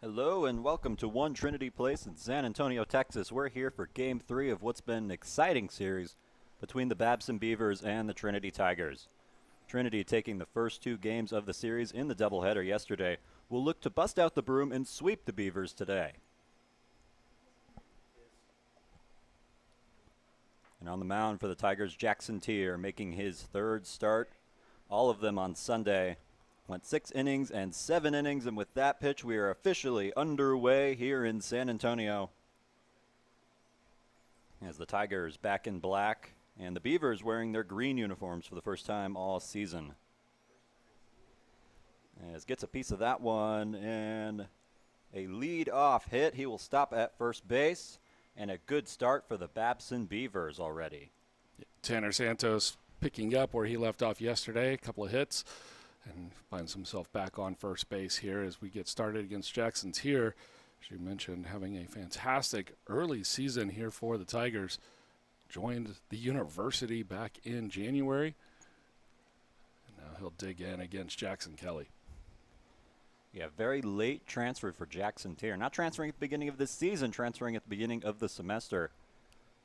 Hello and welcome to One Trinity Place in San Antonio, Texas. We're here for Game 3 of what's been an exciting series between the Babson Beavers and the Trinity Tigers. Trinity, taking the first two games of the series in the doubleheader yesterday, will look to bust out the broom and sweep the Beavers today. And on the mound for the Tigers, Jackson Tier making his third start, all of them on Sunday. Went 6 innings and 7 innings, and with that pitch, we are officially underway here in San Antonio. As the Tigers back in black, and the Beavers wearing their green uniforms for the first time all season. As gets a piece of that one, and a lead-off hit. He will stop at first base, and a good start for the Babson Beavers already. Tanner Santos picking up where he left off yesterday, a couple of hits, and finds himself back on first base here as we get started against Jackson Tier. As you mentioned, having a fantastic early season here for the Tigers. Joined the university back in January, and now he'll dig in against Jackson Kelly. Yeah, very late transfer for Jackson Tier. Not transferring at the beginning of this season, transferring at the beginning of the semester.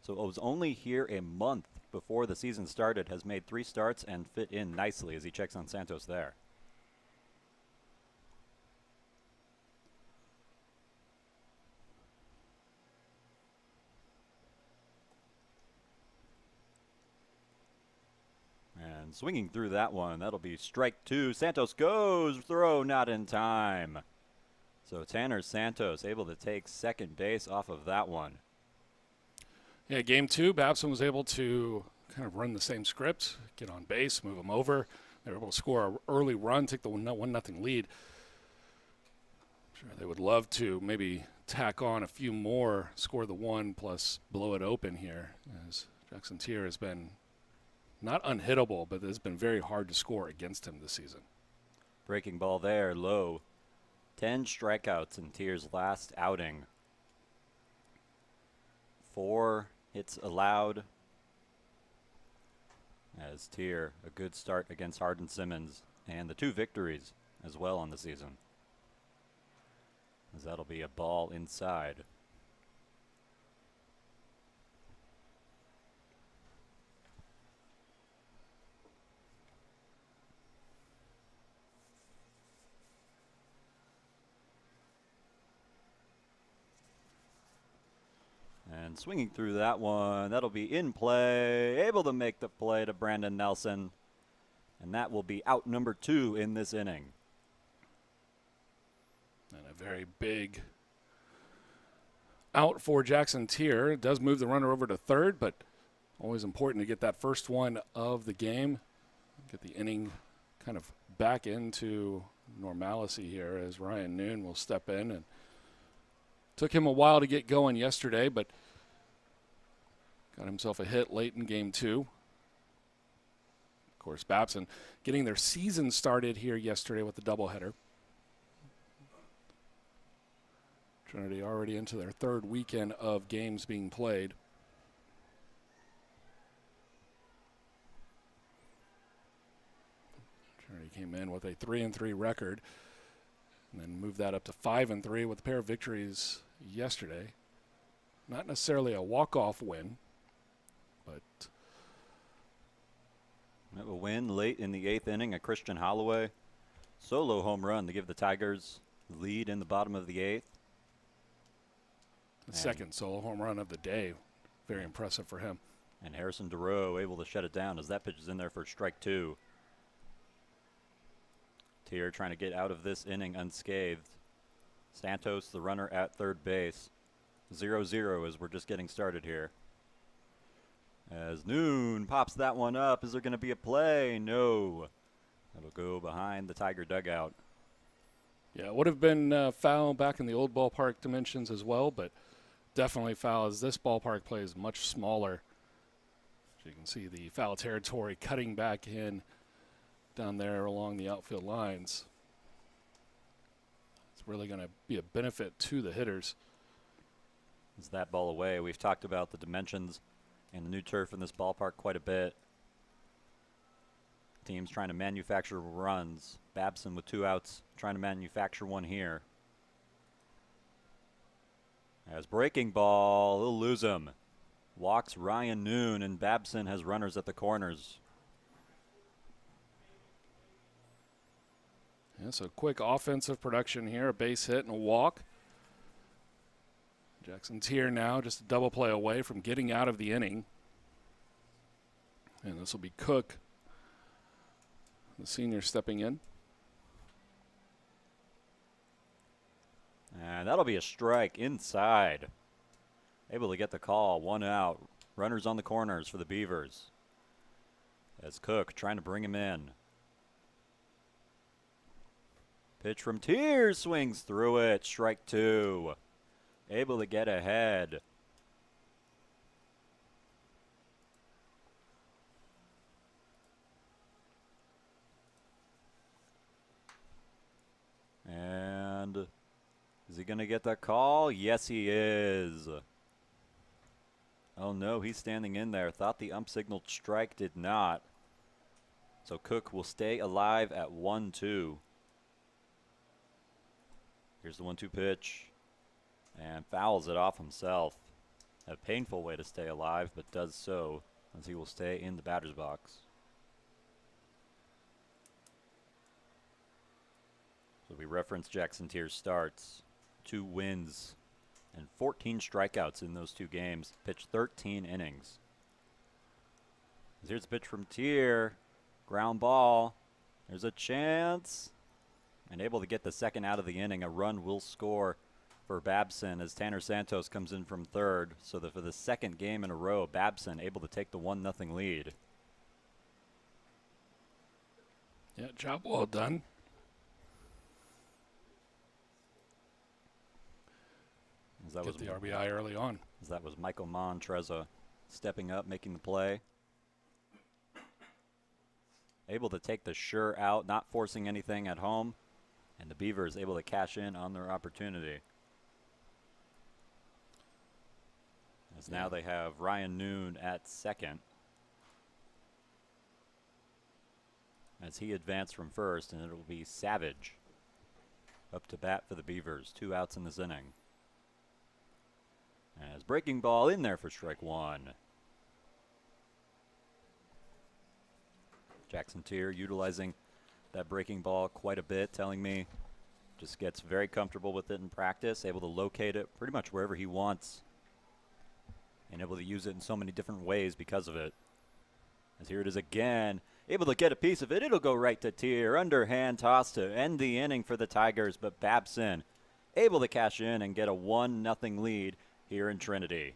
So it was only here a month before the season started, has made 3 starts and fit in nicely as he checks on Santos there. And swinging through that one, that'll be strike 2. Santos goes, throw not in time. So Tanner Santos able to take second base off of that one. Yeah, game 2, Babson was able to kind of run the same script, get on base, move them over. They were able to score an early run, take the 1-0 lead. I'm sure they would love to maybe tack on a few more, score the 1 plus blow it open here, as Jackson Tier has been not unhittable, but it's been very hard to score against him this season. Breaking ball there, low. 10 strikeouts in Tier's last outing. 4 hits allowed. As Tier, a good start against Hardin Simmons, and the 2 victories as well on the season. As that'll be a ball inside. And swinging through that one, that'll be in play, able to make the play to Brandon Nelson. And that will be out number 2 in this inning. And a very big out for Jackson Tier. It does move the runner over to third, but always important to get that first one of the game. Get the inning kind of back into normalcy here as Ryan Noon will step in. And took him a while to get going yesterday, but got himself a hit late in game 2. Of course, Babson getting their season started here yesterday with the doubleheader. Trinity already into their 3rd weekend of games being played. Trinity came in with a 3-3 record and then moved that up to 5-3 with a pair of victories yesterday. Not necessarily a walk-off win, but a win late in the 8th inning, a Christian Holloway solo home run to give the Tigers the lead in the bottom of the 8th. The second solo home run of the day. Very impressive for him. And Harrison Durow able to shut it down as that pitch is in there for strike 2. Tier trying to get out of this inning unscathed. Santos, the runner at third base. 0-0 as we're just getting started here. As Noon pops that one up. Is there going to be a play? No. That'll go behind the Tiger dugout. Yeah, it would have been foul back in the old ballpark dimensions as well, but definitely foul as this ballpark play is much smaller. So you can see the foul territory cutting back in down there along the outfield lines. It's really going to be a benefit to the hitters. Is that ball away? We've talked about the dimensions and the new turf in this ballpark quite a bit. Teams trying to manufacture runs. Babson with 2 outs trying to manufacture one here. As breaking ball, he'll lose him. Walks Ryan Noon, and Babson has runners at the corners. Yeah, so quick offensive production here, a base hit and a walk. Jackson's here now, just a double play away from getting out of the inning. And this will be Cook, the senior, stepping in. And that'll be a strike inside. Able to get the call, 1 out. Runners on the corners for the Beavers. As Cook trying to bring him in. Pitch from Tier, swings through it, strike 2. Able to get ahead. And is he going to get the call? Yes, he is. Oh, no, he's standing in there. Thought the ump signaled strike, did not. So Cook will stay alive at 1-2. Here's the 1-2 pitch. And fouls it off himself. A painful way to stay alive, but does so as he will stay in the batter's box. So we reference Jackson Tier's starts. 2 wins and 14 strikeouts in those 2 games. Pitched 13 innings. Here's a pitch from Tier. Ground ball. There's a chance. And able to get the second out of the inning. A run will score for Babson as Tanner Santos comes in from third. So that for the second game in a row, Babson able to take the 1-0 lead. Yeah, job well done. That Get was the RBI early on. That was Michael Montreza stepping up, making the play. Able to take the sure out, not forcing anything at home. And the Beavers able to cash in on their opportunity. As now they have Ryan Noon at second. As he advanced from first, and it'll be Savage up to bat for the Beavers. 2 outs in this inning. As breaking ball in there for strike 1. Jackson Tier utilizing that breaking ball quite a bit, telling me just gets very comfortable with it in practice, able to locate it pretty much wherever he wants, and able to use it in so many different ways because of it. As here it is again, able to get a piece of it. It'll go right to Tier. Underhand toss to end the inning for the Tigers, but Babson able to cash in and get a 1-0 lead here in Trinity.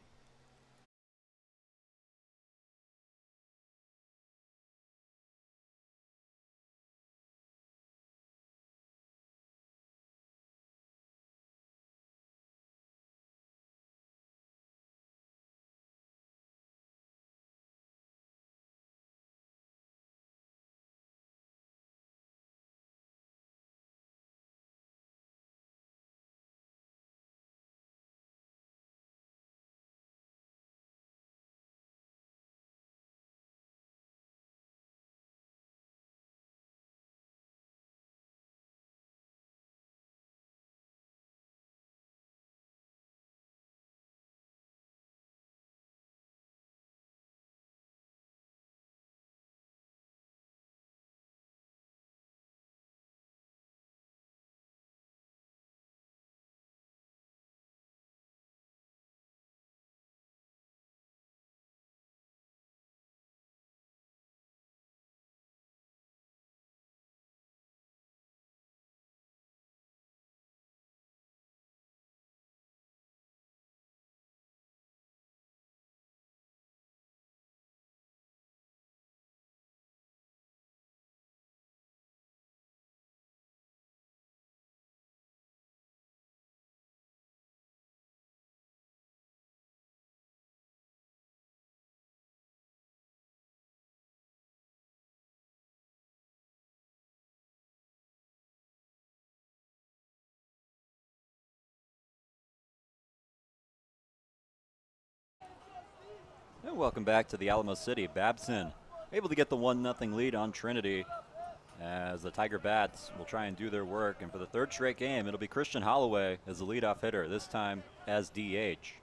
And welcome back to the Alamo City. Babson able to get the 1-0 lead on Trinity. as the Tiger Bats will try and do their work. And for the third straight game, it'll be Christian Holloway as the leadoff hitter, this time as DH.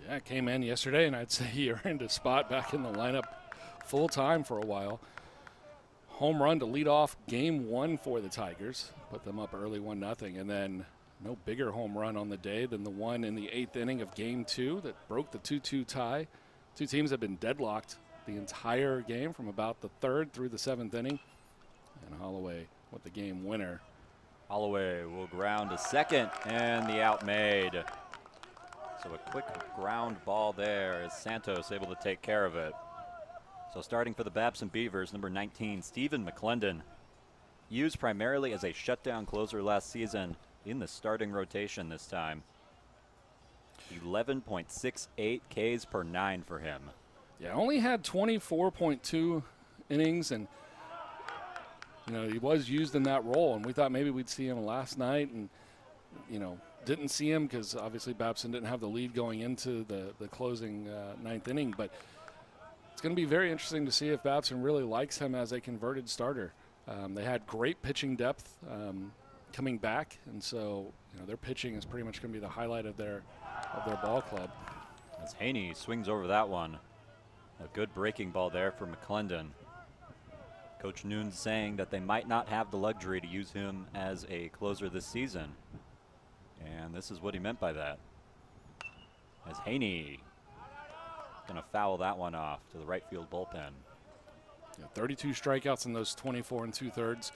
Yeah, came in yesterday, and I'd say he earned a spot back in the lineup full time for a while. Home run to lead off game 1 for the Tigers, put them up early 1-0, and then no bigger home run on the day than the one in the 8th inning of game 2 that broke the 2-2 tie. Two teams have been deadlocked the entire game from about the 3rd through the 7th inning, and Holloway with the game winner. Holloway will ground to second, and the out made. So a quick ground ball there as Santos able to take care of it. So starting for the Babson Beavers, number 19, Stephen McClendon. Used primarily as a shutdown closer last season, in the starting rotation this time. 11.68 Ks per 9 for him. Yeah, only had 24.2 innings, and he was used in that role, and we thought maybe we'd see him last night, and didn't see him because obviously Babson didn't have the lead going into the closing 9th inning, but it's going to be very interesting to see if Babson really likes him as a converted starter. They had great pitching depth coming back, and so their pitching is pretty much going to be the highlight of their ball club. As Haney swings over that one. A good breaking ball there for McClendon. Coach Noon saying that they might not have the luxury to use him as a closer this season. And this is what he meant by that. As Haney going to foul that one off to the right field bullpen. 32 strikeouts in those 24 2/3.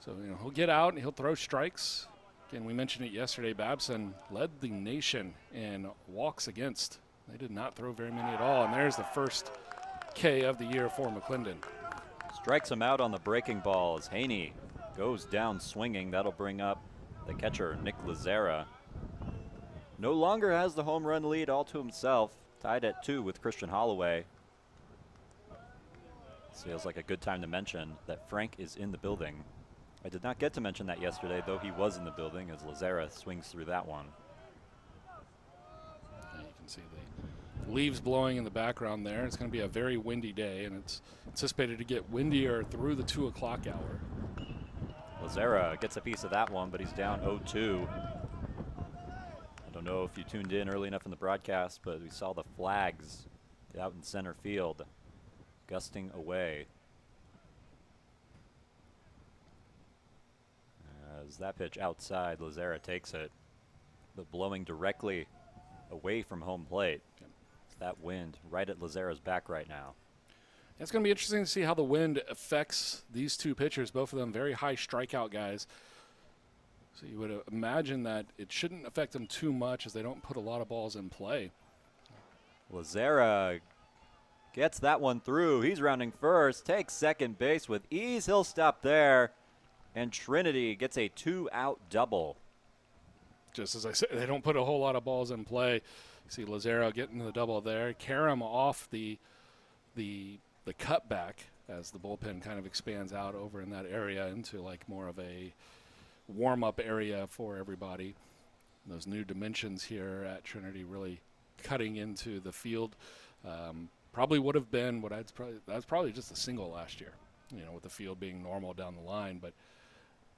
So, he'll get out and he'll throw strikes. Again, we mentioned it yesterday. Babson led the nation in walks against. They did not throw very many at all. And there's the first K of the year for McClendon. Strikes him out on the breaking ball as Haney goes down swinging. That'll bring up the catcher, Nick Lazera. No longer has the home run lead all to himself. Tied at 2 with Christian Holloway. Feels like a good time to mention that Frank is in the building. I did not get to mention that yesterday, though he was in the building as Lazera swings through that one. And you can see the leaves blowing in the background there. It's going to be a very windy day, and it's anticipated to get windier through the 2 o'clock hour. Lazera gets a piece of that one, but he's down 0-2. I don't know if you tuned in early enough in the broadcast, but we saw the flags out in center field gusting away. As that pitch outside, Lazera takes it, but blowing directly away from home plate. That wind right at Lazera's back right now. It's going to be interesting to see how the wind affects these two pitchers, both of them very high strikeout guys. So you would imagine that it shouldn't affect them too much as they don't put a lot of balls in play. Lazera gets that one through. He's rounding first, takes second base with ease. He'll stop there. And Trinity gets a 2-out double. Just as I said, they don't put a whole lot of balls in play. You see Lazera getting the double there. Karam off the cutback as the bullpen kind of expands out over in that area into like more of a warm-up area for everybody. Those new dimensions here at Trinity really cutting into the field. Probably would have been that's probably just a single last year, with the field being normal down the line, but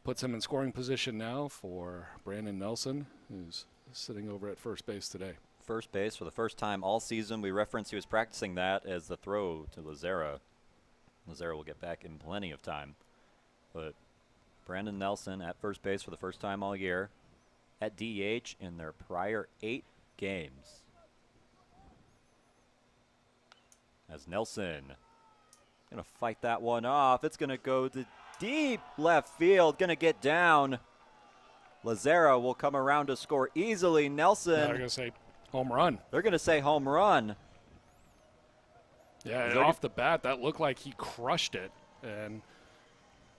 puts him in scoring position now for Brandon Nelson, who's sitting over at first base today. First base for the first time all season. We referenced he was practicing that as the throw to Lazera. Lazera will get back in plenty of time. But Brandon Nelson at first base for the first time all year. At DH in their prior 8 games. As Nelson going to fight that one off. It's going to go to deep left field. Going to get down. Lazera will come around to score easily. Nelson. They're going to say home run. They're going to say home run. Yeah, and off the bat, that looked like he crushed it. And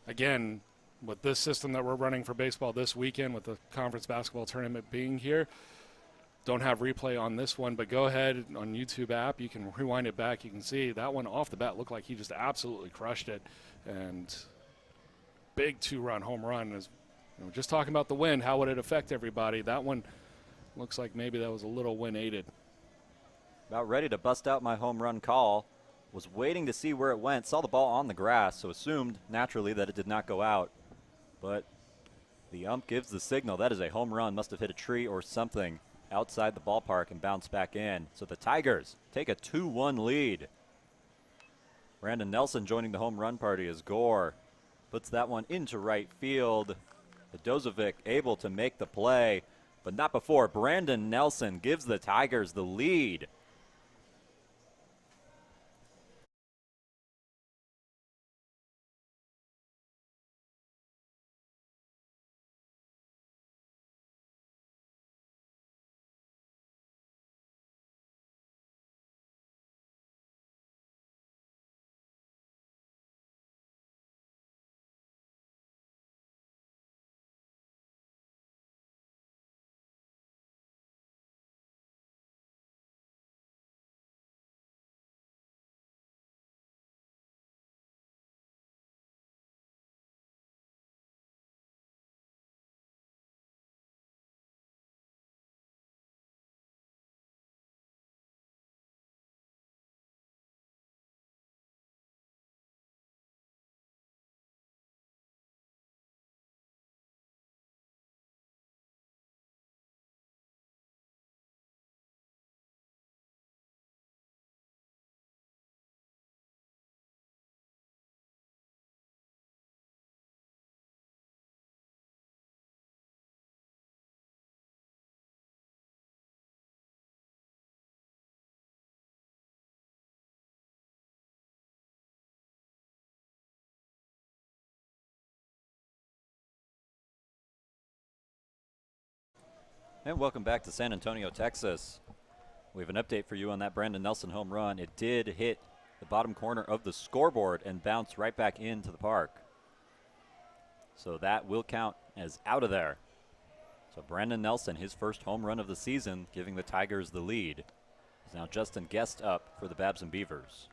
again, with this system that we're running for baseball this weekend, with the conference basketball tournament being here, don't have replay on this one, but go ahead on YouTube app. You can rewind it back. You can see that one off the bat looked like he just absolutely crushed it. And big 2-run home run. Is just talking about the wind, how would it affect everybody? That one looks like maybe that was a little wind-aided. About ready to bust out my home run call. was waiting to see where it went, saw the ball on the grass, so assumed naturally that it did not go out. But the ump gives the signal. That is a home run. Must have hit a tree or something outside the ballpark and bounced back in. So the Tigers take a 2-1 lead. Brandon Nelson joining the home run party as Gore puts that one into right field. Dozovic able to make the play, but not before Brandon Nelson gives the Tigers the lead. And welcome back to San Antonio, Texas. We have an update for you on that Brandon Nelson home run. It did hit the bottom corner of the scoreboard and bounce right back into the park. So that will count as out of there. So Brandon Nelson, his first home run of the season, giving the Tigers the lead. Is now Justin Guest up for the Babson Beavers.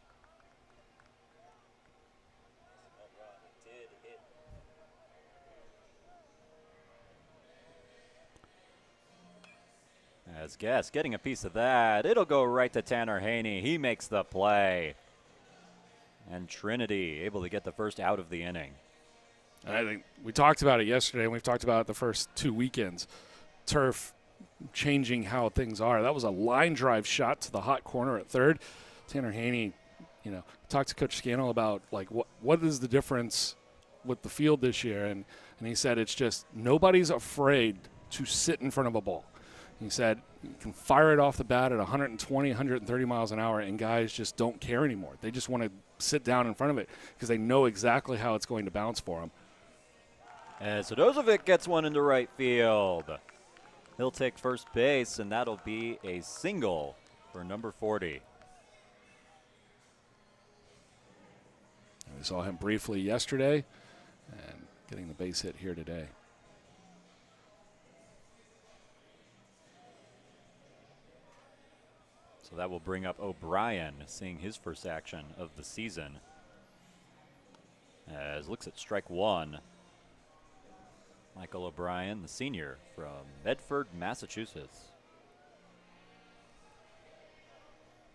As Guest getting a piece of that, it'll go right to Tanner Haney. He makes the play. And Trinity able to get the first out of the inning. I think we talked about it yesterday, and we've talked about it the first 2 weekends. Turf changing how things are. That was a line drive shot to the hot corner at third. Tanner Haney, talked to Coach Scannell about like what is the difference with the field this year, and he said it's just nobody's afraid to sit in front of a ball. He said you can fire it off the bat at 120, 130 miles an hour, and guys just don't care anymore. They just want to sit down in front of it because they know exactly how it's going to bounce for them. As Dozovic gets one into right field. He'll take first base, and that'll be a single for number 40. We saw him briefly yesterday and getting the base hit here today. So that will bring up O'Brien, seeing his first action of the season. As looks at strike one. Michael O'Brien, the senior from Medford, Massachusetts.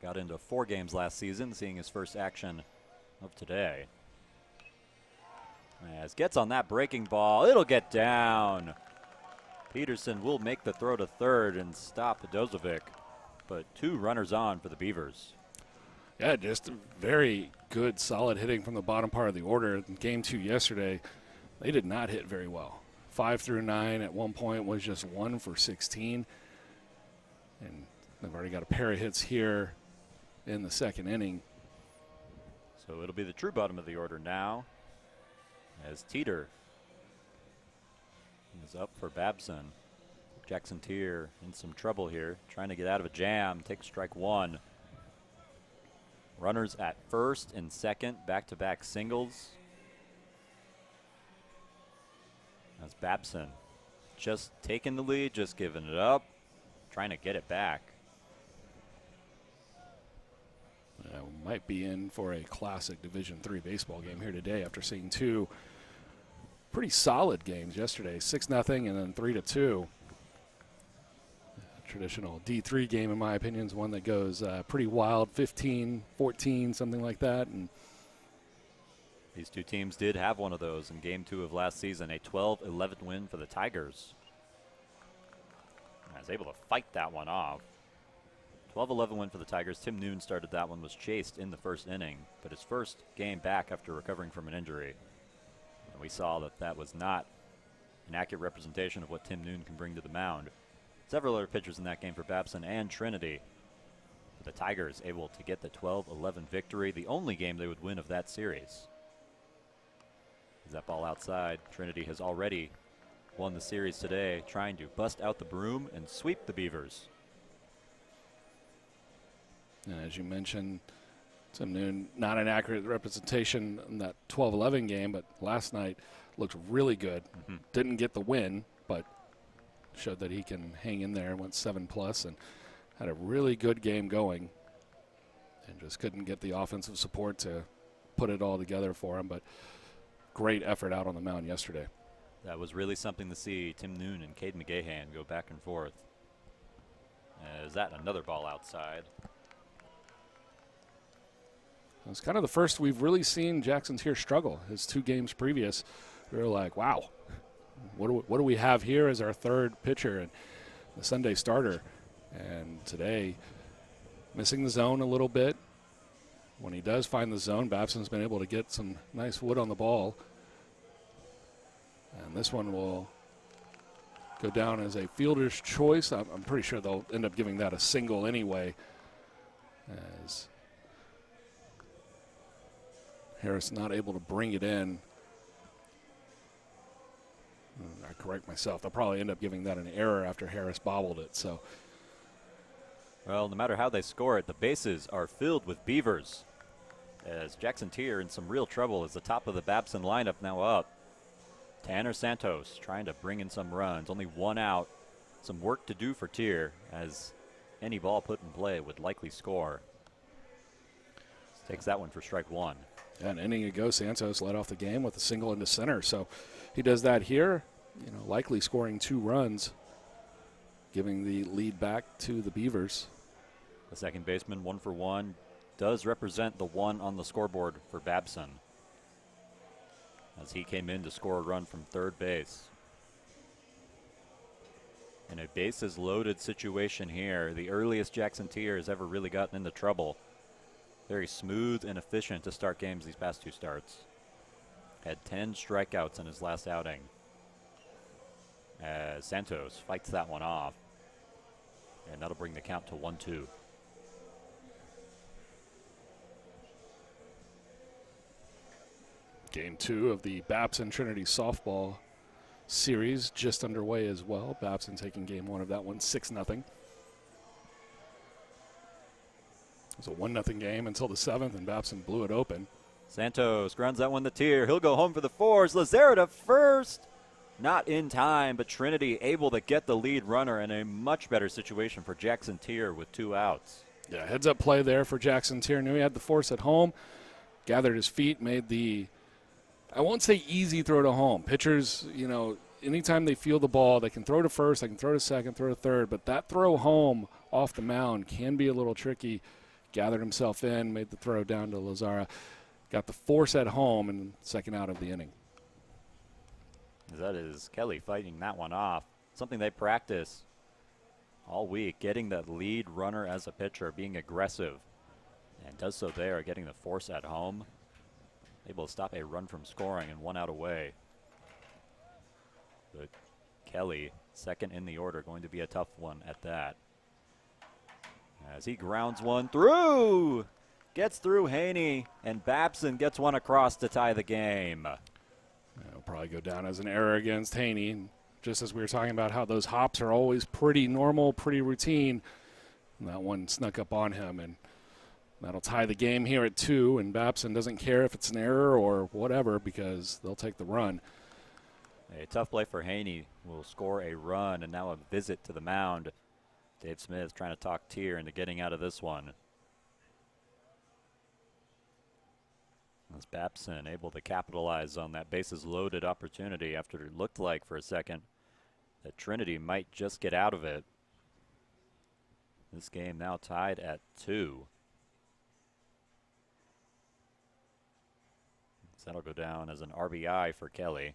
Got into 4 games last season, seeing his first action of today. As gets on that breaking ball, it'll get down. Peterson will make the throw to third and stop Dozovic, but 2 runners on for the Beavers. Yeah, just very good, solid hitting from the bottom part of the order. In game 2 yesterday, they did not hit very well. 5 through 9 at one point was just 1 for 16. And they've already got a pair of hits here in the second inning. So it'll be the true bottom of the order now, as Teeter is up for Babson. Jackson Teeter in some trouble here, trying to get out of a jam, takes strike one. Runners at first and second, back-to-back singles. As Babson just taking the lead, just giving it up, trying to get it back. We might be in for a classic Division III baseball game here today after seeing 2 pretty solid games yesterday, 6-0 and then 3-2. traditional D3 game, in my opinion, is one that goes pretty wild, 15, 14, something like that. And these two teams did have one of those in Game 2 of last season, a 12-11 win for the Tigers. I was able to fight that one off. 12-11 win for the Tigers. Tim Noon started that one, was chased in the first inning, but his first game back after recovering from an injury. And we saw that that was not an accurate representation of what Tim Noon can bring to the mound. Several other pitchers in that game for Babson and Trinity. But the Tigers able to get the 12-11 victory, the only game they would win of that series. Is that ball outside? Trinity has already won the series today, trying to bust out the broom and sweep the Beavers. And as you mentioned, Tim Noon, not an accurate representation in that 12-11 game, but last night looked really good. Didn't get the win, but showed that he can hang in there and went 7+ and had a really good game going. And just couldn't get the offensive support to put it all together for him, but great effort out on the mound yesterday. That was really something to see. Tim Noon and Cade McGahan go back and forth. Is that another ball outside? It's kind of the first we've really seen Jackson Tier struggle. His 2 games previous, we were like, wow, what do we have here as our third pitcher and the Sunday starter? And today, missing the zone a little bit. When he does find the zone, Babson's been able to get some nice wood on the ball. And this one will go down as a fielder's choice. I'm pretty sure they'll end up giving that a single anyway, as Harris not able to bring it in. I correct myself. They'll probably end up giving that an error after Harris bobbled it. So, well, no matter how they score it, the bases are filled with Beavers. As Jackson Tier in some real trouble as the top of the Babson lineup now up. Tanner Santos trying to bring in some runs. Only 1 out. Some work to do for Tier, as any ball put in play would likely score. Takes that one for strike 1. An inning ago, Santos led off the game with a single into center. So he does that here, likely scoring 2 runs, giving the lead back to the Beavers. The second baseman, 1 for 1, does represent the 1 on the scoreboard for Babson, as he came in to score a run from third base. In a bases loaded situation here, the earliest Jackson Tier has ever really gotten into trouble. Very smooth and efficient to start games these past 2 starts. Had 10 strikeouts in his last outing. As Santos fights that one off. And that'll bring the count to 1-2. Game 2 of the Babson Trinity softball series just underway as well. Babson taking game 1 of that one, 6-0. It was a 1-0 game until the 7th, and Babson blew it open. Santos grounds that one to Tier. He'll go home for the 4s. Lazaro to first. Not in time, but Trinity able to get the lead runner in a much better situation for Jackson Tier with 2 outs. Yeah, heads-up play there for Jackson Tier. Knew he had the force at home. Gathered his feet, made the, I won't say easy throw to home. Pitchers, anytime they feel the ball, they can throw to first, they can throw to second, throw to third, but that throw home off the mound can be a little tricky. Gathered himself in, made the throw down to Lazara. Got the force at home in the second out of the inning. That is Kelly fighting that one off. Something they practice all week, getting that lead runner as a pitcher, being aggressive. And does so there, getting the force at home. Able to stop a run from scoring and 1 out away. But Kelly, second in the order, going to be a tough one at that. As he grounds one through. Gets through Haney, and Babson gets one across to tie the game. It'll probably go down as an error against Haney. And just as we were talking about how those hops are always pretty normal, pretty routine, and that one snuck up on him, and that'll tie the game here at 2, and Babson doesn't care if it's an error or whatever because they'll take the run. A tough play for Haney. Will score a run, and now a visit to the mound. Dave Smith trying to talk Tier into getting out of this one. As Babson able to capitalize on that bases loaded opportunity after it looked like for a second that Trinity might just get out of it. This game now tied at 2. So that'll go down as an RBI for Kelly.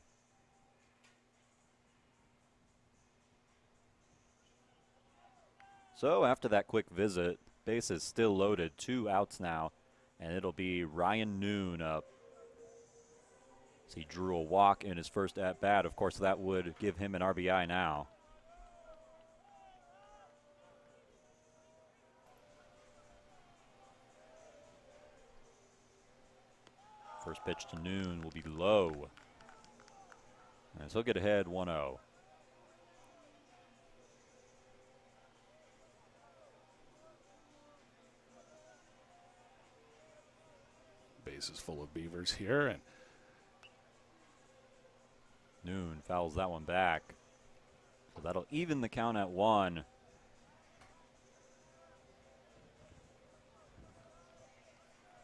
So after that quick visit, base is still loaded, 2 outs now, and it'll be Ryan Noon up. So he drew a walk in his first at-bat. Of course, that would give him an RBI now. First pitch to Noon will be low. And so he'll get ahead 1-0. Base is full of Beavers here, and Noon fouls that one back. So that'll even the count at 1.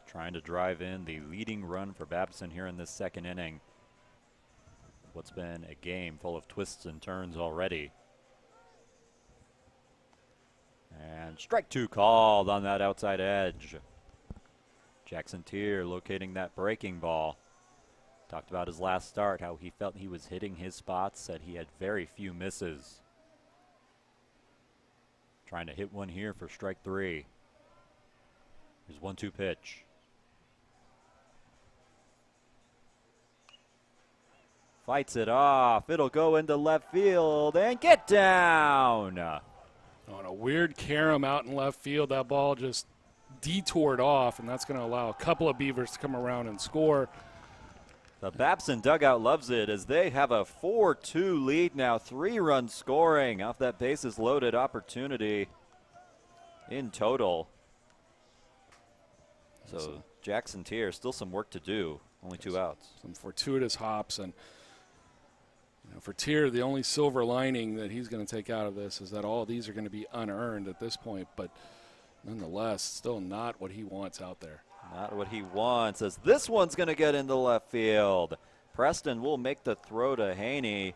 Trying to drive in the leading run for Babson here in this second inning. What's been a game full of twists and turns already. And strike 2 called on that outside edge. Jackson Tier locating that breaking ball. Talked about his last start, how he felt he was hitting his spots, said he had very few misses. Trying to hit one here for strike 3. Here's 1-2 pitch. Fights it off. It'll go into left field and get down. On a weird carom out in left field, that ball just detoured off, and that's going to allow a couple of Beavers to come around and score. The Babson dugout loves it as they have a 4-2 lead now. 3-run scoring off that bases loaded opportunity in total. So Jackson Tier, still some work to do. Only 2 outs. Some fortuitous hops, and for Tier, the only silver lining that he's going to take out of this is that all these are going to be unearned at this point, but nonetheless, still not what he wants out there. Not what he wants, as this one's going to get into left field. Preston will make the throw to Haney,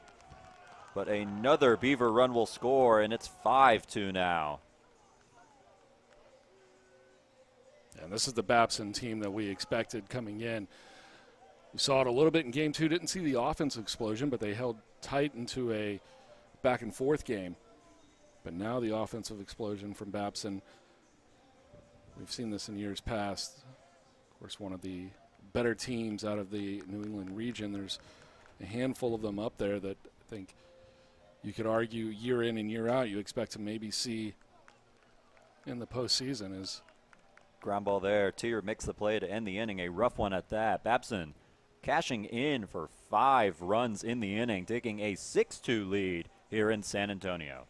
but another Beaver run will score, and it's 5-2 now. And this is the Babson team that we expected coming in. We saw it a little bit in Game 2. Didn't see the offensive explosion, but they held tight into a back-and-forth game. But now the offensive explosion from Babson. We've seen this in years past. Of course, one of the better teams out of the New England region. There's a handful of them up there that I think you could argue year in and year out you expect to maybe see in the postseason. Is ground ball there. Tier makes the play to end the inning. A rough one at that. Babson cashing in for 5 runs in the inning, taking a 6-2 lead here in San Antonio.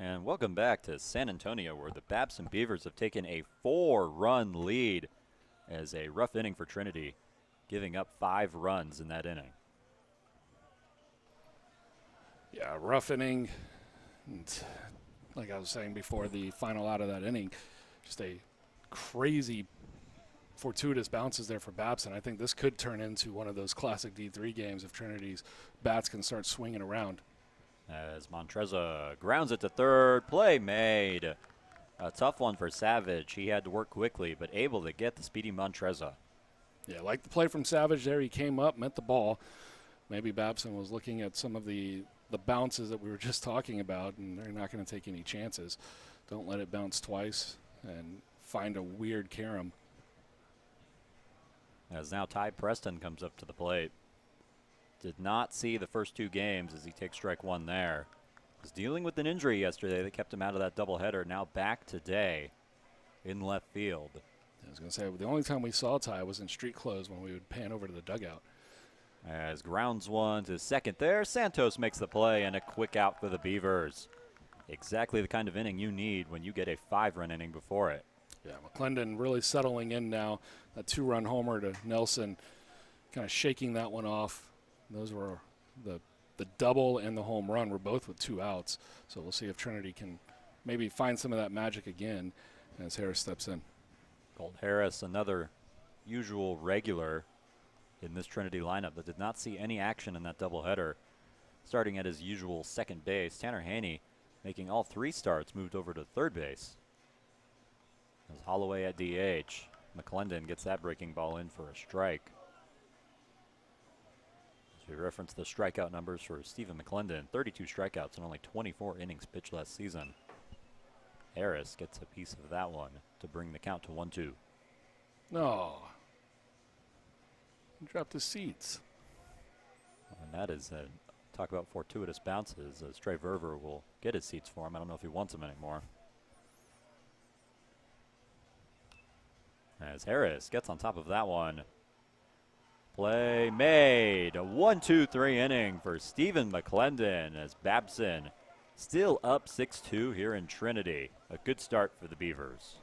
And welcome back to San Antonio, where the Babson Beavers have taken a 4-run lead as a rough inning for Trinity, giving up 5 runs in that inning. Yeah, rough inning. And like I was saying before, the final out of that inning, just a crazy fortuitous bounces there for Babson. I think this could turn into one of those classic D3 games if Trinity's bats can start swinging around. As Montreza grounds it to third, play made. A tough one for Savage. He had to work quickly, but able to get the speedy Montreza. Yeah, like the play from Savage there. He came up, met the ball. Maybe Babson was looking at some of the bounces that we were just talking about, and they're not going to take any chances. Don't let it bounce twice and find a weird carom. As now Ty Preston comes up to the plate. Did not see the first two games as he takes strike one there. Was dealing with an injury yesterday that kept him out of that doubleheader. Now back today in left field. I was going to say, the only time we saw Ty was in street clothes when we would pan over to the dugout. As grounds one to second there, Santos makes the play and a quick out for the Beavers. Exactly the kind of inning you need when you get a 5-run inning before it. Yeah, McClendon really settling in now. A 2-run homer to Nelson, kind of shaking that one off. Those were the double and the home run were both with 2 outs. So we'll see if Trinity can maybe find some of that magic again as Harris steps in. Colt Harris, another usual regular in this Trinity lineup that did not see any action in that doubleheader. Starting at his usual second base, Tanner Haney making all 3 starts moved over to third base. As Holloway at DH, McClendon gets that breaking ball in for a strike. As we reference the strikeout numbers for Stephen McClendon, 32 strikeouts and only 24 innings pitched last season. Harris gets a piece of that one to bring the count to 1-2. No. He dropped his seats. And that is talk about fortuitous bounces, as Trey Verver will get his seats for him. I don't know if he wants them anymore. As Harris gets on top of that one. Play made. A 1-2-3 inning for Stephen McClendon as Babson still up 6-2 here in Trinity. A good start for the Beavers.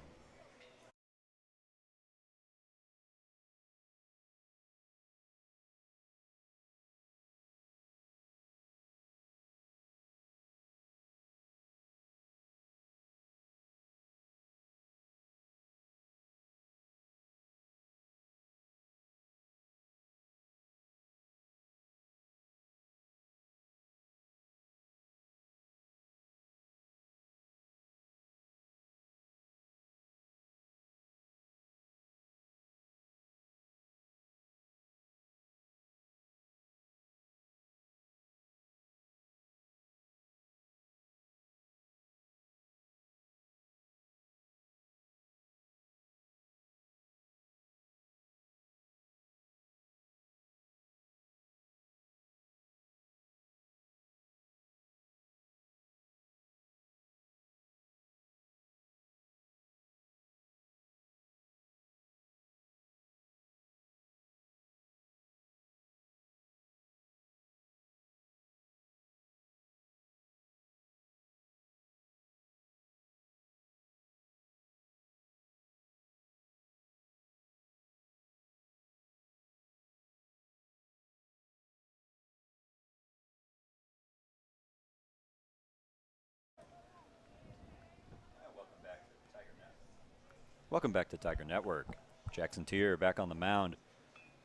Welcome back to Tiger Network. Jackson Tier back on the mound.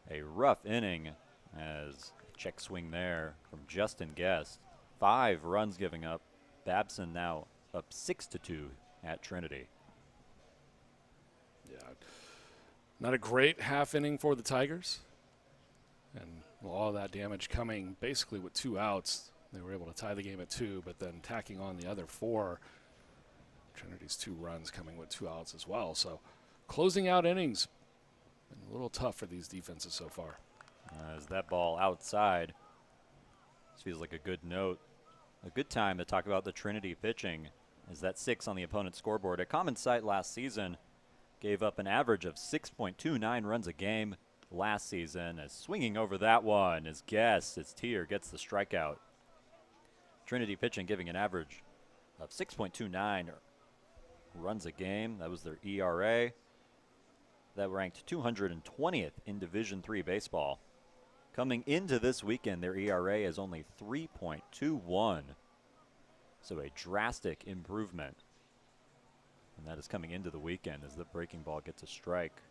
A rough inning as check swing there from Justin Guest. 5 runs giving up. Babson now up 6-2 at Trinity. Yeah, not a great half inning for the Tigers. And all of that damage coming basically with 2 outs. They were able to tie the game at 2, but then tacking on the other 4. Trinity's 2 runs coming with 2 outs as well. So closing out innings, been a little tough for these defenses so far. As that ball outside, this feels like a good note. A good time to talk about the Trinity pitching, as that 6 on the opponent's scoreboard. At Common Sight last season gave up an average of 6.29 runs a game last season. As swinging over that one is Guest as Tier gets the strikeout. Trinity pitching giving an average of 6.29 runs a game. That was their ERA. That ranked 220th in Division III baseball. Coming into this weekend, their ERA is only 3.21. So a drastic improvement. And that is coming into the weekend as the breaking ball gets a strike.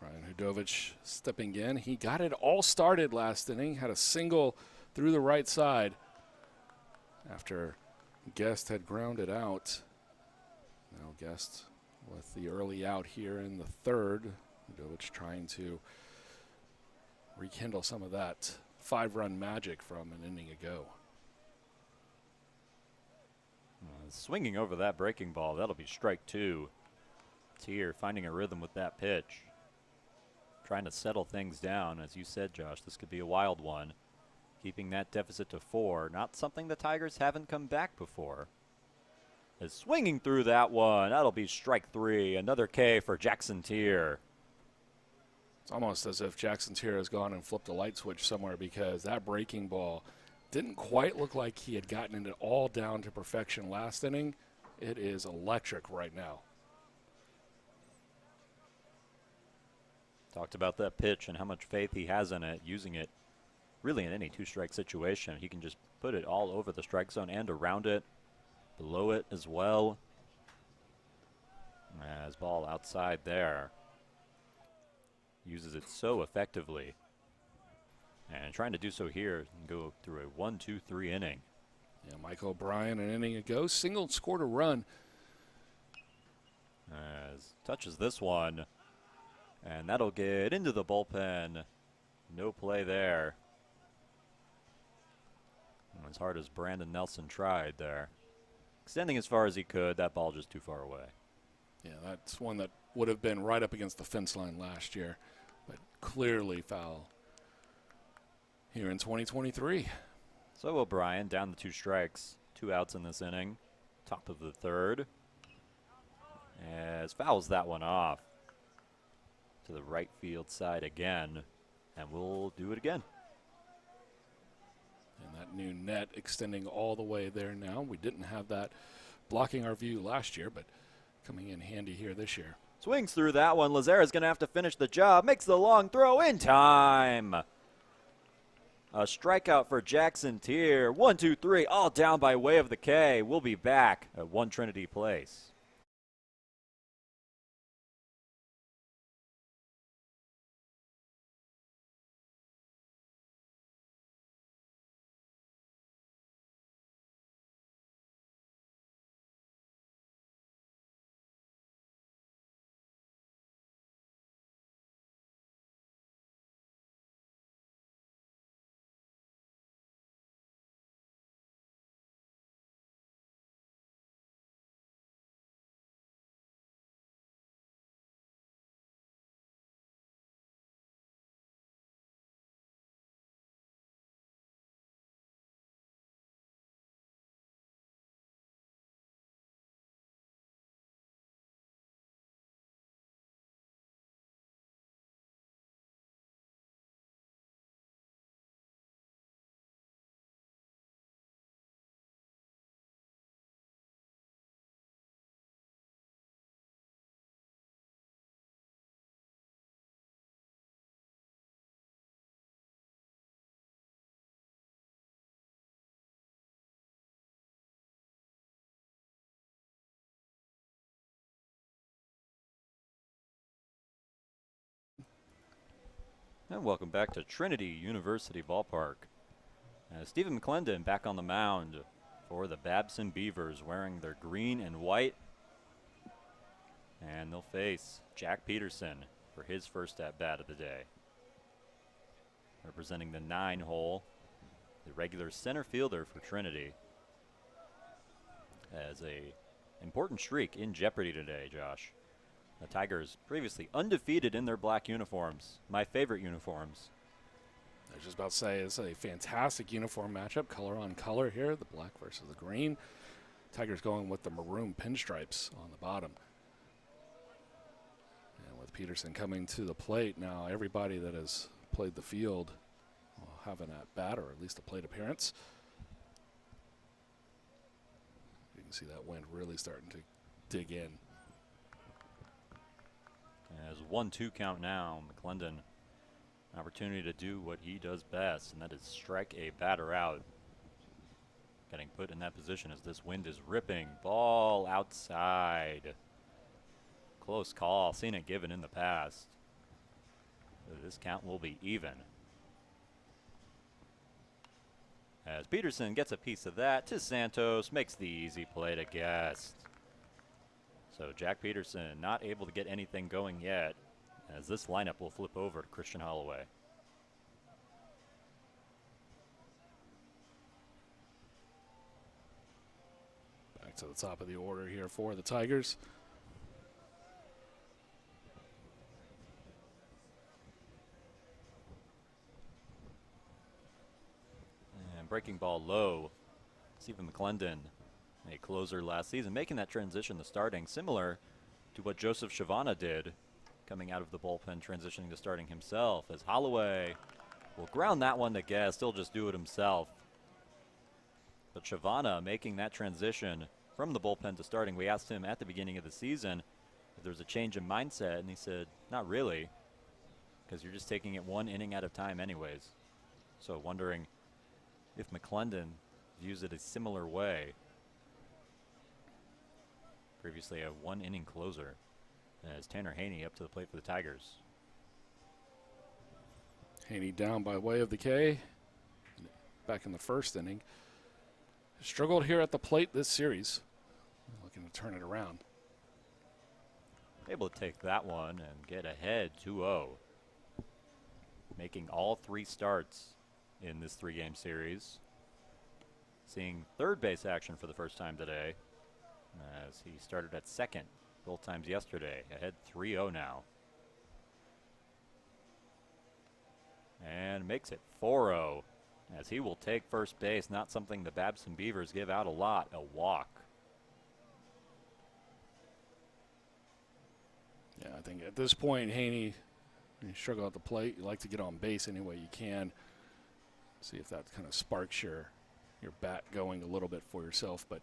Brian Hudovich stepping in. He got it all started last inning, had a single through the right side after Guest had grounded out. Now Guest with the early out here in the third. Hudovich trying to rekindle some of that 5-run magic from an inning ago. Swinging over that breaking ball, that'll be strike 2. Tier finding a rhythm with that pitch. Trying to settle things down. As you said, Josh, this could be a wild one. Keeping that deficit to 4. Not something the Tigers haven't come back before. As swinging through that one, that'll be strike 3. Another K for Jackson Tier. It's almost as if Jackson Tier has gone and flipped a light switch somewhere, because that breaking ball didn't quite look like he had gotten it all down to perfection last inning. It is electric right now. Talked about that pitch and how much faith he has in it, using it really in any 2-strike situation. He can just put it all over the strike zone and around it, below it as well. As ball outside there. Uses it so effectively. And trying to do so here and go through a 1-2-3 inning. Yeah, Mike O'Brien an inning ago singled, scored a run. As touches this one. And that'll get into the bullpen. No play there. And as hard as Brandon Nelson tried there. Extending as far as he could, that ball just too far away. Yeah, that's one that would have been right up against the fence line last year, but clearly foul here in 2023. So O'Brien down the 2 strikes, 2 outs in this inning. Top of the third. As fouls that one off to the right field side again, and we'll do it again. And that new net extending all the way there now. We didn't have that blocking our view last year, but coming in handy here this year. Swings through that one. Lazara's going to have to finish the job. Makes the long throw in time. A strikeout for Jackson Tier. 1-2-3, all down by way of the K. We'll be back at 1 Trinity Place. And welcome back to Trinity University Ballpark. Stephen McClendon back on the mound for the Babson Beavers, wearing their green and white. And they'll face Jack Peterson for his first at-bat of the day. Representing the 9-hole, the regular center fielder for Trinity. As a important streak in jeopardy today, Josh. The Tigers previously undefeated in their black uniforms. My favorite uniforms. I was just about to say, it's a fantastic uniform matchup, color on color here, the black versus the green. Tigers going with the maroon pinstripes on the bottom. And with Peterson coming to the plate, now everybody that has played the field will have an at-bat, or at least a plate appearance. You can see that wind really starting to dig in. As 1-2 count now, McClendon, opportunity to do what he does best, and that is strike a batter out. Getting put in that position as this wind is ripping. Ball outside. Close call, seen it given in the past. So this count will be even. As Peterson gets a piece of that to Santos, makes the easy play to Guest. So Jack Peterson not able to get anything going yet, as this lineup will flip over to Christian Holloway. Back to the top of the order here for the Tigers. And breaking ball low. Stephen McClendon, a closer last season, making that transition to starting, similar to what Joseph Shavana did, coming out of the bullpen, transitioning to starting himself, as Holloway will ground that one to Guest. He'll just do it himself. But Shavana making that transition from the bullpen to starting. We asked him at the beginning of the season if there's a change in mindset, and he said, not really, because you're just taking it one inning at a time anyways. So wondering if McClendon views it a similar way. Previously a one-inning closer, as Tanner Haney up to the plate for the Tigers. Haney down by way of the K. Back in the first inning. Struggled here at the plate this series. Looking to turn it around. Able to take that one and get ahead 2-0. Making all three starts in this three-game series. Seeing third base action for the first time today, as he started at second both times yesterday. Ahead 3-0 now. And makes it 4-0, as he will take first base, not something the Babson Beavers give out a lot, a walk. Yeah, I think at this point, Haney, you struggle at the plate. You like to get on base any way you can. See if that kind of sparks your bat going a little bit for yourself. But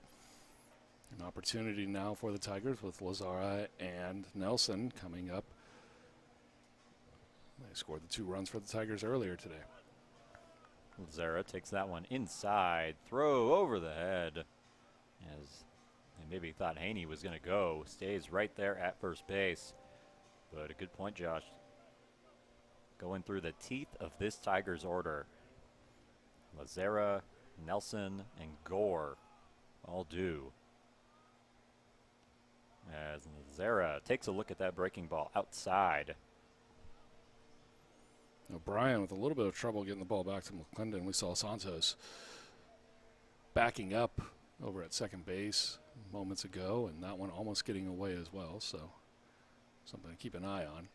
an opportunity now for the Tigers with Lazara and Nelson coming up. They scored the 2 runs for the Tigers earlier today. Lazara takes that one inside, throw over the head, as they maybe thought Haney was going to go. Stays right there at first base. But a good point, Josh. Going through the teeth of this Tigers order. Lazara, Nelson, and Gore all due. As Lazara takes a look at that breaking ball outside. O'Brien with a little bit of trouble getting the ball back to McClendon. We saw Santos backing up over at second base moments ago, and that one almost getting away as well. So something to keep an eye on.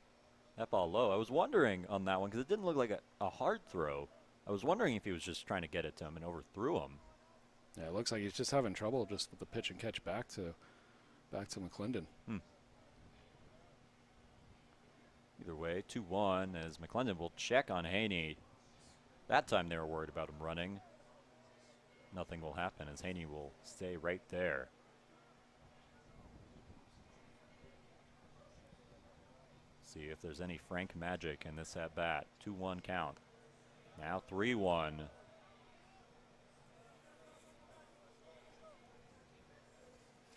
That ball low. I was wondering on that one because it didn't look like a hard throw. I was wondering if he was just trying to get it to him and overthrew him. Yeah, it looks like he's just having trouble just with the pitch and catch back to McClendon. Either way, 2-1 as McClendon will check on Haney. That time they were worried about him running. Nothing will happen as Haney will stay right there. See if there's any Frank magic in this at bat. 2-1 count. Now 3-1.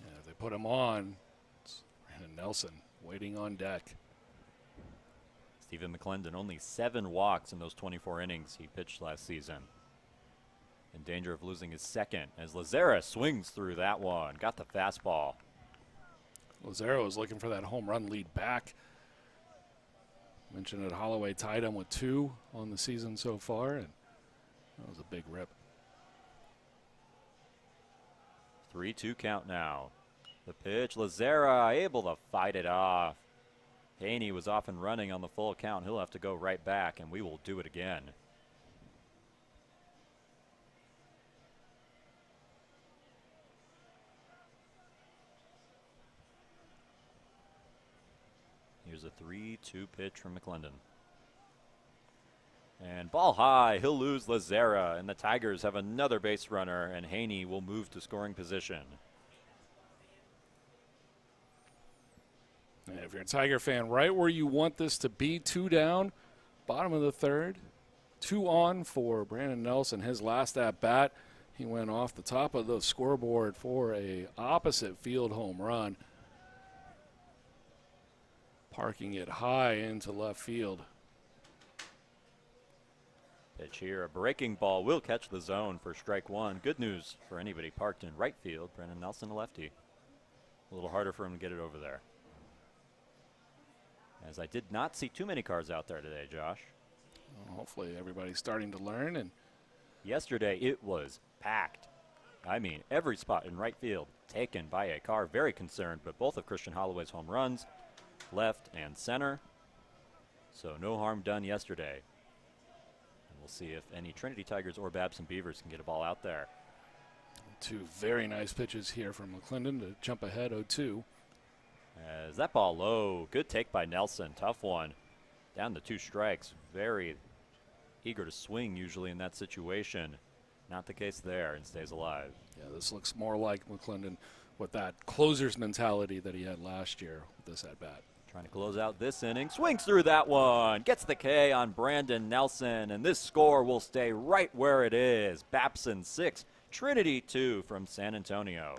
Yeah, if they put him on, it's Brandon Nelson waiting on deck. Stephen McClendon, only 7 walks in those 24 innings he pitched last season. In danger of losing his second as Lazara swings through that one. Got the fastball. Lazaro is looking for that home run lead back. Mentioned that Holloway tied him with 2 on the season so far, and that was a big rip. 3-2 count now. The pitch, Lazara able to fight it off. Haney was off and running on the full count. He'll have to go right back, and we will do it again. Here's a 3-2 pitch from McClendon. And ball high, he'll lose Lazara, and the Tigers have another base runner, and Haney will move to scoring position. And if you're a Tiger fan, right where you want this to be, 2 down, bottom of the third, 2 on for Brandon Nelson. His last at bat, he went off the top of the scoreboard for a opposite field home run, parking it high into left field. Pitch here, a breaking ball will catch the zone for strike one. Good news for anybody parked in right field. Brennan Nelson, a lefty. A little harder for him to get it over there. As I did not see too many cars out there today, Josh. Well, hopefully everybody's starting to learn. And yesterday it was packed. I mean, every spot in right field taken by a car. Very concerned, but both of Christian Holloway's home runs, left and center. So no harm done yesterday. We'll see if any Trinity Tigers or Babson Beavers can get a ball out there. Two very nice pitches here from McClendon to jump ahead 0-2. As that ball low, good take by Nelson, tough one. Down to 2 strikes, very eager to swing usually in that situation. Not the case there, and stays alive. Yeah, this looks more like McClendon with that closer's mentality that he had last year with this at-bat. Trying to close out this inning. Swings through that one. Gets the K on Brandon Nelson. And this score will stay right where it is. Babson 6, Trinity 2 from San Antonio.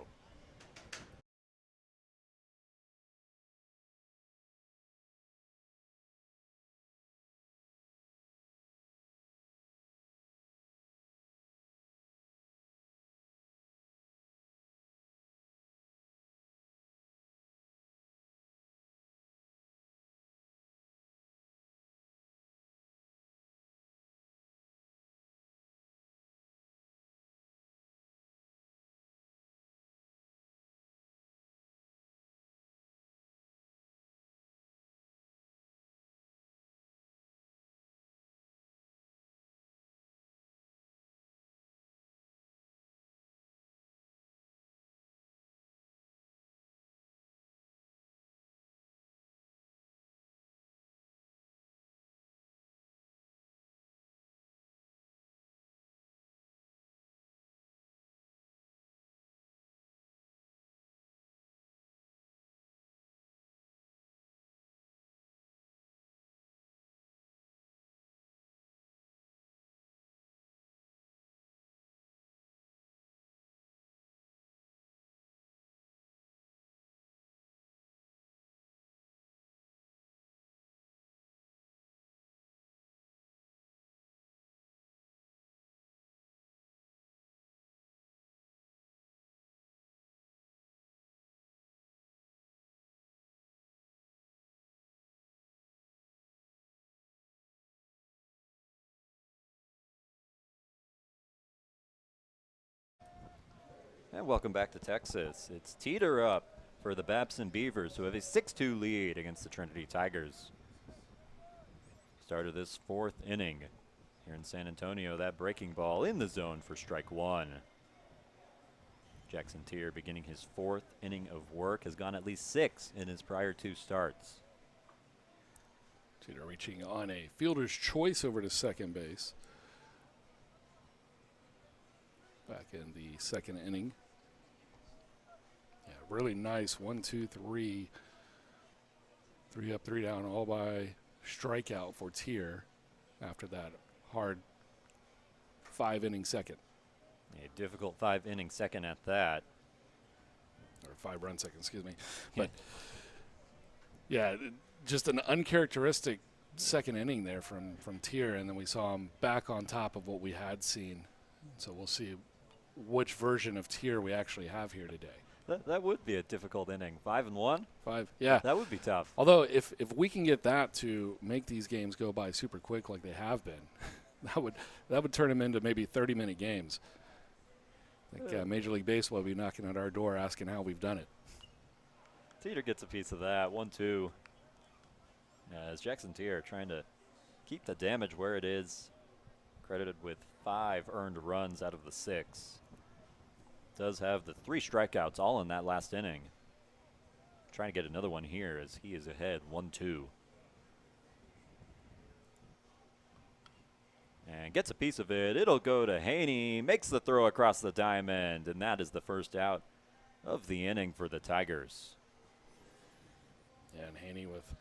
And welcome back to Texas. It's teeter up for the Babson Beavers, who have a 6-2 lead against the Trinity Tigers. Start of this 4th inning here in San Antonio. That breaking ball in the zone for strike one. Jackson Tier, beginning his 4th inning of work, has gone at least 6 in his prior 2 starts. Teeter reaching on a fielder's choice over to second base. Back in the 2nd inning. Yeah, really nice 1, 2, 3. 3 up, 3 down, all by strikeout for Tier after that hard 5-inning second. A difficult 5-inning second at that. Or 5-run second, excuse me. But, yeah, just an uncharacteristic 2nd inning there from Tier, and then we saw him back on top of what we had seen. So we'll see which version of Tier we actually have here today. That would be a difficult inning. 5-1? 5, yeah. That would be tough. Although if we can get that to make these games go by super quick like they have been, that would turn them into maybe 30-minute games. I think Major League Baseball will be knocking at our door asking how we've done it. Teeter gets a piece of that. 1-2. As Jackson Tier trying to keep the damage where it is. Credited with 5 earned runs out of the 6. Does have the 3 strikeouts all in that last inning. Trying to get another one here as he is ahead 1-2. And gets a piece of it. It'll go to Haney. Makes the throw across the diamond. And that is the first out of the inning for the Tigers. Yeah, and Haney with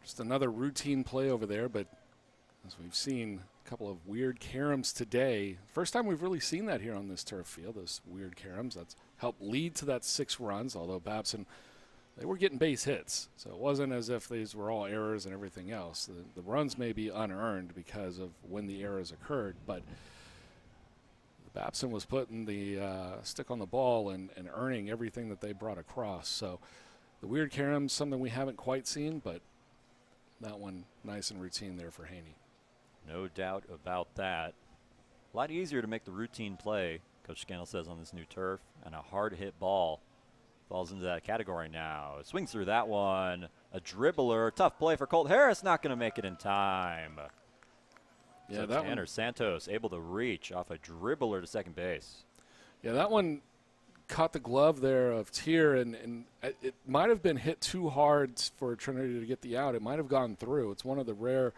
just another routine play over there. But as we've seen, a couple of weird caroms today. First time we've really seen that here on this turf field, those weird caroms. That's helped lead to that 6 runs, although Babson they were getting base hits. So it wasn't as if these were all errors and everything else. The runs may be unearned because of when the errors occurred, but Babson was putting the stick on the ball and earning everything that they brought across. So the weird caroms, something we haven't quite seen, but that one nice and routine there for Haney. No doubt about that. A lot easier to make the routine play, Coach Scannell says, on this new turf, and a hard-hit ball falls into that category now. Swings through that one. A dribbler. Tough play for Colt Harris. Not going to make it in time. Yeah, so that Tanner one, Santos able to reach off a dribbler to second base. Yeah, that one caught the glove there of Tier, and it might have been hit too hard for Trinity to get the out. It might have gone through. It's one of the rare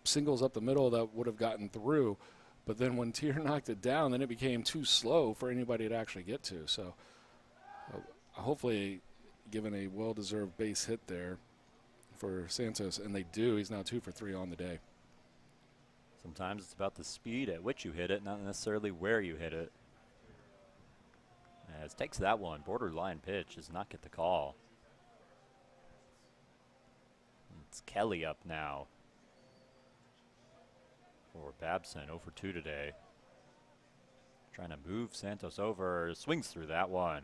singles up the middle that would have gotten through. But then when Tier knocked it down, then it became too slow for anybody to actually get to. So hopefully given a well-deserved base hit there for Santos, and they do. He's now 2 for 3 on the day. Sometimes it's about the speed at which you hit it, not necessarily where you hit it. As takes that one, borderline pitch, does not get the call. It's Kelly up now for Babson, 0 for 2 today. Trying to move Santos over, swings through that one.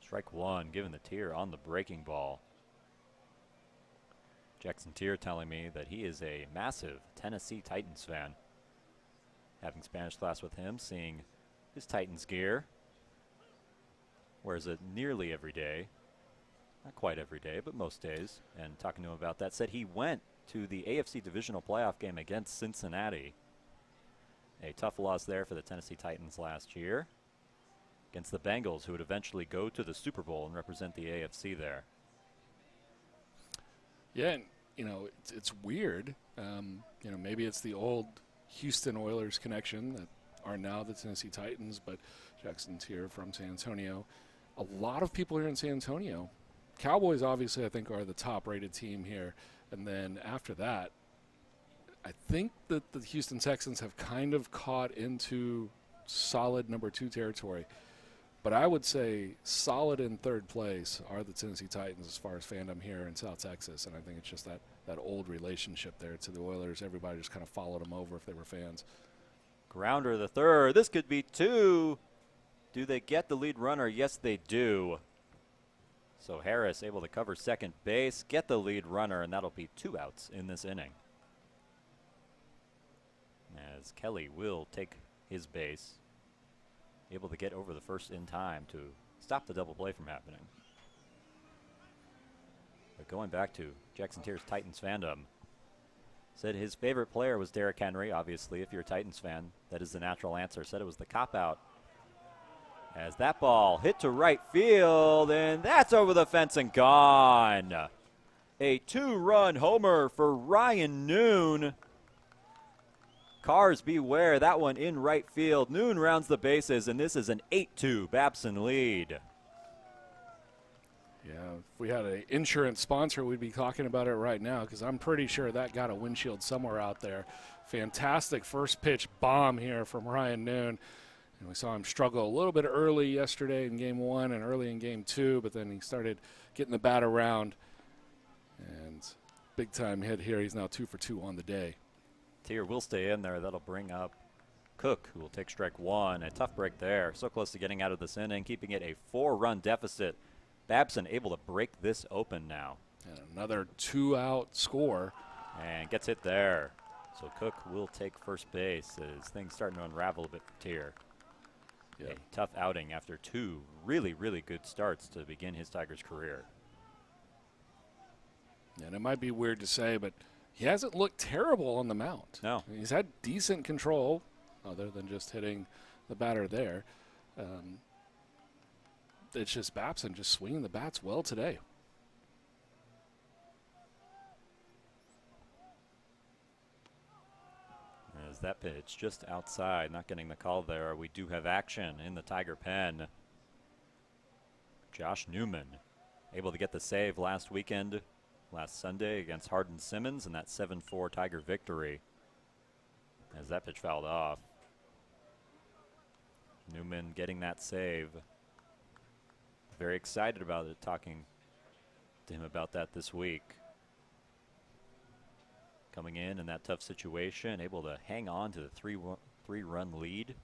Strike one, giving the Tier on the breaking ball. Jackson Tier telling me that he is a massive Tennessee Titans fan. Having Spanish class with him, seeing his Titans gear. Wears it nearly every day. Not quite every day, but most days. And talking to him about that, said he went to the AFC Divisional Playoff game against Cincinnati. A tough loss there for the Tennessee Titans last year against the Bengals, who would eventually go to the Super Bowl and represent the AFC there. Yeah, and, it's weird. Maybe it's the old Houston Oilers connection that are now the Tennessee Titans, but Jackson Tier from San Antonio. A lot of people here in San Antonio. Cowboys, obviously, I think, are the top-rated team here. And then after that, I think that the Houston Texans have kind of caught into solid number 2 territory. But I would say solid in third place are the Tennessee Titans as far as fandom here in South Texas. And I think it's just that old relationship there to the Oilers. Everybody just kind of followed them over if they were fans. Grounder to the third. This could be 2. Do they get the lead runner? Yes, they do. So Harris able to cover second base, get the lead runner, and that'll be 2 outs in this inning. As Kelly will take his base, able to get over the first in time to stop the double play from happening. But going back to Jackson Tier's Titans fandom, said his favorite player was Derrick Henry. Obviously, if you're a Titans fan, that is the natural answer. Said it was the cop-out. As that ball hit to right field, and that's over the fence and gone. A 2-run homer for Ryan Noon. Cars beware, that one in right field. Noon rounds the bases, and this is an 8-2 Babson lead. Yeah, if we had an insurance sponsor, we'd be talking about it right now, because I'm pretty sure that got a windshield somewhere out there. Fantastic first pitch bomb here from Ryan Noon. And we saw him struggle a little bit early yesterday in Game 1 and early in Game 2, but then he started getting the bat around. And big-time hit here. He's now 2 for 2 on the day. Tier will stay in there. That'll bring up Cook, who will take strike 1. A tough break there. So close to getting out of this inning, keeping it a 4-run deficit. Babson able to break this open now. And another 2-out score. And gets hit there. So Cook will take first base as things starting to unravel a bit for Tier. Yeah. A tough outing after 2 really, really good starts to begin his Tigers career. And it might be weird to say, but he hasn't looked terrible on the mound. No. He's had decent control, other than just hitting the batter there. It's just Babson just swinging the bats well today. As that pitch just outside, not getting the call there. We do have action in the Tiger pen. Josh Newman able to get the save last Sunday against Hardin Simmons in that 7-4 Tiger victory. As that pitch fouled off. Newman getting that save. Very excited about it, talking talked to him about that this week. Coming in that tough situation, able to hang on to the three-run lead.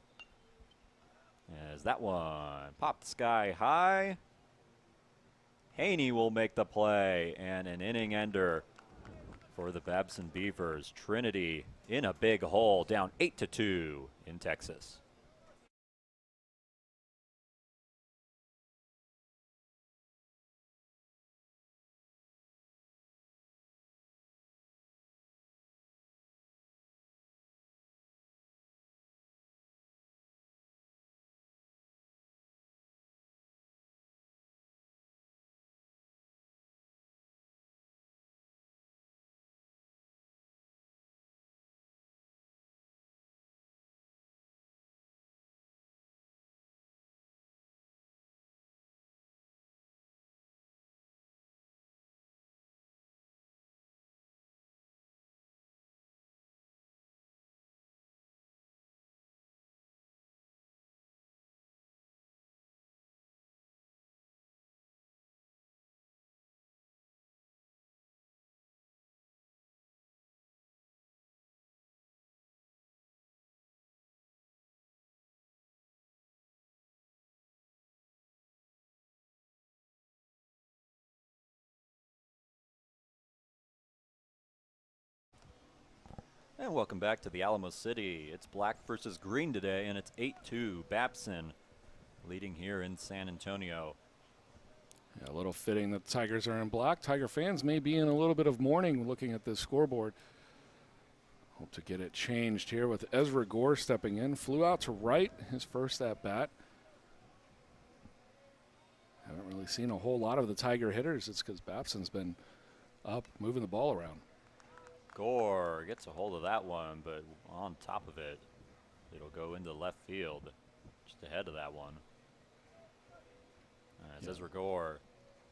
As that one popped sky high. Haney will make the play, and an inning ender for the Babson Beavers. Trinity in a big hole, down 8-2 in Texas. And welcome back to the Alamo City. It's black versus green today, and it's 8-2. Babson leading here in San Antonio. Yeah, a little fitting that the Tigers are in black. Tiger fans may be in a little bit of mourning looking at this scoreboard. Hope to get it changed here with Ezra Gore stepping in. Flew out to right, his first at bat. Haven't really seen a whole lot of the Tiger hitters. It's because Babson's been up, moving the ball around. Gore gets a hold of that one, but on top of it, it'll go into left field, just ahead of that one. Ezra Gore,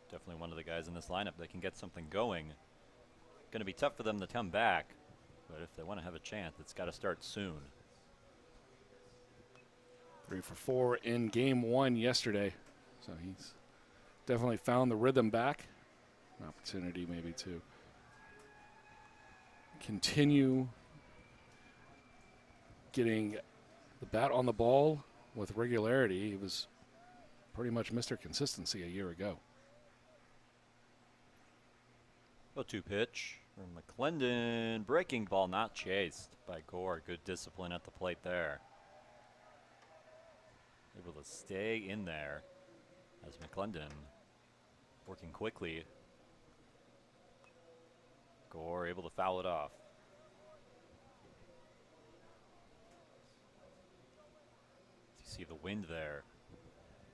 definitely one of the guys in this lineup that can get something going. Going to be tough for them to come back, but if they want to have a chance, it's got to start soon. 3 for 4 in game 1 yesterday, so he's definitely found the rhythm back. An opportunity maybe to continue getting the bat on the ball with regularity. He was pretty much Mr. Consistency a year ago. 0-2 pitch from McClendon. Breaking ball not chased by Gore. Good discipline at the plate there. Able to stay in there as McClendon working quickly. Gore able to foul it off. You see the wind there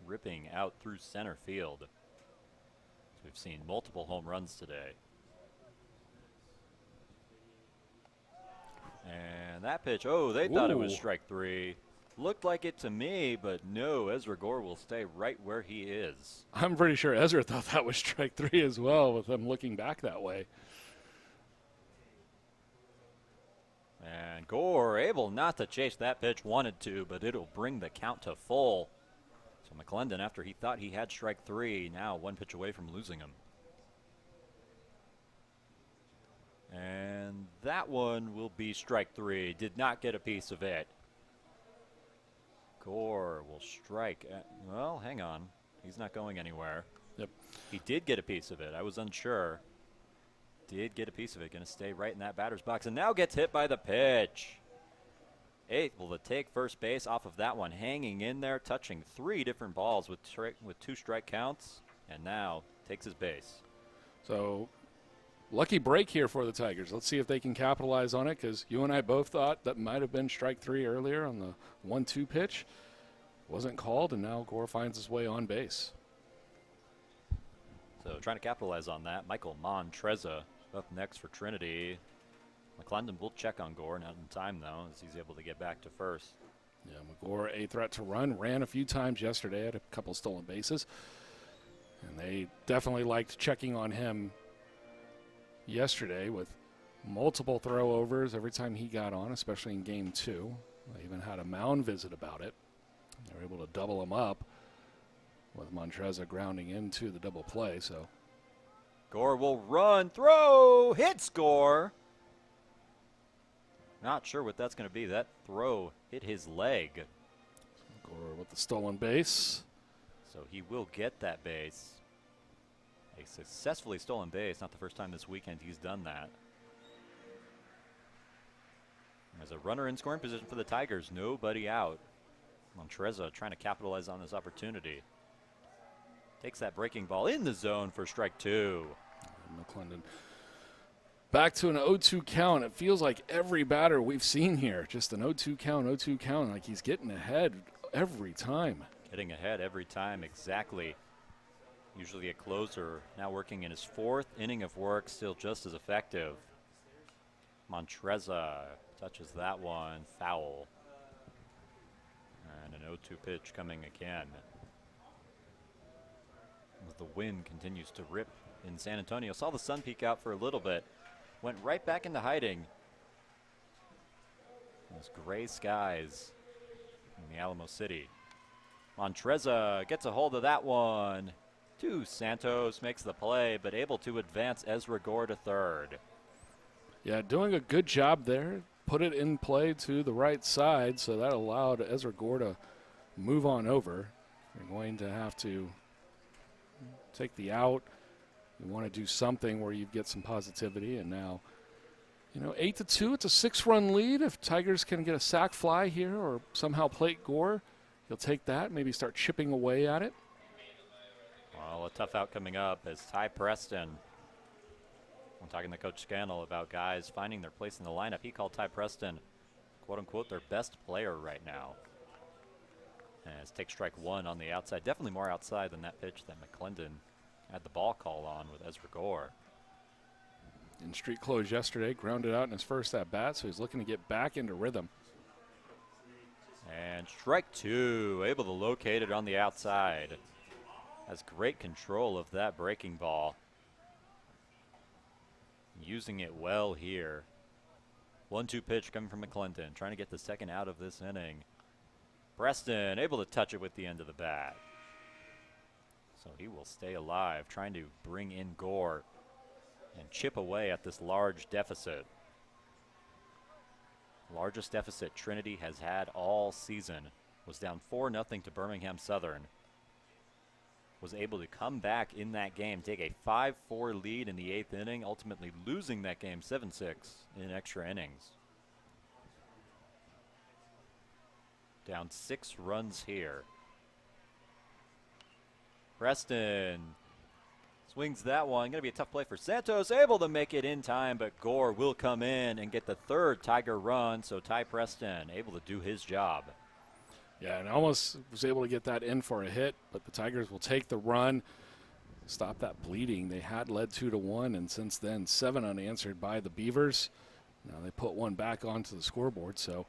ripping out through center field. So we've seen multiple home runs today. And that pitch, oh, they thought it was strike 3. Looked like it to me, but no, Ezra Gore will stay right where he is. I'm pretty sure Ezra thought that was strike 3 as well, with him looking back that way. And Gore able not to chase that pitch, wanted to, but it'll bring the count to full. So McClendon, after he thought he had strike 3, now 1 pitch away from losing him. And that one will be strike 3. Did not get a piece of it. Gore will strike. Well, hang on. He's not going anywhere. Yep. He did get a piece of it. I was unsure. Did get a piece of it. Going to stay right in that batter's box. And now gets hit by the pitch. Able to take first base off of that one. Hanging in there, touching 3 different balls with 2 strike counts. And now takes his base. So, lucky break here for the Tigers. Let's see if they can capitalize on it, because you and I both thought that might have been strike 3 earlier on the 1-2 pitch. Wasn't called, and now Gore finds his way on base. So trying to capitalize on that. Michael Montreza up next for Trinity. McClendon will check on Gore, not in time though, as he's able to get back to first. Yeah, McGore, a threat to run, ran a few times yesterday, had a couple stolen bases. And they definitely liked checking on him yesterday with multiple throwovers every time he got on, especially in game 2. They even had a mound visit about it. They were able to double him up with Montreza grounding into the double play. So Gore will run, throw, hit, score. Not sure what that's going to be. That throw hit his leg. Gore with the stolen base. So he will get that base. A successfully stolen base. Not the first time this weekend he's done that. As a runner in scoring position for the Tigers, nobody out. Montreza trying to capitalize on this opportunity. Takes that breaking ball in the zone for strike 2. McClendon back to an 0-2 count. It feels like every batter we've seen here, just an 0-2 count, 0-2 count. Like he's getting ahead every time. Getting ahead every time, exactly. Usually a closer, now working in his 4th inning of work, still just as effective. Montreza touches that one, foul. And an 0-2 pitch coming again. As the wind continues to rip in San Antonio. Saw the sun peek out for a little bit. Went right back into hiding. Those gray skies in the Alamo City. Montreza gets a hold of that one. Santos makes the play, but able to advance Ezra Gore to third. Yeah, doing a good job there. Put it in play to the right side, so that allowed Ezra Gore to move on over. You're going to have to take the out. You want to do something where you get some positivity, and now, 8-2, it's a 6-run lead. If Tigers can get a sac fly here or somehow plate Gore, you'll take that, maybe start chipping away at it. Well, a tough out coming up as Ty Preston. I'm talking to Coach Scannell about guys finding their place in the lineup. He called Ty Preston, quote-unquote, their best player right now. As take strike 1 on the outside. Definitely more outside than that pitch that McClendon had the ball call on with Ezra Gore. In street close yesterday, grounded out in his first at-bat, so he's looking to get back into rhythm. And strike 2, able to locate it on the outside. Has great control of that breaking ball. Using it well here. 1-2 pitch coming from McClendon, trying to get the second out of this inning. Preston able to touch it with the end of the bat. So he will stay alive, trying to bring in Gore and chip away at this large deficit. Largest deficit Trinity has had all season. Was down 4-0 to Birmingham Southern. Was able to come back in that game, take a 5-4 lead in the 8th inning, ultimately losing that game 7-6 in extra innings. Down 6 runs here. Preston swings that one. Going to be a tough play for Santos. Able to make it in time, but Gore will come in and get the 3rd Tiger run. So Ty Preston able to do his job. Yeah, and almost was able to get that in for a hit, but the Tigers will take the run, stop that bleeding. They had led 2-1, and since then 7 unanswered by the Beavers. Now they put one back onto the scoreboard, so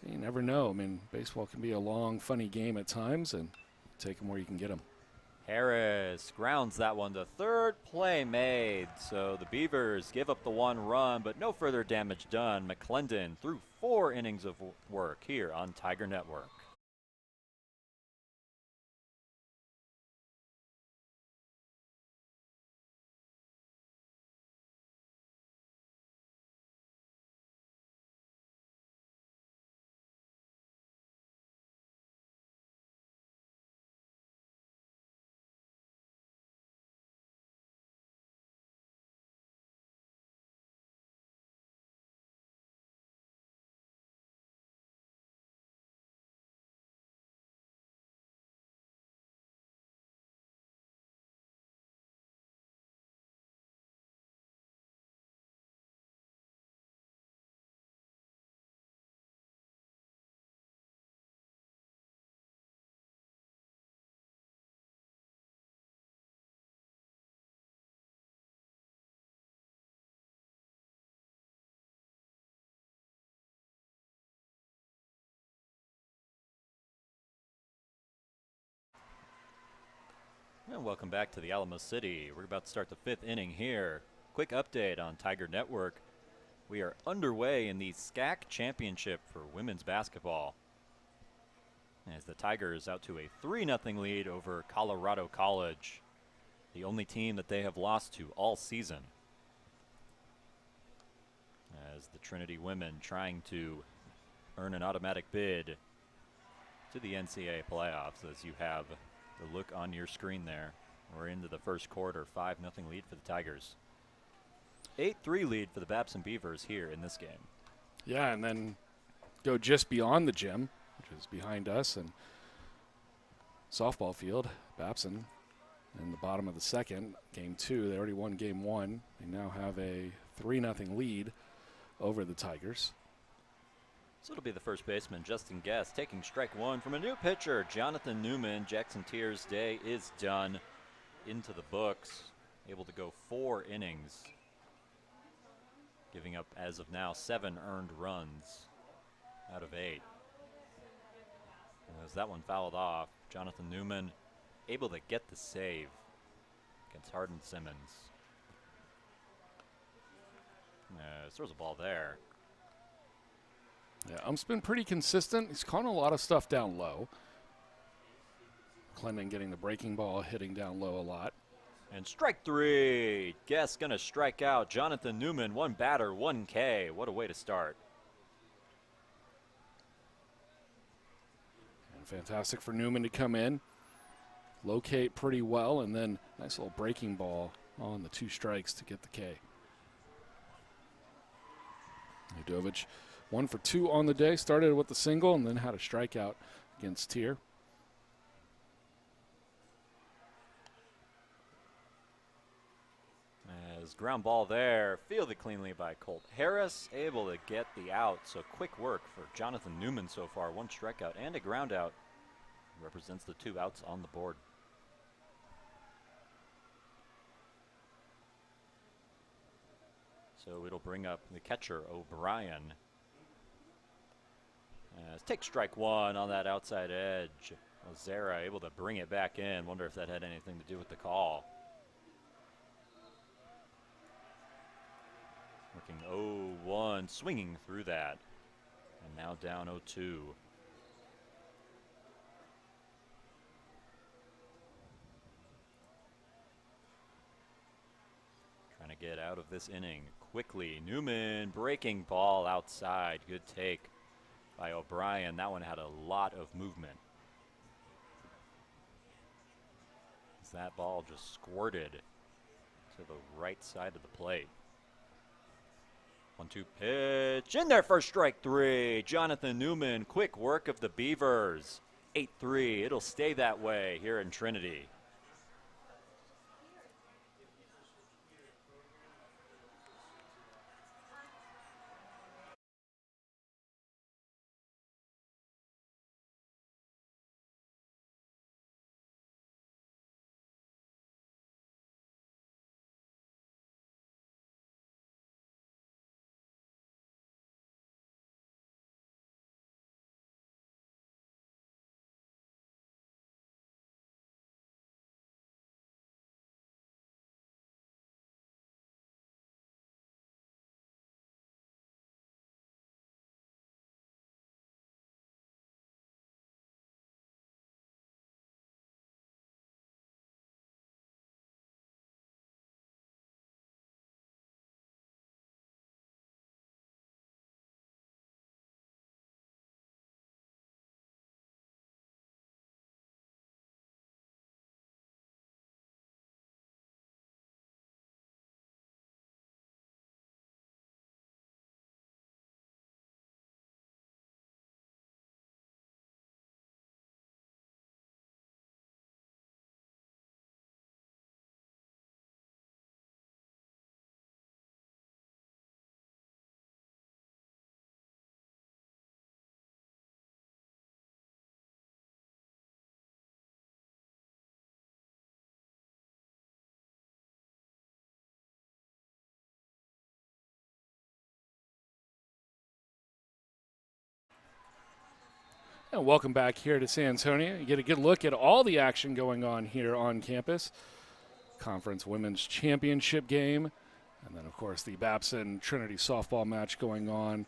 you never know. I mean, baseball can be a long, funny game at times, and take them where you can get them. Harris grounds that one to third. Play made. So the Beavers give up the 1 run, but no further damage done. McClendon through 4 innings of work here on Tiger Network. And welcome back to the Alamo City. We're about to start the 5th inning here. Quick update on Tiger Network. We are underway in the SCAC Championship for women's basketball, as the Tigers out to a 3-0 lead over Colorado College. the only team that they have lost to all season. As the Trinity women trying to earn an automatic bid to the NCAA playoffs, as you have the look on your screen there. We're into the first quarter, 5-0 lead for the Tigers. 8-3 lead for the Babson Beavers here in this game. Yeah, and then go just beyond the gym, which is behind us, and softball field, Babson in the bottom of the second, game 2. They already won game 1. They now have a 3-0 lead over the Tigers. So it'll be the first baseman, Justin Guest, taking strike 1 from a new pitcher, Jonathan Newman. Jackson Tier's day is done. Into the books, able to go 4 innings, giving up, as of now, 7 earned runs out of 8. And as that one fouled off, Jonathan Newman able to get the save against Hardin Simmons. Throws a ball there. Yeah, Ump's been pretty consistent. He's caught a lot of stuff down low. Clennon getting the breaking ball, hitting down low a lot. And strike 3. Guess gonna strike out Jonathan Newman. 1 batter, 1 K. What a way to start. And fantastic for Newman to come in, locate pretty well, and then nice little breaking ball on the 2 strikes to get the K. Udovich 1 for 2 on the day. Started with the single and then had a strikeout against Tier. As ground ball there, fielded cleanly by Colt Harris, able to get the out. So quick work for Jonathan Newman so far. 1 strikeout and a ground out. Represents the 2 outs on the board. So it'll bring up the catcher, O'Brien. Take strike 1 on that outside edge. Ozera able to bring it back in. Wonder if that had anything to do with the call. Working 0-1, swinging through that. And now down 0-2. Trying to get out of this inning quickly. Newman breaking ball outside. Good take by O'Brien. That one had a lot of movement. As that ball just squirted to the right side of the plate. 1-2 pitch in there for strike 3. Jonathan Newman, quick work of the Beavers. 8-3. It'll stay that way here in Trinity. And welcome back here to San Antonio. You get a good look at all the action going on here on campus. Conference Women's Championship game. And then, of course, the Babson Trinity softball match going on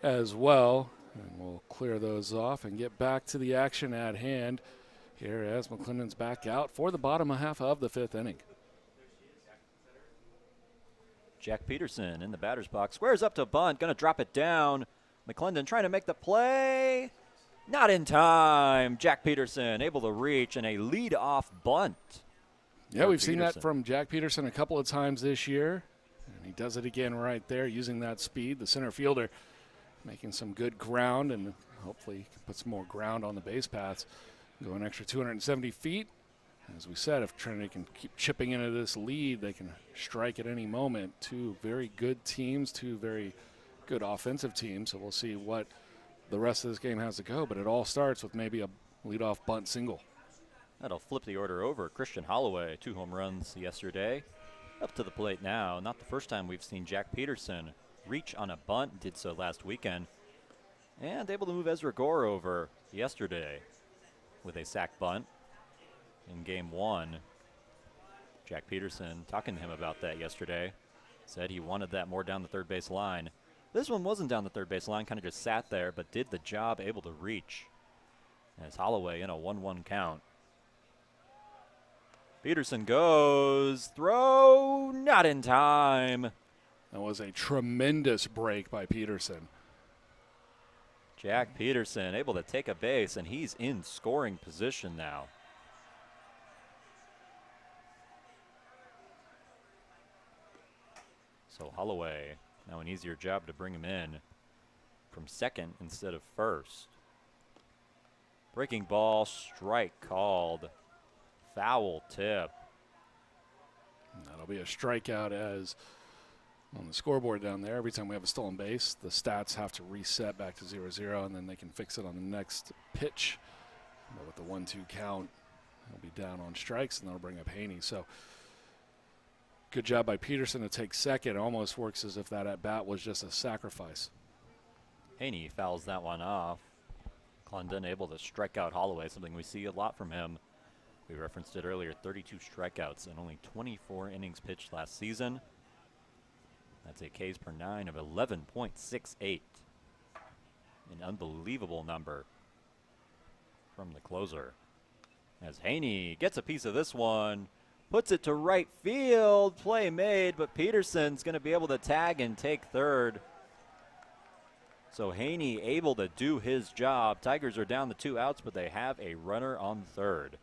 as well. And we'll clear those off and get back to the action at hand here as McClendon's back out for the bottom half of the 5th inning. Jack Peterson in the batter's box. Squares up to bunt. Going to drop it down. McClendon trying to make the play. Not in time. Jack Peterson able to reach in a lead-off bunt. Yeah, we've seen that from Jack Peterson a couple of times this year. And he does it again right there using that speed. The center fielder making some good ground and hopefully can put some more ground on the base paths. Go an extra 270 feet. As we said, if Trinity can keep chipping into this lead, they can strike at any moment. Two very good teams, two very good offensive teams. So we'll see what the rest of this game has to go. But it all starts with maybe a leadoff bunt single. That'll flip the order over. Christian Holloway, 2 home runs yesterday. Up to the plate now. Not the first time we've seen Jack Peterson reach on a bunt. Did so last weekend. And able to move Ezra Gore over yesterday with a sac bunt in game 1. Jack Peterson talking to him about that yesterday. Said he wanted that more down the third base line. This one wasn't down the third base line, kind of just sat there, but did the job, able to reach. As Holloway in a 1-1 count. Peterson goes, throw, not in time. That was a tremendous break by Peterson. Jack Peterson able to take a base, and he's in scoring position now. So Holloway, now an easier job to bring him in from second instead of first. Breaking ball, strike called. Foul tip. That'll be a strikeout as on the scoreboard down there. Every time we have a stolen base, the stats have to reset back to 0-0, and then they can fix it on the next pitch. But with the 1-2 count, he'll be down on strikes, and that'll bring up Haney. So good job by Peterson to take second. It almost works as if that at-bat was just a sacrifice. Haney fouls that one off. Clendon able to strike out Holloway, something we see a lot from him. We referenced it earlier, 32 strikeouts and only 24 innings pitched last season. That's a Ks per 9 of 11.68. An unbelievable number from the closer. As Haney gets a piece of this one, puts it to right field, play made, but Peterson's going to be able to tag and take third. So Haney able to do his job. Tigers are down the 2 outs, but they have a runner on third.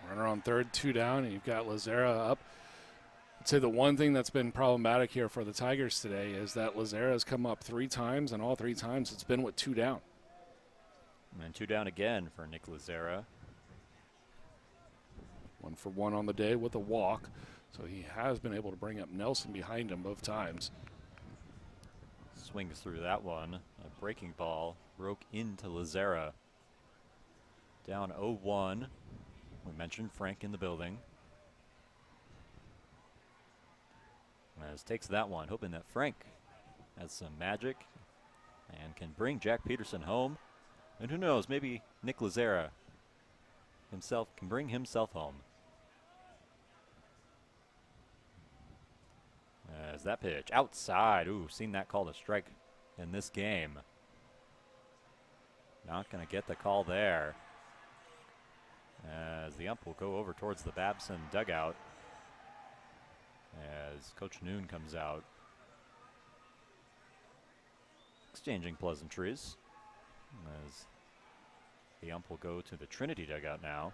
Runner on third, 2 down, and you've got Lazera up. I'd say the one thing that's been problematic here for the Tigers today is that Lazera has come up 3 times, and all 3 times it's been with 2 down. And 2 down again for Nick Lazera. 1 for 1 on the day with a walk, so he has been able to bring up Nelson behind him both times. Swings through that one. A breaking ball broke into Lazera. Down 0-1. We mentioned Frank in the building. As takes that one, hoping that Frank has some magic and can bring Jack Peterson home. And who knows, maybe Nick Lazera himself can bring himself home. As that pitch outside, ooh, seen that called a strike in this game. Not going to get the call there. As the ump will go over towards the Babson dugout as Coach Noon comes out. Exchanging pleasantries as the ump will go to the Trinity dugout now.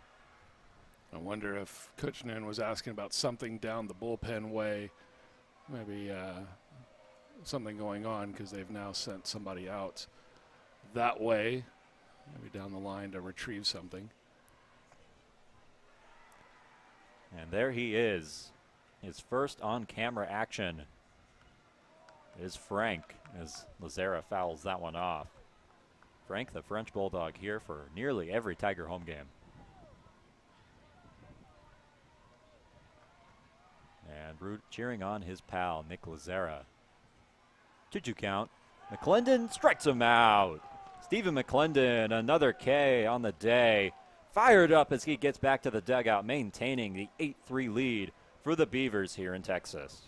I wonder if Coach Noon was asking about something down the bullpen way. Maybe something going on because they've now sent somebody out that way, maybe down the line to retrieve something. And there he is. His first on-camera action is Frank as Lazera fouls that one off. Frank, the French Bulldog, here for nearly every Tiger home game. And Root cheering on his pal, Nick Lazera. 2-2 count. McClendon strikes him out. Stephen McClendon, another K on the day. Fired up as he gets back to the dugout, maintaining the 8-3 lead for the Beavers here in Texas.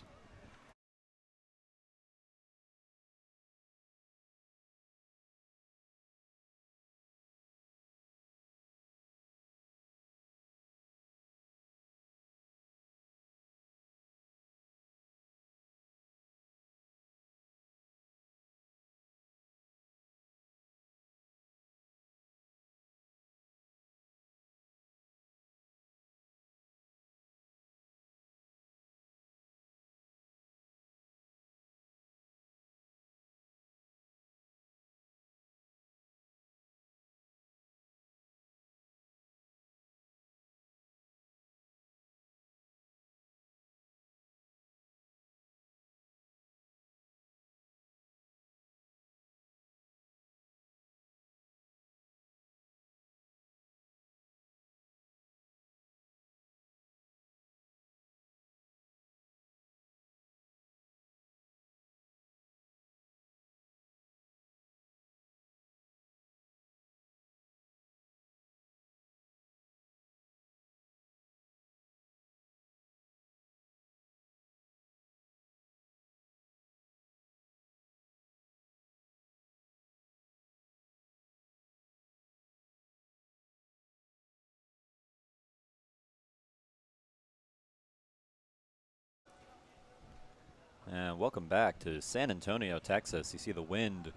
And welcome back to San Antonio, Texas. You see the wind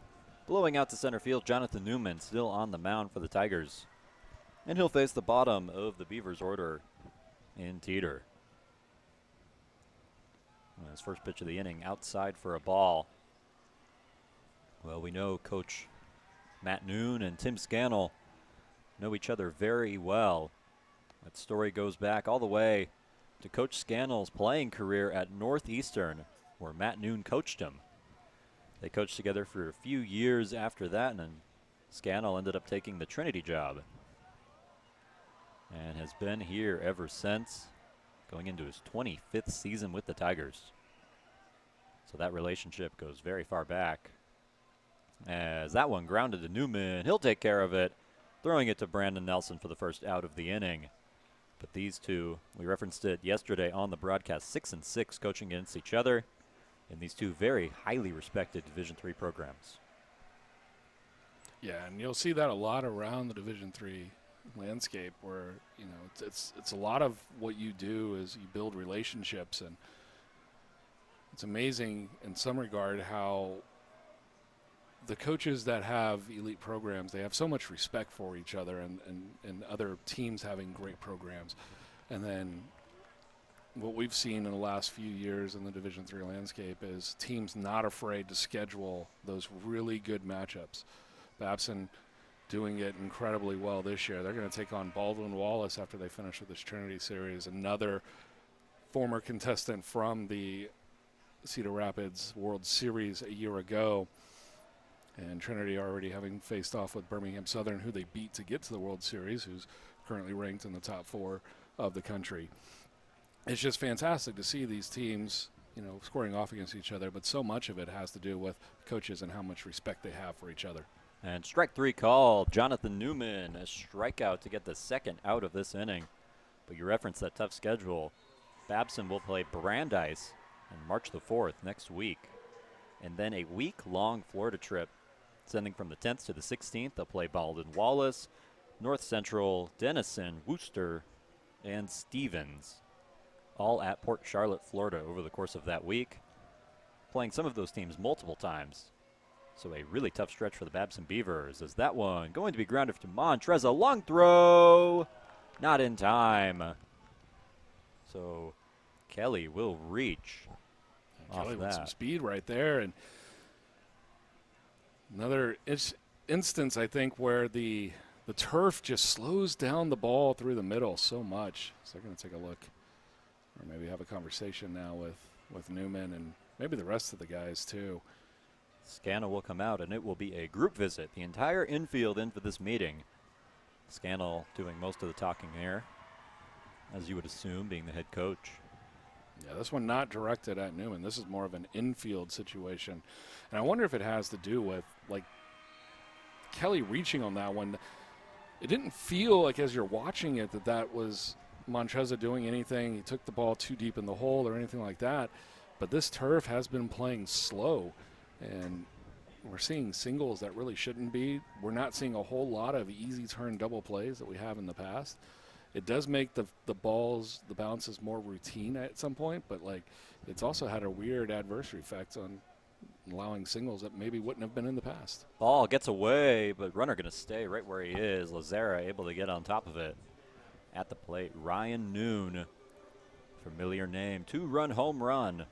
blowing out to center field. Jonathan Newman still on the mound for the Tigers. And he'll face the bottom of the Beavers order in Teeter. His first pitch of the inning, outside for a ball. Well, we know Coach Matt Noon and Tim Scannell know each other very well. That story goes back all the way to Coach Scannell's playing career at Northeastern, where Matt Noon coached him. They coached together for a few years after that, and then Scannell ended up taking the Trinity job and has been here ever since, going into his 25th season with the Tigers. So that relationship goes very far back. As that one grounded to Newman, he'll take care of it, throwing it to Brandon Nelson for the first out of the inning. But these two, we referenced it yesterday on the broadcast, 6-6 coaching against each other in these two very highly respected Division III programs. Yeah, and you'll see that a lot around the Division III landscape, where it's a lot of what you do is you build relationships, and it's amazing in some regard how the coaches that have elite programs, they have so much respect for each other and other teams having great programs. And then what we've seen in the last few years in the Division III landscape is teams not afraid to schedule those really good matchups. Babson doing it incredibly well this year. They're going to take on Baldwin Wallace after they finish with this Trinity series, another former contestant from the Cedar Rapids World Series a year ago. And Trinity already having faced off with Birmingham Southern, who they beat to get to the World Series, who's currently ranked in the top 4 of the country. It's just fantastic to see these teams, scoring off against each other, but so much of it has to do with coaches and how much respect they have for each other. And strike 3 called. Jonathan Newman, a strikeout to get the second out of this inning. But you referenced that tough schedule. Babson will play Brandeis on March the 4th next week. And then a week-long Florida trip, sending from the 10th to the 16th. They'll play Baldwin Wallace, North Central, Denison, Worcester, and Stevens, all at Port Charlotte, Florida over the course of that week, playing some of those teams multiple times. So a really tough stretch for the Babson Beavers, as that one going to be grounded to Montreza. Long throw, not in time. So Kelly will reach off Kelly that. with some speed right there. And another instance, I think, where the turf just slows down the ball through the middle so much. So they're going to take a look, or maybe have a conversation now with Newman and maybe the rest of the guys too. Scannell will come out, and it will be a group visit. The entire infield in for this meeting. Scannell doing most of the talking here, as you would assume, being the head coach. Yeah, this one not directed at Newman. This is more of an infield situation. And I wonder if it has to do with, Kelly reaching on that one. It didn't feel like, as you're watching it, that was Montreza doing anything. He took the ball too deep in the hole or anything like that. But this turf has been playing slow, and we're seeing singles that really shouldn't be. We're not seeing a whole lot of easy turn double plays that we have in the past. It does make the bounces more routine at some point, but it's also had a weird adversary effect on allowing singles that maybe wouldn't have been in the past. Ball gets away, but runner going to stay right where he is. Lazara able to get on top of it at the plate. Ryan Noon, familiar name, 2-run home run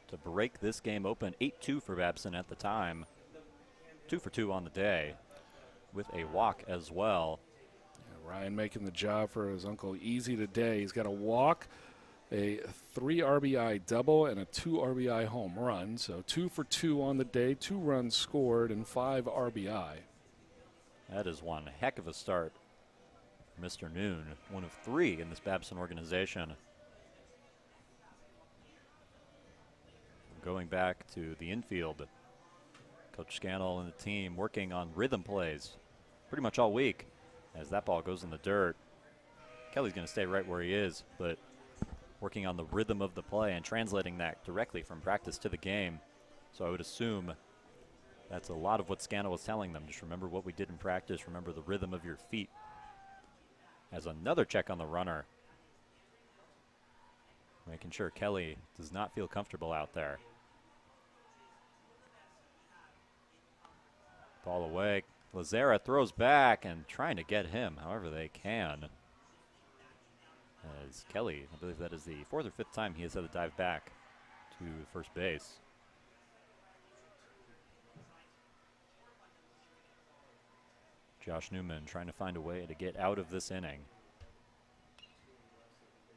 to break this game open. 8-2 for Babson at the time. 2 for 2 on the day with a walk as well. Ryan making the job for his uncle easy today. He's got a walk, a 3 RBI double, and a 2 RBI home run. So 2 for 2 on the day, 2 runs scored, and 5 RBI. That is one heck of a start for Mr. Noon, one of 3 in this Babson organization. Going back to the infield, Coach Scannell and the team working on rhythm plays pretty much all week. As that ball goes in the dirt, Kelly's going to stay right where he is, but working on the rhythm of the play and translating that directly from practice to the game. So I would assume that's a lot of what Scannell was telling them. Just remember what we did in practice. Remember the rhythm of your feet. As another check on the runner, making sure Kelly does not feel comfortable out there. Ball away. Lazara throws back and trying to get him however they can. As Kelly, I believe that is the 4th or 5th time he has had to dive back to first base. Josh Newman trying to find a way to get out of this inning.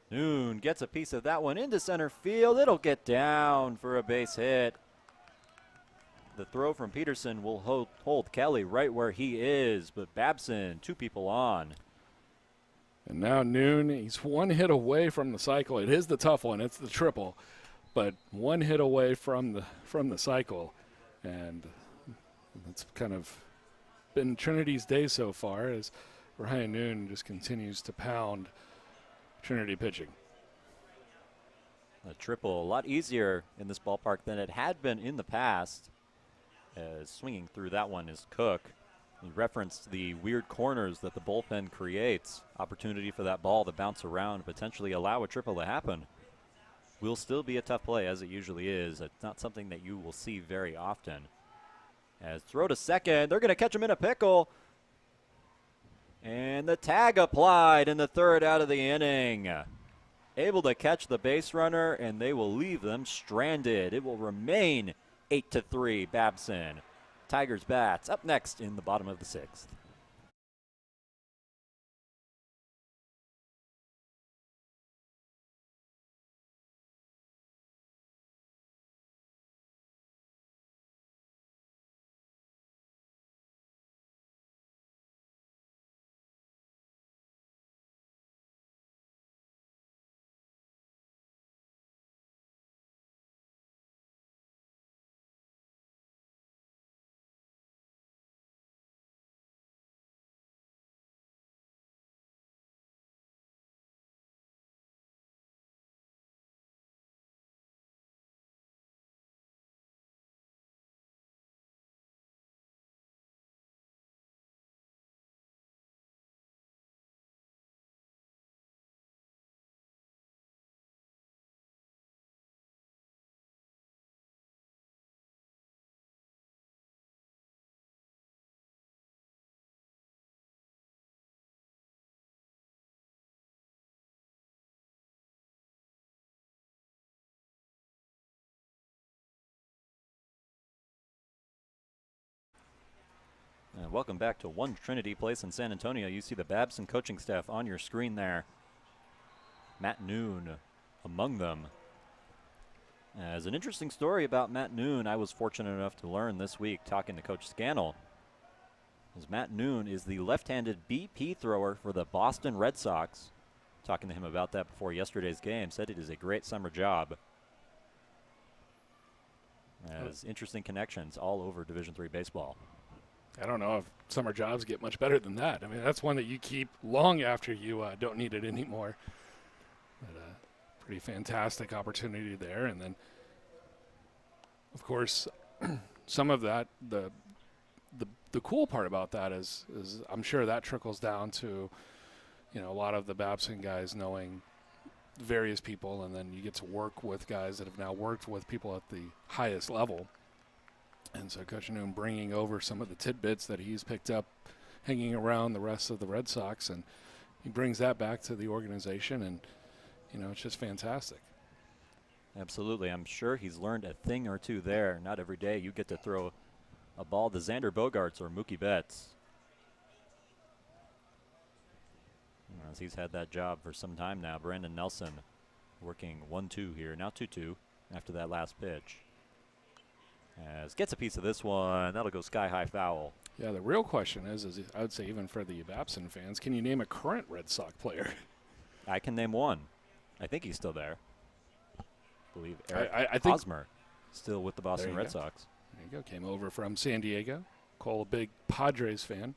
Noon gets a piece of that one into center field. It'll get down for a base hit. The throw from Peterson will hold Kelly right where he is, but Babson, 2 people on. And now Noon, he's 1 hit away from the cycle. It is the tough one. It's the triple, but 1 hit away from the cycle, and that's kind of been Trinity's day so far as Ryan Noon just continues to pound Trinity pitching. A triple, a lot easier in this ballpark than it had been in the past. As swinging through that one is Cook. He referenced the weird corners that the bullpen creates. Opportunity for that ball to bounce around and potentially allow a triple to happen. Will still be a tough play, as it usually is. It's not something that you will see very often. As throw to second, they're going to catch him in a pickle. And the tag applied in the 3rd out of the inning. Able to catch the base runner, and they will leave them stranded. It will remain 8-3 Babson. Tigers bats up next in the bottom of the 6th. And welcome back to One Trinity Place in San Antonio. You see the Babson coaching staff on your screen there. Matt Noon among them. As an interesting story about Matt Noon, I was fortunate enough to learn this week talking to Coach Scannell. As Matt Noon is the left-handed BP thrower for the Boston Red Sox. Talking to him about that before yesterday's game, said it is a great summer job. As interesting connections all over Division III baseball. I don't know if summer jobs get much better than that. I mean, that's one that you keep long after you don't need it anymore. But pretty fantastic opportunity there. And then, of course, some of that, the cool part about that is I'm sure that trickles down to, you know, a lot of the Babson guys knowing various people, and then you get to work with guys that have now worked with people at the highest level. And so Coach Noon bringing over some of the tidbits that he's picked up hanging around the rest of the Red Sox, and he brings that back to the organization, and, you know, it's just fantastic. Absolutely. I'm sure he's learned a thing or two there. Not every day you get to throw a ball to Xander Bogaerts or Mookie Betts. As he's had that job for some time now. Brandon Nelson working 1-2 here. Now 2-2 after that last pitch. As gets a piece of this one. That'll go sky-high foul. Yeah, the real question is I would say even for the Babson fans, can you name a current Red Sox player? I can name one. I think he's still there. I believe Eric I think Hosmer still with the Boston Red Sox. There you go. Came over from San Diego. Cole, a big Padres fan.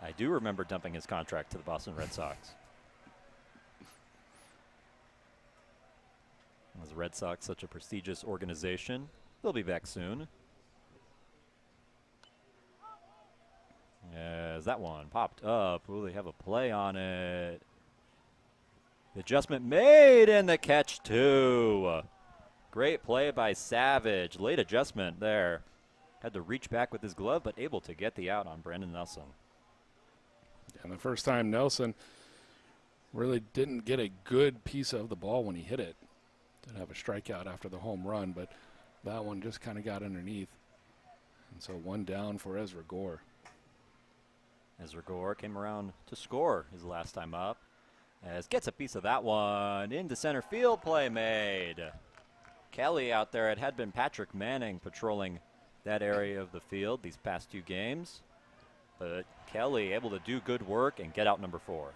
I do remember dumping his contract to the Boston Red Sox. As Red Sox, such a prestigious organization, they'll be back soon. As that one popped up, will they have a play on it? The adjustment made and the catch too. Great play by Savage. Late adjustment there. Had to reach back with his glove, but able to get the out on Brandon Nelson. And the first time Nelson really didn't get a good piece of the ball when he hit it. Did have a strikeout after the home run, but that one just kind of got underneath. And so one down for Ezra Gore. Ezra Gore came around to score his last time up. As gets a piece of that one into center field, play made. Kelly out there. It had been Patrick Manning patrolling that area of the field these past 2 games. But Kelly able to do good work and get out number 4.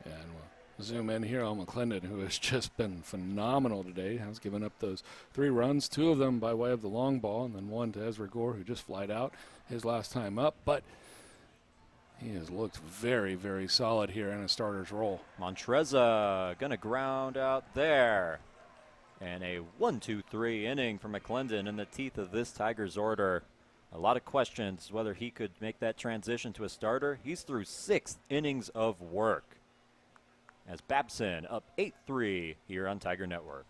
And we'll zoom in here on McClendon, who has just been phenomenal today. Has given up those 3 runs, 2 of them by way of the long ball, and then 1 to Ezra Gore, who just flied out his last time up. But he has looked very, very solid here in a starter's role. Montreza going to ground out there. And a 1-2-3 inning for McClendon in the teeth of this Tigers order. A lot of questions whether he could make that transition to a starter. He's through 6 innings of work. As Babson up 8-3 here on Tiger Network.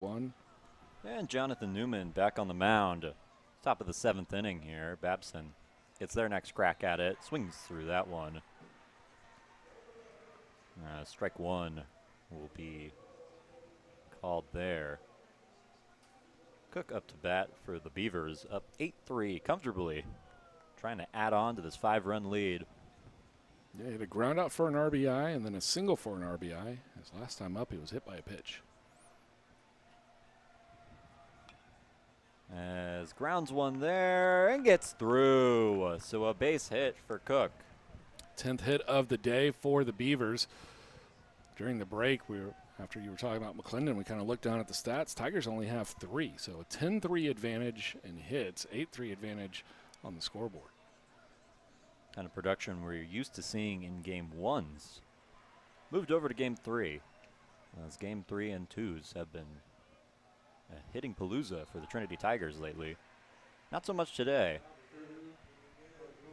One. And Jonathan Newman back on the mound. Top of the 7th inning here. Babson gets their next crack at it. Swings through that one. Strike 1 will be called there. Cook up to bat for the Beavers. Up 8-3 comfortably. Trying to add on to this 5-run lead. Yeah, he had a ground out for an RBI and then a single for an RBI. His last time up, he was hit by a pitch. As grounds one there and gets through. So a base hit for Cook. 10th hit of the day for the Beavers. During the break, after you were talking about McClendon, we kind of looked down at the stats. Tigers only have 3, so a 10-3 advantage in hits, 8-3 advantage on the scoreboard. Kind of production we're used to seeing in game 1s. Moved over to game 3. As game 3 and 2s have been hitting palooza for the Trinity Tigers lately. Not so much today.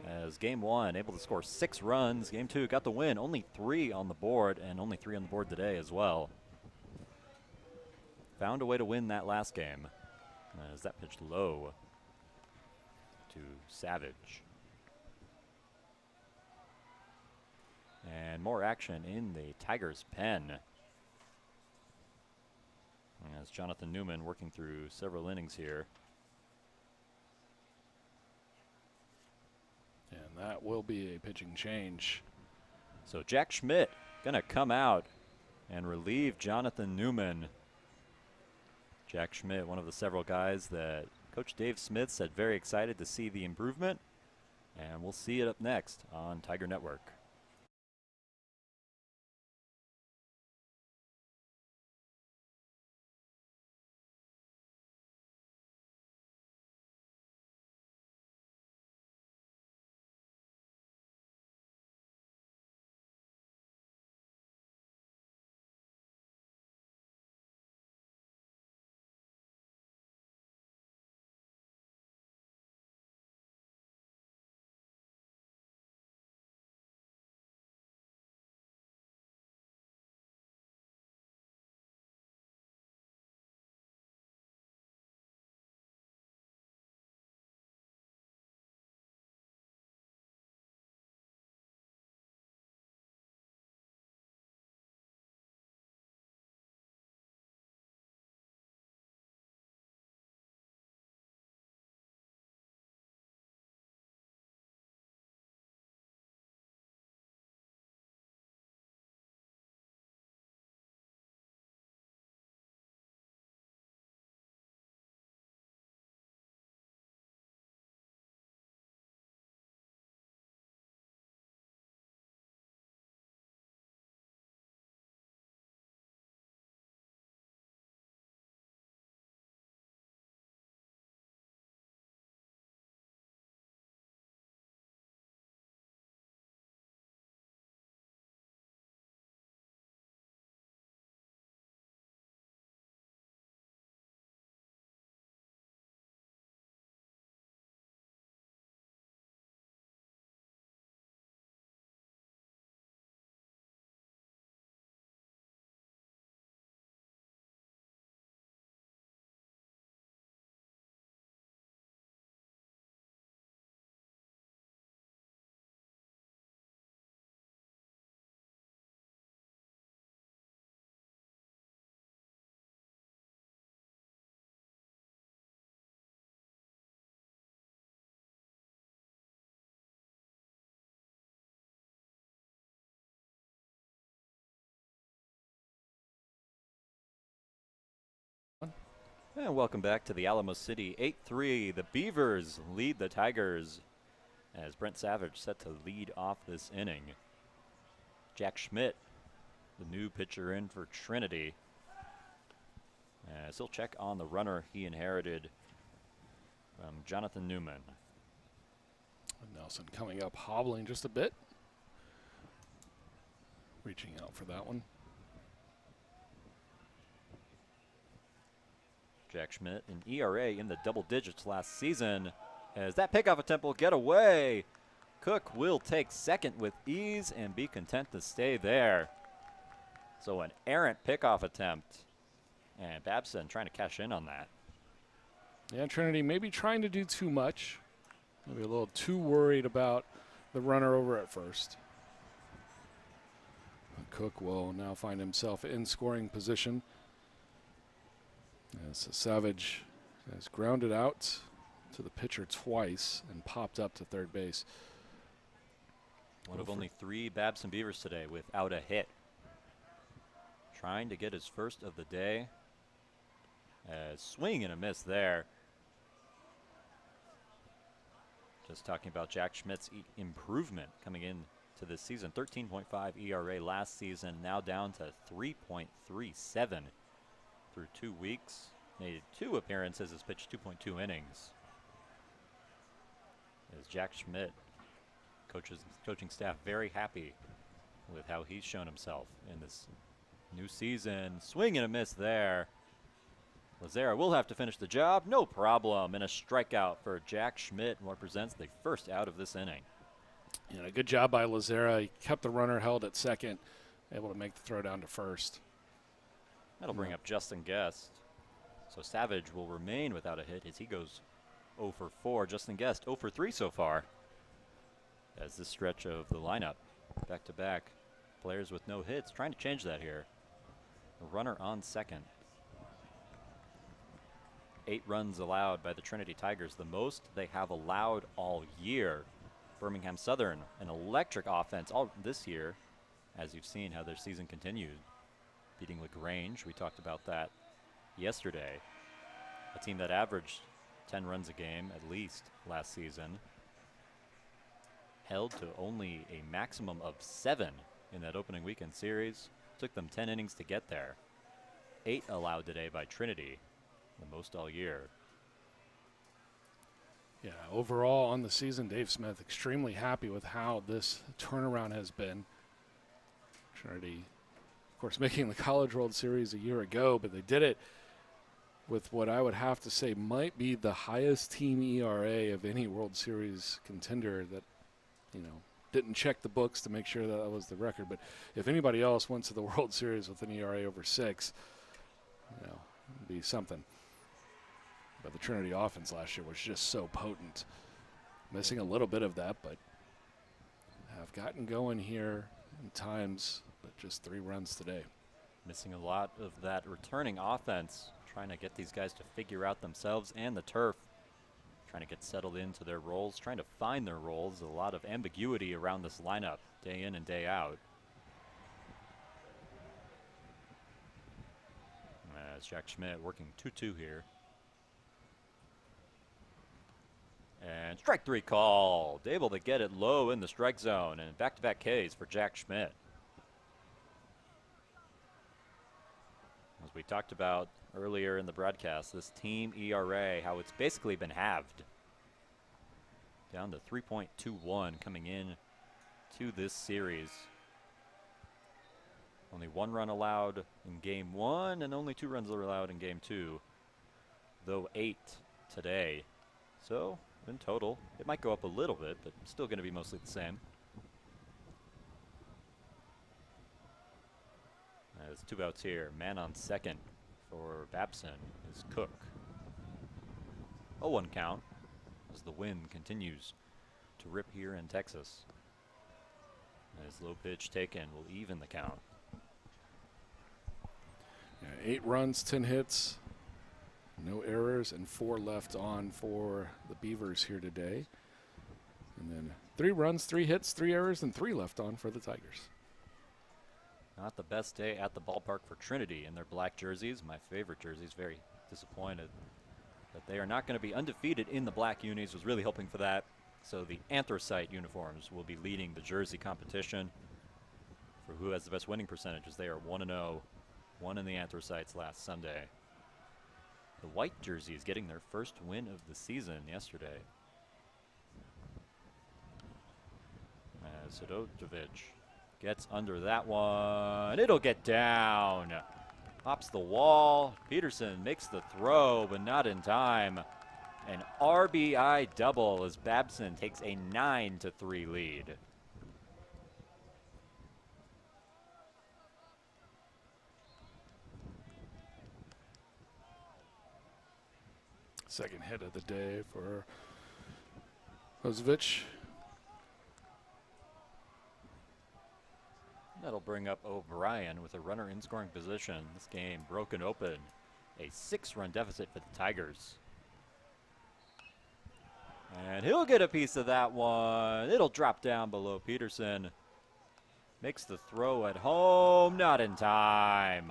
As game 1 able to score 6 runs. Game 2 got the win. Only 3 on the board, and only 3 on the board today as well. Found a way to win that last game. As that pitched low to Savage. And more action in the Tigers' pen. As Jonathan Newman working through several innings here. And that will be a pitching change. So Jack Schmidt gonna come out and relieve Jonathan Newman. Jack Schmidt, one of the several guys that Coach Dave Smith said very excited to see the improvement. And we'll see it up next on Tiger Network. And welcome back to the Alamo City 8-3. The Beavers lead the Tigers as Brent Savage set to lead off this inning. Jack Schmidt, the new pitcher in for Trinity. As he'll check on the runner he inherited from Jonathan Newman. Nelson coming up, hobbling just a bit. Reaching out for that one. Jack Schmidt, an ERA in the double digits last season. As that pickoff attempt will get away, Cook will take second with ease and be content to stay there. So an errant pickoff attempt, and Babson trying to cash in on that. Yeah, Trinity maybe trying to do too much. Maybe a little too worried about the runner over at first. Cook will now find himself in scoring position. As Savage has grounded out to the pitcher twice and popped up to third base. One of only 3 Babson Beavers today without a hit. Trying to get his first of the day. Swing and a miss there. Just talking about Jack Schmidt's improvement coming in to this season. 13.5 ERA last season, now down to 3.37 through 2 weeks. Made 2 appearances, has pitched 2.2 innings. As Jack Schmidt, coaching staff, very happy with how he's shown himself in this new season. Swing and a miss there. Lazera will have to finish the job, no problem, and a strikeout for Jack Schmidt, and represents the first out of this inning. Yeah, good job by Lazera. He kept the runner held at second, able to make the throw down to first. That'll bring up Justin Guest. So Savage will remain without a hit as he goes 0 for 4. Justin Guest 0 for 3 so far. As this stretch of the lineup, back-to-back players with no hits, trying to change that here. A runner on second. 8 runs allowed by the Trinity Tigers, the most they have allowed all year. Birmingham Southern, an electric offense all this year, as you've seen how their season continued. Beating LaGrange, we talked about that yesterday. A team that averaged 10 runs a game at least last season. Held to only a maximum of 7 in that opening weekend series. Took them 10 innings to get there. 8 allowed today by Trinity, the most all year. Yeah, overall on the season, Dave Smith extremely happy with how this turnaround has been. Trinity, of course, making the College World Series a year ago, but they did it with what I would have to say might be the highest team ERA of any World Series contender that, didn't check the books to make sure that was the record. But if anybody else went to the World Series with an ERA over 6, it'd be something. But the Trinity offense last year was just so potent. Missing a little bit of that, but have gotten going here in times, but just 3 runs today. Missing a lot of that returning offense, trying to get these guys to figure out themselves and the turf, trying to get settled into their roles, trying to find their roles. A lot of ambiguity around this lineup, day in and day out. As Jack Schmidt working 2-2 here. And strike 3 called. Able to get it low in the strike zone, and back-to-back Ks for Jack Schmidt. As we talked about earlier in the broadcast, this team ERA, how it's basically been halved. Down to 3.21 coming in to this series. Only 1 run allowed in game 1 and only 2 runs allowed in game 2, though 8 today. So in total, it might go up a little bit, but still going to be mostly the same. There's 2 outs here. Man on second for Babson is Cook. 0-1 count as the wind continues to rip here in Texas. As low pitch taken will even the count. Yeah, 8 runs, 10 hits, no errors, and 4 left on for the Beavers here today. And then 3 runs, 3 hits, 3 errors, and 3 left on for the Tigers. Not the best day at the ballpark for Trinity in their black jerseys. My favorite jerseys, very disappointed that they are not going to be undefeated in the black unis. Was really hoping for that. So the anthracite uniforms will be leading the jersey competition for who has the best winning percentages. They are 1-0, won in the anthracites last Sunday. The white jersey is getting their first win of the season yesterday. As Sadojevic gets under that one. It'll get down. Pops the wall. Peterson makes the throw, but not in time. An RBI double as Babson takes a 9-3 lead. Second hit of the day for Sadojevic. That'll bring up O'Brien with a runner in scoring position. This game broken open. A 6-run deficit for the Tigers. And he'll get a piece of that one. It'll drop down below Peterson. Makes the throw at home, not in time.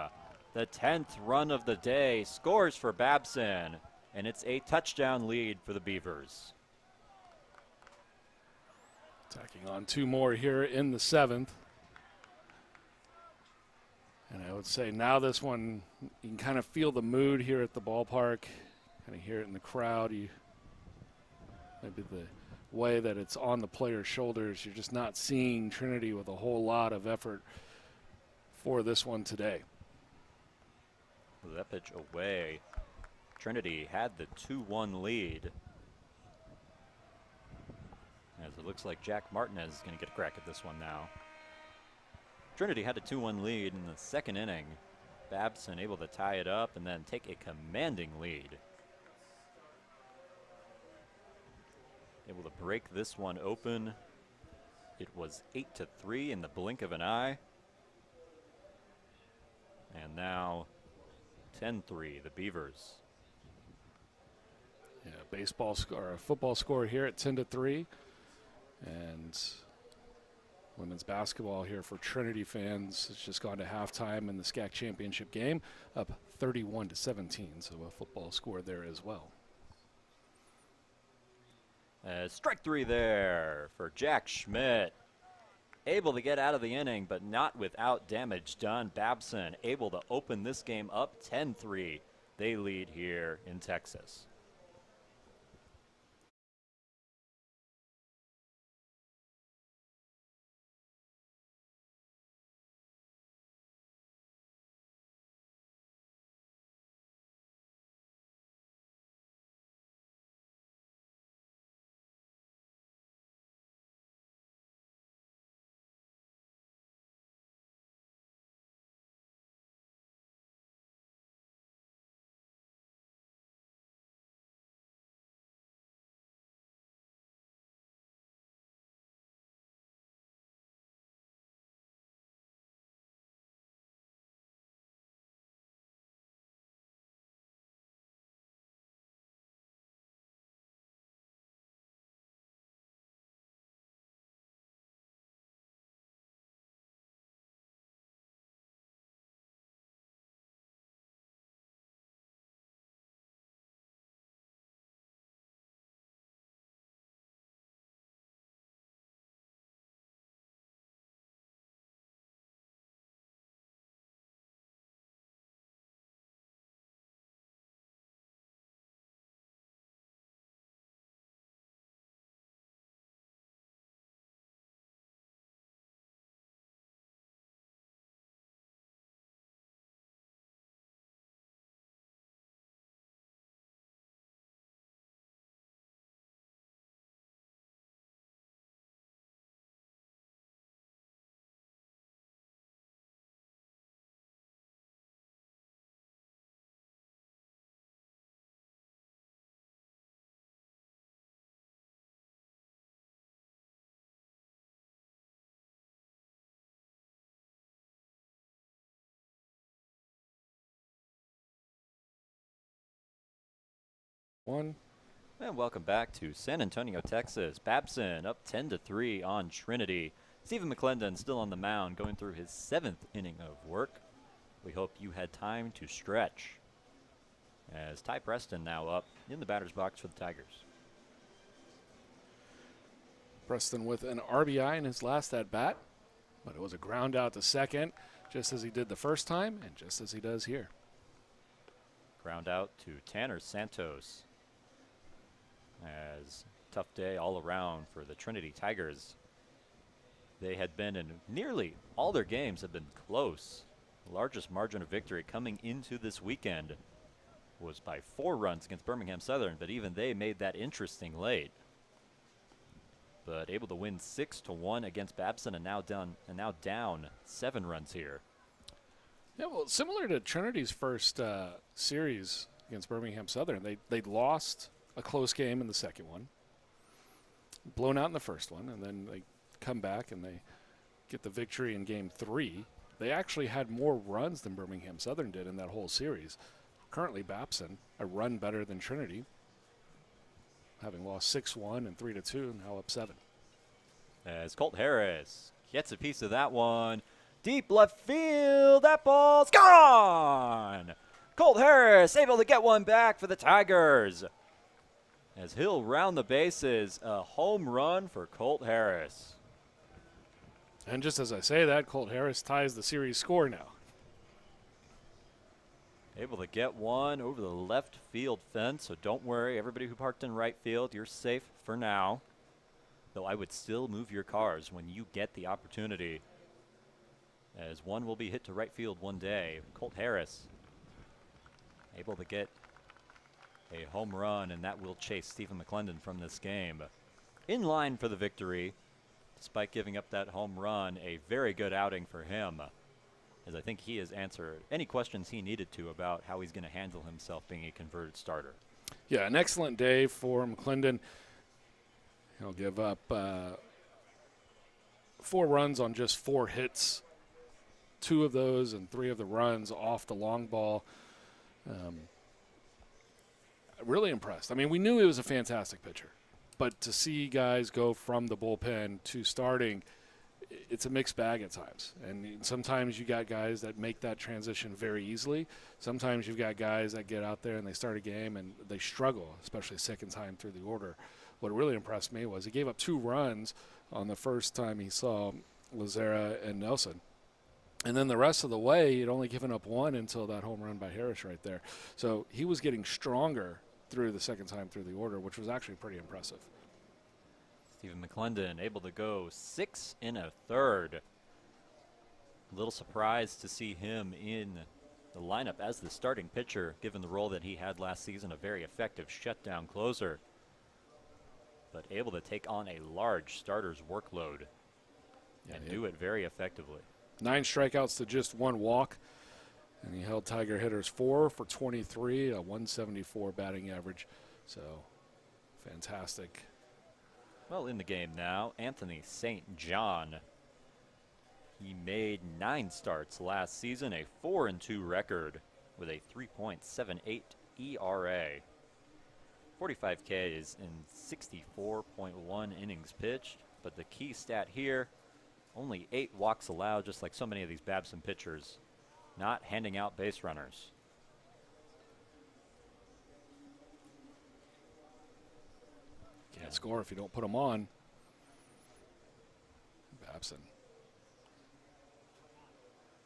The 10th run of the day scores for Babson, and it's a touchdown lead for the Beavers. Tacking on 2 more here in the 7th. And I would say now this one, you can kind of feel the mood here at the ballpark, kind of hear it in the crowd. Maybe the way that it's on the players' shoulders, you're just not seeing Trinity with a whole lot of effort for this one today. With that pitch away, Trinity had the 2-1 lead. As it looks like Jack Martinez is going to get a crack at this one now. Trinity had a 2-1 lead in the second inning. Babson able to tie it up and then take a commanding lead. Able to break this one open. It was 8-3 in the blink of an eye. And now 10-3, the Beavers. Yeah, baseball score, a football score here at 10-3. And women's basketball here for Trinity fans. It's just gone to halftime in the SCAC championship game, up 31-17. So a football score there as well. Strike 3 there for Jack Schmidt. Able to get out of the inning, but not without damage done. Babson able to open this game up 10-3. They lead here in Texas. One. And welcome back to San Antonio, Texas. Babson up 10-3 on Trinity. Stephen McClendon still on the mound going through his 7th inning of work. We hope you had time to stretch. as Ty Preston now up in the batter's box for the Tigers. Preston with an RBI in his last at-bat, but it was a ground out to second, just as he did the first time and just as he does here. Ground out to Tanner Santos. As tough day all around for the Trinity Tigers. They had been in nearly all their games have been close. The largest margin of victory coming into this weekend was by 4 runs against Birmingham Southern, but even they made that interesting late. But able to win 6-1 against Babson and now down 7 runs here. Yeah, well, similar to Trinity's first series against Birmingham Southern, they lost a close game in the second one, blown out in the first one, and then they come back and they get the victory in game 3. They actually had more runs than Birmingham Southern did in that whole series. Currently, Babson, a run better than Trinity, having lost 6-1 and 3-2, now up 7. As Colt Harris gets a piece of that one. Deep left field, that ball's gone! Colt Harris able to get one back for the Tigers. As he'll round the bases, a home run for Colt Harris. And just as I say that, Colt Harris ties the series score now. Able to get one over the left field fence, so don't worry, everybody who parked in right field, you're safe for now. Though I would still move your cars when you get the opportunity, as one will be hit to right field one day. Colt Harris able to get a home run, and that will chase Stephen McClendon from this game. In line for the victory, despite giving up that home run, a very good outing for him, as I think he has answered any questions he needed to about how he's going to handle himself being a converted starter. Yeah, an excellent day for McClendon. He'll give up 4 runs on just 4 hits. 2 of those and 3 of the runs off the long ball. Really impressed. I mean, we knew he was a fantastic pitcher, but to see guys go from the bullpen to starting, it's a mixed bag at times. And sometimes you got guys that make that transition very easily. Sometimes you've got guys that get out there and they start a game and they struggle, especially second time through the order. What really impressed me was he gave up 2 runs on the first time he saw Lazara and Nelson. And then the rest of the way, he'd only given up 1 until that home run by Harris right there. So he was getting stronger through the second time through the order, which was actually pretty impressive. Stephen McClendon able to go 6 1/3. A little surprised to see him in the lineup as the starting pitcher, given the role that he had last season, a very effective shutdown closer. But able to take on a large starter's workload and do it very effectively. 9 strikeouts to just 1 walk, and he held Tiger hitters 4 for 23, a 174 batting average. So fantastic. Well, in the game now, Anthony St. John. He made 9 starts last season, a 4-2 record with a 3.78 ERA. 45 Ks in 64.1 innings pitched, but the key stat here, only 8 walks allowed, just like so many of these Babson pitchers, not handing out base runners. Can't score if you don't put them on. Babson.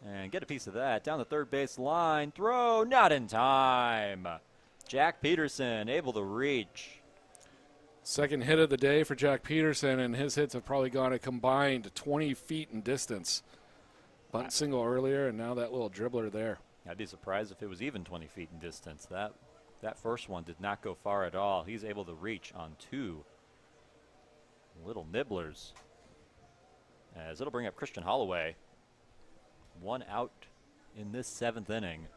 And get a piece of that. Down the third base line. Throw not in time. Jack Peterson able to reach. Second hit of the day for Jack Peterson, and his hits have probably gone a combined 20 feet in distance. Bunt single earlier, and now that little dribbler there. I'd be surprised if it was even 20 feet in distance. That first one did not go far at all. He's able to reach on 2 little nibblers. As it'll bring up Christian Holloway. 1 out in this 7th inning.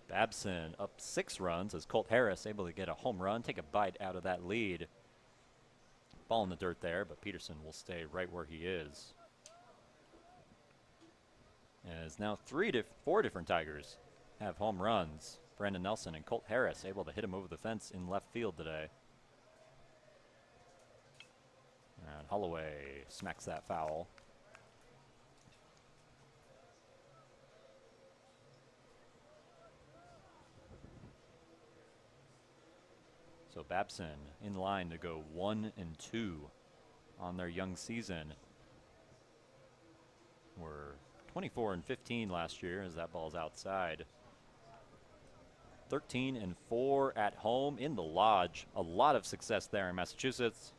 Babson up 6 runs as Colt Harris able to get a home run, take a bite out of that lead. Ball in the dirt there, but Peterson will stay right where he is. As now 4 different Tigers have home runs. Brandon Nelson and Colt Harris able to hit him over the fence in left field today. And Holloway smacks that foul. So Babson in line to go 1-2 on their young season. Were 24-15 last year as that ball's outside. 13-4 at home in the Lodge. A lot of success there in Massachusetts.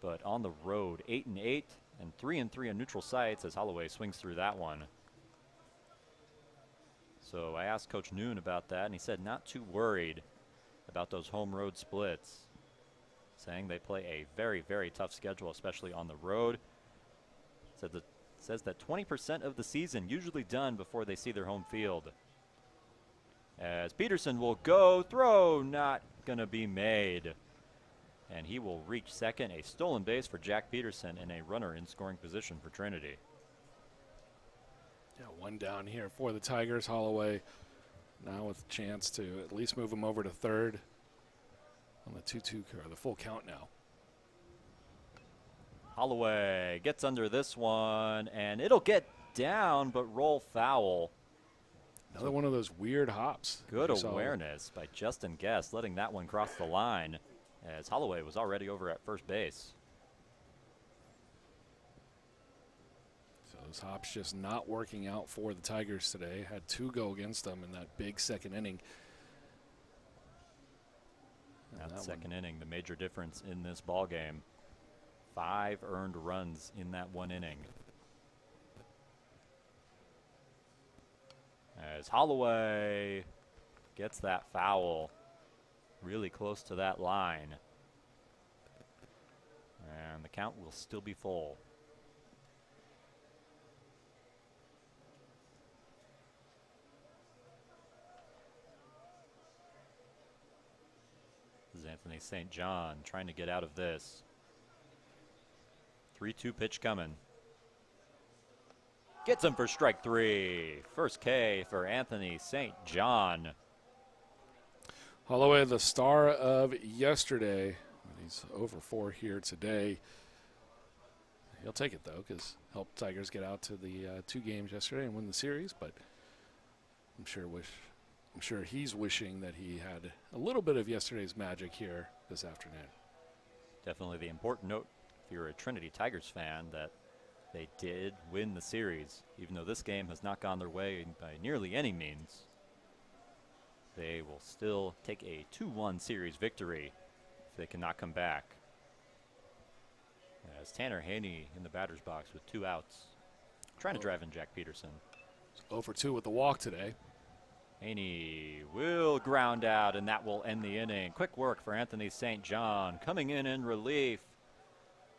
But on the road, 8-8 and 3-3 on neutral sites as Holloway swings through that one. So I asked Coach Noon about that, and he said not too worried about those home road splits, saying they play a very, very tough schedule, especially on the road. Says that 20% of the season usually done before they see their home field. As Peterson will go, throw not gonna be made. And he will reach second, a stolen base for Jack Peterson and a runner in scoring position for Trinity. Yeah, one down here for the Tigers. Holloway now with a chance to at least move him over to third on the 2-2 or the full count now. Holloway gets under this one, and it'll get down, but roll foul. Another one of those weird hops. Good awareness by Justin Guest, letting that one cross the line as Holloway was already over at first base. So those hops just not working out for the Tigers today. Had 2 go against them in that big second inning. That second inning, the major difference in this ball game. 5 earned runs in that one inning. As Holloway gets that foul really close to that line. And the count will still be full. This is Anthony St. John trying to get out of this. 3-2 pitch coming. Gets him for strike 3. First K for Anthony St. John. Holloway, the star of yesterday. He's over 4 here today. He'll take it, though, because helped Tigers get out to the 2 games yesterday and win the series. But I'm sure he's wishing that he had a little bit of yesterday's magic here this afternoon. Definitely the important note, if you're a Trinity Tigers fan, that they did win the series. Even though this game has not gone their way by nearly any means, they will still take a 2-1 series victory if they cannot come back. As Tanner Haney in the batter's box with 2 outs, trying to drive in Jack Peterson. 0 for 2 with the walk today. Haney will ground out, and that will end the inning. Quick work for Anthony St. John coming in relief.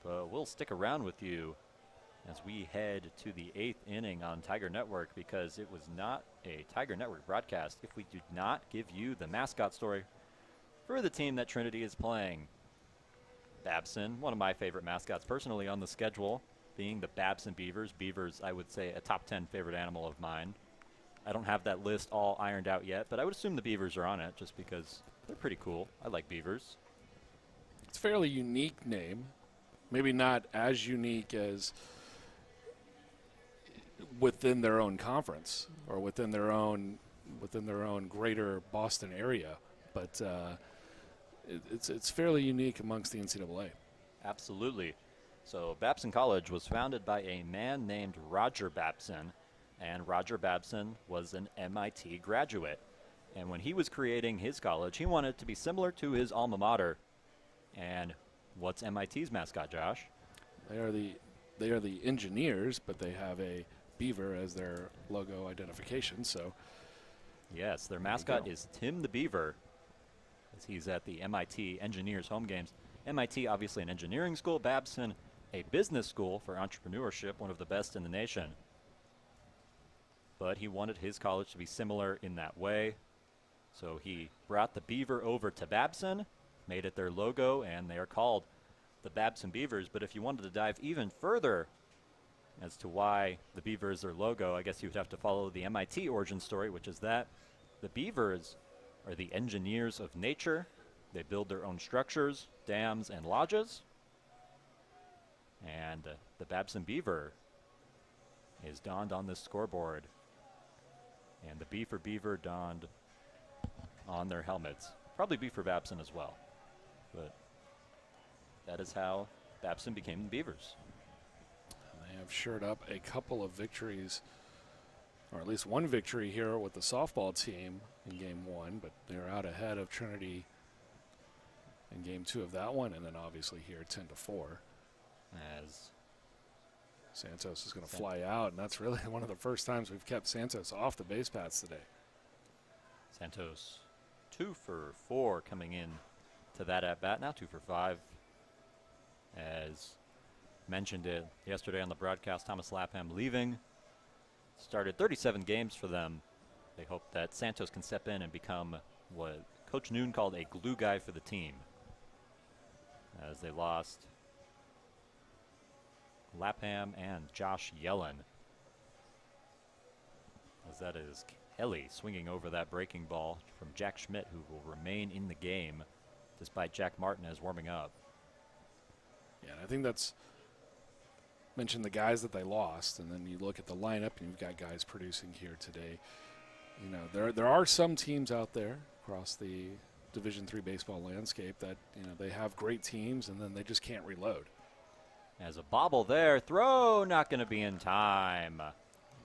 But we'll stick around with you as we head to the 8th inning on Tiger Network, because it was not a Tiger Network broadcast if we did not give you the mascot story for the team that Trinity is playing. Babson, one of my favorite mascots personally on the schedule, being the Babson Beavers. Beavers, I would say, a top 10 favorite animal of mine. I don't have that list all ironed out yet, but I would assume the Beavers are on it just because they're pretty cool. I like beavers. It's a fairly unique name. Maybe not as unique as within their own conference or within their own greater Boston area, but it's fairly unique amongst the NCAA. Absolutely. So Babson College was founded by a man named Roger Babson, and Roger Babson was an MIT graduate. And when he was creating his college, he wanted it to be similar to his alma mater. And what's MIT's mascot, Josh? They are the engineers, but they have a beaver as their logo identification. So yes, their mascot is Tim the Beaver, as he's at the MIT Engineers home games. MIT, obviously an engineering school. Babson, a business school for entrepreneurship, one of the best in the nation. But he wanted his college to be similar in that way. So he brought the beaver over to Babson, made it their logo, and they are called the Babson Beavers. But if you wanted to dive even further as to why the beaver is their logo, I guess you would have to follow the MIT origin story, which is that the beavers are the engineers of nature. They build their own structures, dams, and lodges. And the Babson Beaver is donned on this scoreboard. And the B for Beaver donned on their helmets. Probably be for Babson as well. But that is how Babson became the Beavers. They have shored up a couple of victories, or at least one victory here with the softball team in Game 1, but they're out ahead of Trinity in Game 2 of that one, and then obviously here 10-4. As Santos is going to fly out, and that's really one of the first times we've kept Santos off the base paths today. Santos 2 for 4 coming in to that at-bat, now 2 for 5. As mentioned it yesterday on the broadcast, Thomas Lapham leaving. Started 37 games for them. They hope that Santos can step in and become what Coach Noon called a glue guy for the team, as they lost Lapham and Josh Yellen. As that is Kelly swinging over that breaking ball from Jack Schmidt, who will remain in the game despite Jack Martinez warming up. Yeah, and I think that's mentioned the guys that they lost, and then you look at the lineup and you've got guys producing here today. You know, there are some teams out there across the Division III baseball landscape that, you know, they have great teams and then they just can't reload. As a bobble there, throw not going to be in time.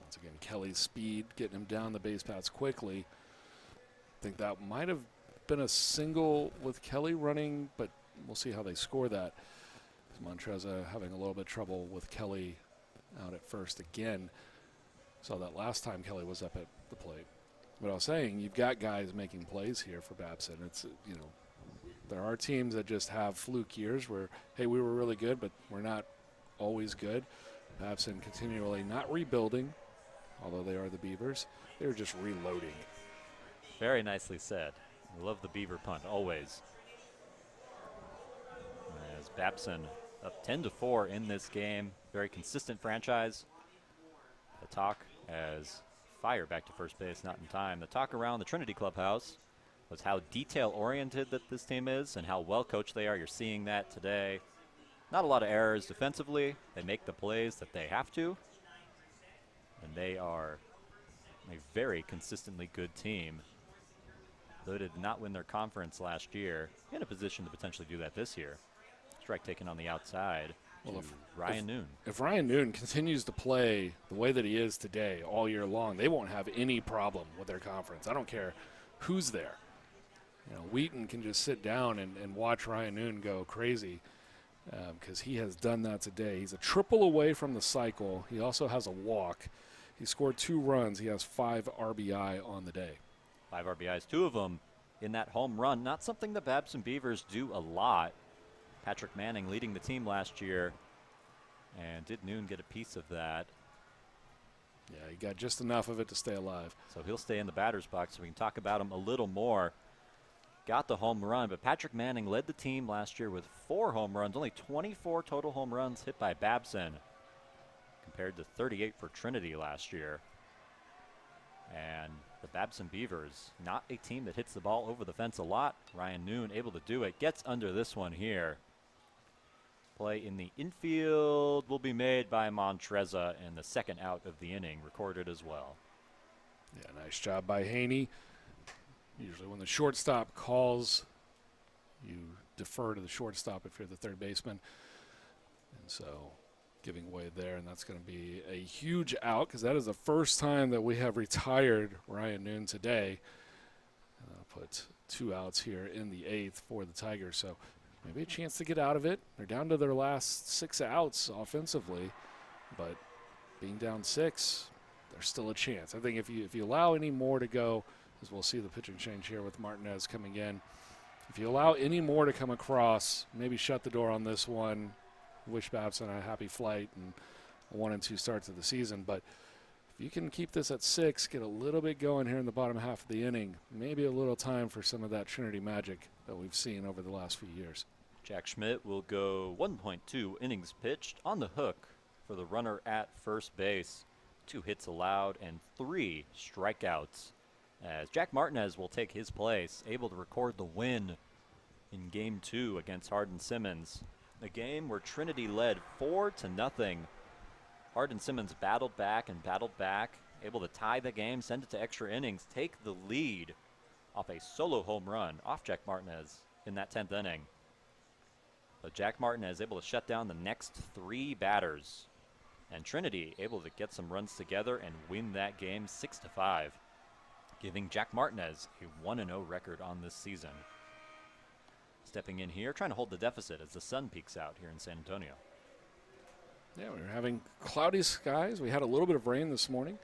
Once again, Kelly's speed, getting him down the base paths quickly. I think that might have been a single with Kelly running, but we'll see how they score that. Montreza having a little bit of trouble with Kelly out at first again. Saw that last time Kelly was up at the plate. But I was saying, you've got guys making plays here for Babson. It's, you know, there are teams that just have fluke years where, hey, we were really good, but we're not always good. Babson continually not rebuilding, although they are the Beavers. They're just reloading. Very nicely said. I love the Beaver punt, always. As Babson up 10-4 in this game. Very consistent franchise. The talk as Fire back to first base, not in time. The talk around the Trinity clubhouse was how detail-oriented that this team is and how well-coached they are. You're seeing that today. Not a lot of errors defensively. They make the plays that they have to. And they are a very consistently good team. Though they did not win their conference last year, in a position to potentially do that this year. Strike taken on the outside. Well, Ryan Noon. If Ryan Noon continues to play the way that he is today all year long, they won't have any problem with their conference. I don't care who's there. You know, Wheaton can just sit down and watch Ryan Noon go crazy because he has done that today. He's a triple away from the cycle. He also has a walk. He scored 2 runs. He has 5 RBI on the day. 5 RBIs, 2 of them in that home run. Not something the Babson Beavers do a lot. Patrick Manning leading the team last year. And did Noon get a piece of that? Yeah, he got just enough of it to stay alive. So he'll stay in the batter's box, so we can talk about him a little more. Got the home run, but Patrick Manning led the team last year with 4 home runs, only 24 total home runs hit by Babson, compared to 38 for Trinity last year. And the Babson Beavers, not a team that hits the ball over the fence a lot. Ryan Noon able to do it, gets under this one here. Play in the infield will be made by Montreza, and the second out of the inning recorded as well. Yeah, nice job by Haney. Usually when the shortstop calls, you defer to the shortstop if you're the third baseman. And so giving away there, and that's going to be a huge out because that is the first time that we have retired Ryan Noon today. Put 2 outs here in the 8th for the Tigers. So maybe a chance to get out of it. They're down to their last 6 outs offensively, but being down 6, there's still a chance. I think if you allow any more to go, as we'll see the pitching change here with Martinez coming in, if you allow any more to come across, maybe shut the door on this one. Wish Babson a happy flight and a 1-2 start to the season. But if you can keep this at 6, get a little bit going here in the bottom half of the inning, maybe a little time for some of that Trinity magic that we've seen over the last few years. Jack Schmidt will go 1.2 innings pitched on the hook for the runner at first base. 2 hits allowed and 3 strikeouts. As Jack Martinez will take his place, able to record the win in Game 2 against Hardin Simmons. A game where Trinity led 4-0. Hardin Simmons battled back, able to tie the game, send it to extra innings, take the lead off a solo home run off Jack Martinez in that 10th inning. But Jack Martinez able to shut down the next 3 batters. And Trinity able to get some runs together and win that game 6-5, giving Jack Martinez a 1-0 record on this season. Stepping in here, trying to hold the deficit as the sun peeks out here in San Antonio. Yeah, we were having cloudy skies. We had a little bit of rain this morning.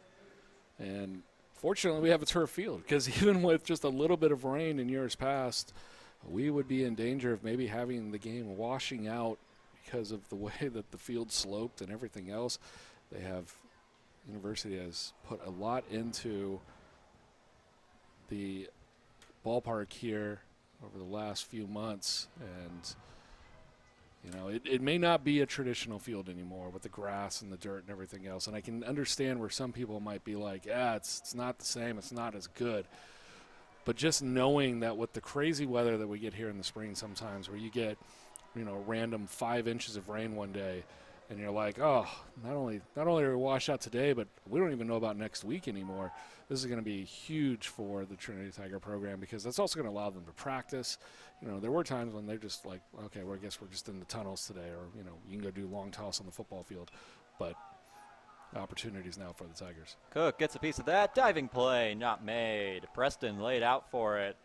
And fortunately, we have a turf field, because even with just a little bit of rain in years past, we would be in danger of maybe having the game washing out because of the way that the field sloped and everything else. University has put a lot into the ballpark here over the last few months, and it may not be a traditional field anymore with the grass and the dirt and everything else. And I can understand where some people might be like, it's not the same, it's not as good. But just knowing that with the crazy weather that we get here in the spring sometimes, where you get, random 5 inches of rain one day, and you're like, oh, not only are we washed out today, but we don't even know about next week anymore. This is going to be huge for the Trinity Tiger program, because that's also going to allow them to practice. There were times when they're just like, okay, well, I guess we're just in the tunnels today, or, you can go do long toss on the football field. But opportunities now for the Tigers. Cook gets a piece of that. Diving play not made. Preston laid out for it.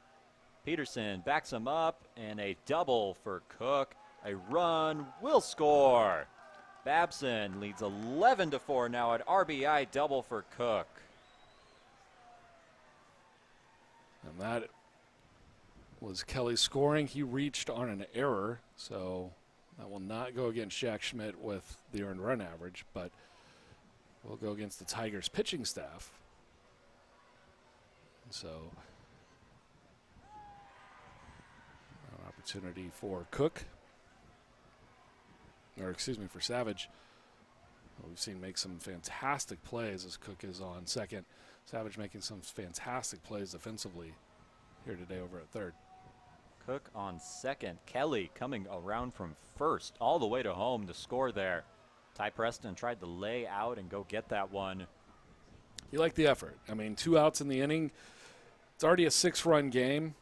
Peterson backs him up, and a double for Cook. A run will score. Babson leads 11-4 now, at RBI double for Cook. And that was Kelly scoring. He reached on an error, so that will not go against Shaq Schmidt with the earned run average, but will go against the Tigers pitching staff. So an opportunity for Cook, for Savage. We've seen make some fantastic plays as Cook is on second. Savage making some fantastic plays defensively here today over at third. Cook on second. Kelly coming around from first all the way to home to score there. Ty Preston tried to lay out and go get that one. You like the effort. 2 outs in the inning. It's already a 6-run game.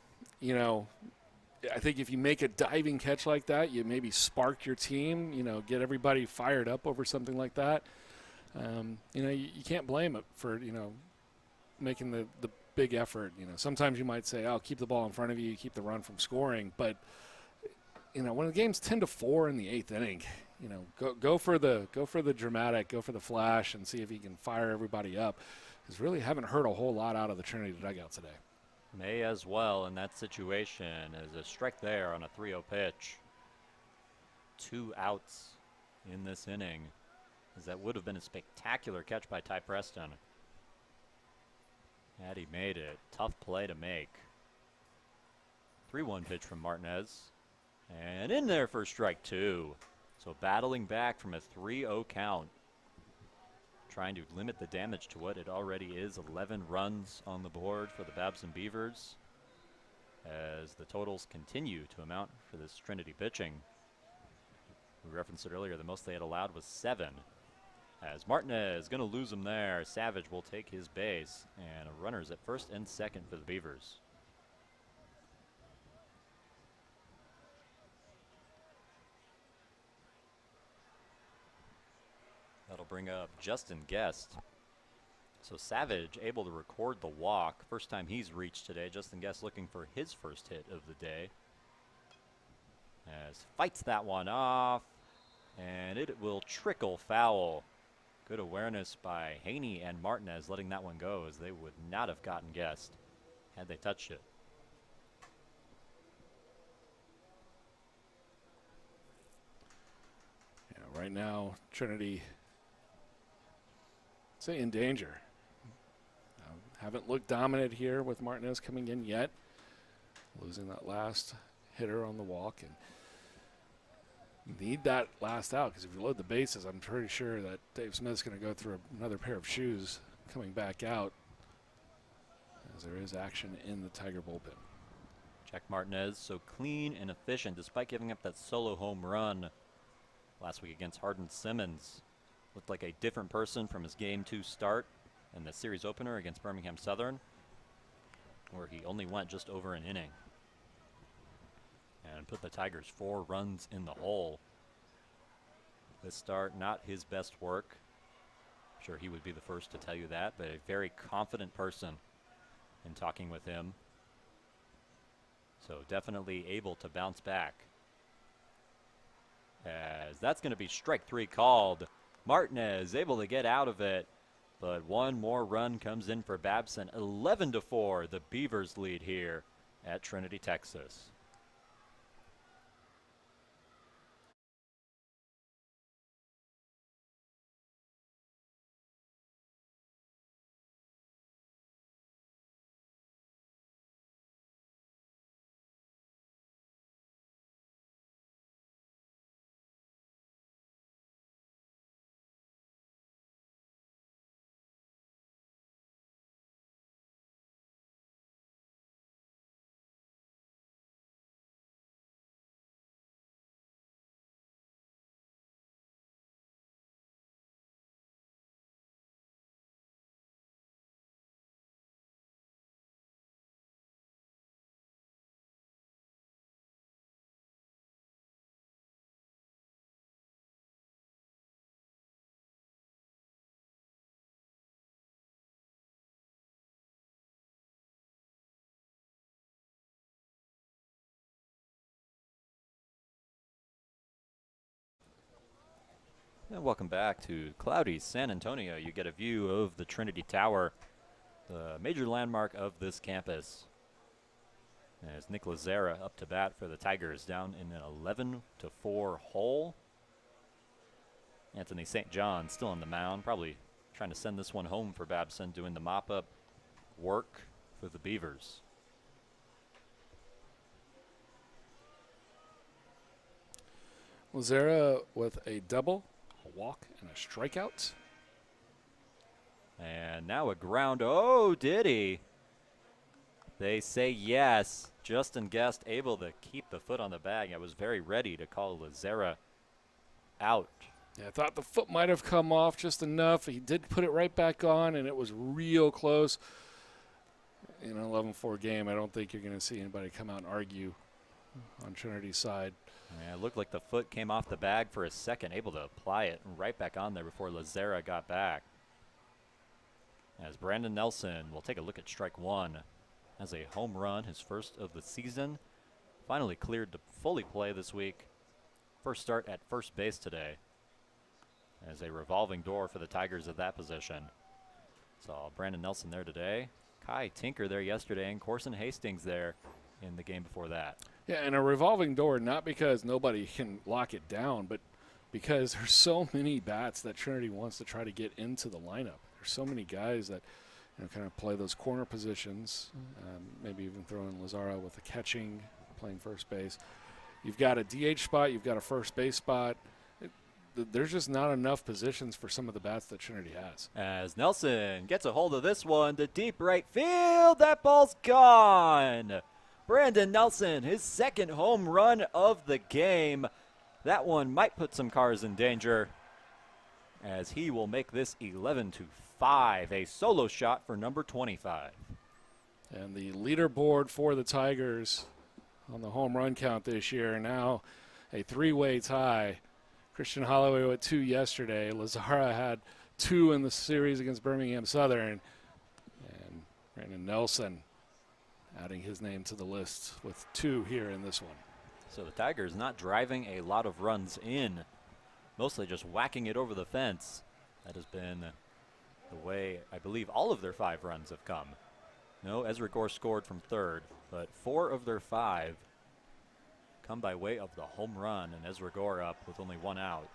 I think if you make a diving catch like that, you maybe spark your team, get everybody fired up over something like that. You can't blame it for, making the big effort. Sometimes you might say, keep the ball in front of you, keep the run from scoring. But, when the game's 10-4 in the 8th inning, go for the dramatic, go for the flash, and see if you can fire everybody up. Because really haven't heard a whole lot out of the Trinity dugout today. May as well in that situation, as a strike there on a 3-0 pitch. 2 outs in this inning, as that would have been a spectacular catch by Ty Preston. Had he made it, tough play to make. 3-1 pitch from Martinez, and in there for strike 2. So battling back from a 3-0 count, trying to limit the damage to what it already is. 11 runs on the board for the Babson Beavers, as the totals continue to amount for this Trinity pitching. We referenced it earlier, the most they had allowed was 7. As Martinez going to lose him there. Savage will take his base, and runners at first and second for the Beavers. That'll bring up Justin Guest. So Savage able to record the walk. First time he's reached today. Justin Guest looking for his first hit of the day. As fights that one off, and it will trickle foul. Good awareness by Haney and Martinez letting that one go, as they would not have gotten Guest had they touched it. Yeah, right now, Trinity, say, in danger. Haven't looked dominant here with Martinez coming in yet. Losing that last hitter on the walk, and need that last out, because if you load the bases, I'm pretty sure that Dave Smith's going to go through another pair of shoes coming back out, as there is action in the Tiger bullpen. Jack Martinez so clean and efficient despite giving up that solo home run last week against Hardin Simmons. Looked like a different person from his Game 2 start and the series opener against Birmingham Southern. where he only went just over an inning and put the Tigers 4 runs in the hole. This start, not his best work. I'm sure he would be the first to tell you that, but a very confident person in talking with him. So definitely able to bounce back. As that's going to be strike 3 called. Martinez able to get out of it, but one more run comes in for Babson. 11-4, the Beavers lead here at Trinity, Texas. And welcome back to cloudy San Antonio. You get a view of the Trinity Tower, the major landmark of this campus. As Nick Lazara up to bat for the Tigers, down in an 11-4 hole. Anthony St. John still on the mound, probably trying to send this one home for Babson, doing the mop-up work for the Beavers. Lazara with a double, a walk, and a strikeout. And now a ground. Oh, did he? They say yes. Justin Guest able to keep the foot on the bag. I was very ready to call Lazara out. Yeah, I thought the foot might have come off just enough. He did put it right back on, and it was real close. In an 11-4 game, I don't think you're going to see anybody come out and argue on Trinity's side. Yeah, it looked like the foot came off the bag for a second, able to apply it right back on there before Lazara got back. As Brandon Nelson will take a look at strike 1. Has a home run, his first of the season. Finally cleared to fully play this week. First start at first base today. As a revolving door for the Tigers at that position. Saw Brandon Nelson there today. Kai Tinker there yesterday, and Corson Hastings there in the game before that. Yeah, and a revolving door, not because nobody can lock it down, but because there's so many bats that Trinity wants to try to get into the lineup. There's so many guys that kind of play those corner positions, maybe even throw in Lazara with the catching, playing first base. You've got a DH spot, you've got a first base spot. There's just not enough positions for some of the bats that Trinity has. As Nelson gets a hold of this one to deep right field, that ball's gone. Brandon Nelson, his second home run of the game. That one might put some cars in danger, as he will make this 11-5, a solo shot for number 25. And the leaderboard for the Tigers on the home run count this year, now a three-way tie. Christian Holloway with 2 yesterday. Lazara had 2 in the series against Birmingham Southern. And Brandon Nelson adding his name to the list with 2 here in this one. So the Tigers not driving a lot of runs in, mostly just whacking it over the fence. That has been the way I believe all of their 5 runs have come. No, Ezra Gore scored from third, but 4 of their 5 come by way of the home run, and Ezra Gore up with only 1 out.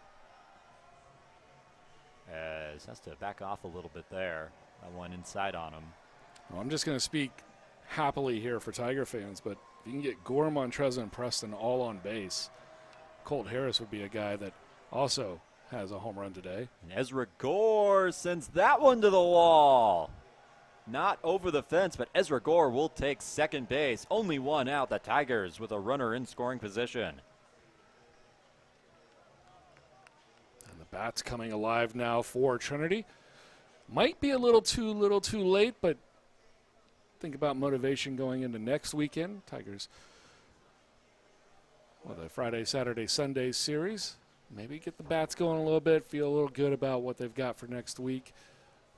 As has to back off a little bit there. That one inside on him. Well, I'm just going to speak happily here for Tiger fans, but if you can get Gore, Montreza, and Preston all on base, Colt Harris would be a guy that also has a home run today. And Ezra Gore sends that one to the wall. Not over the fence, but Ezra Gore will take second base. Only 1 out. The Tigers with a runner in scoring position. And the bats coming alive now for Trinity. Might be a little too late, but think about motivation going into next weekend. Tigers, well, the Friday, Saturday, Sunday series. Maybe get the bats going a little bit, feel a little good about what they've got for next week.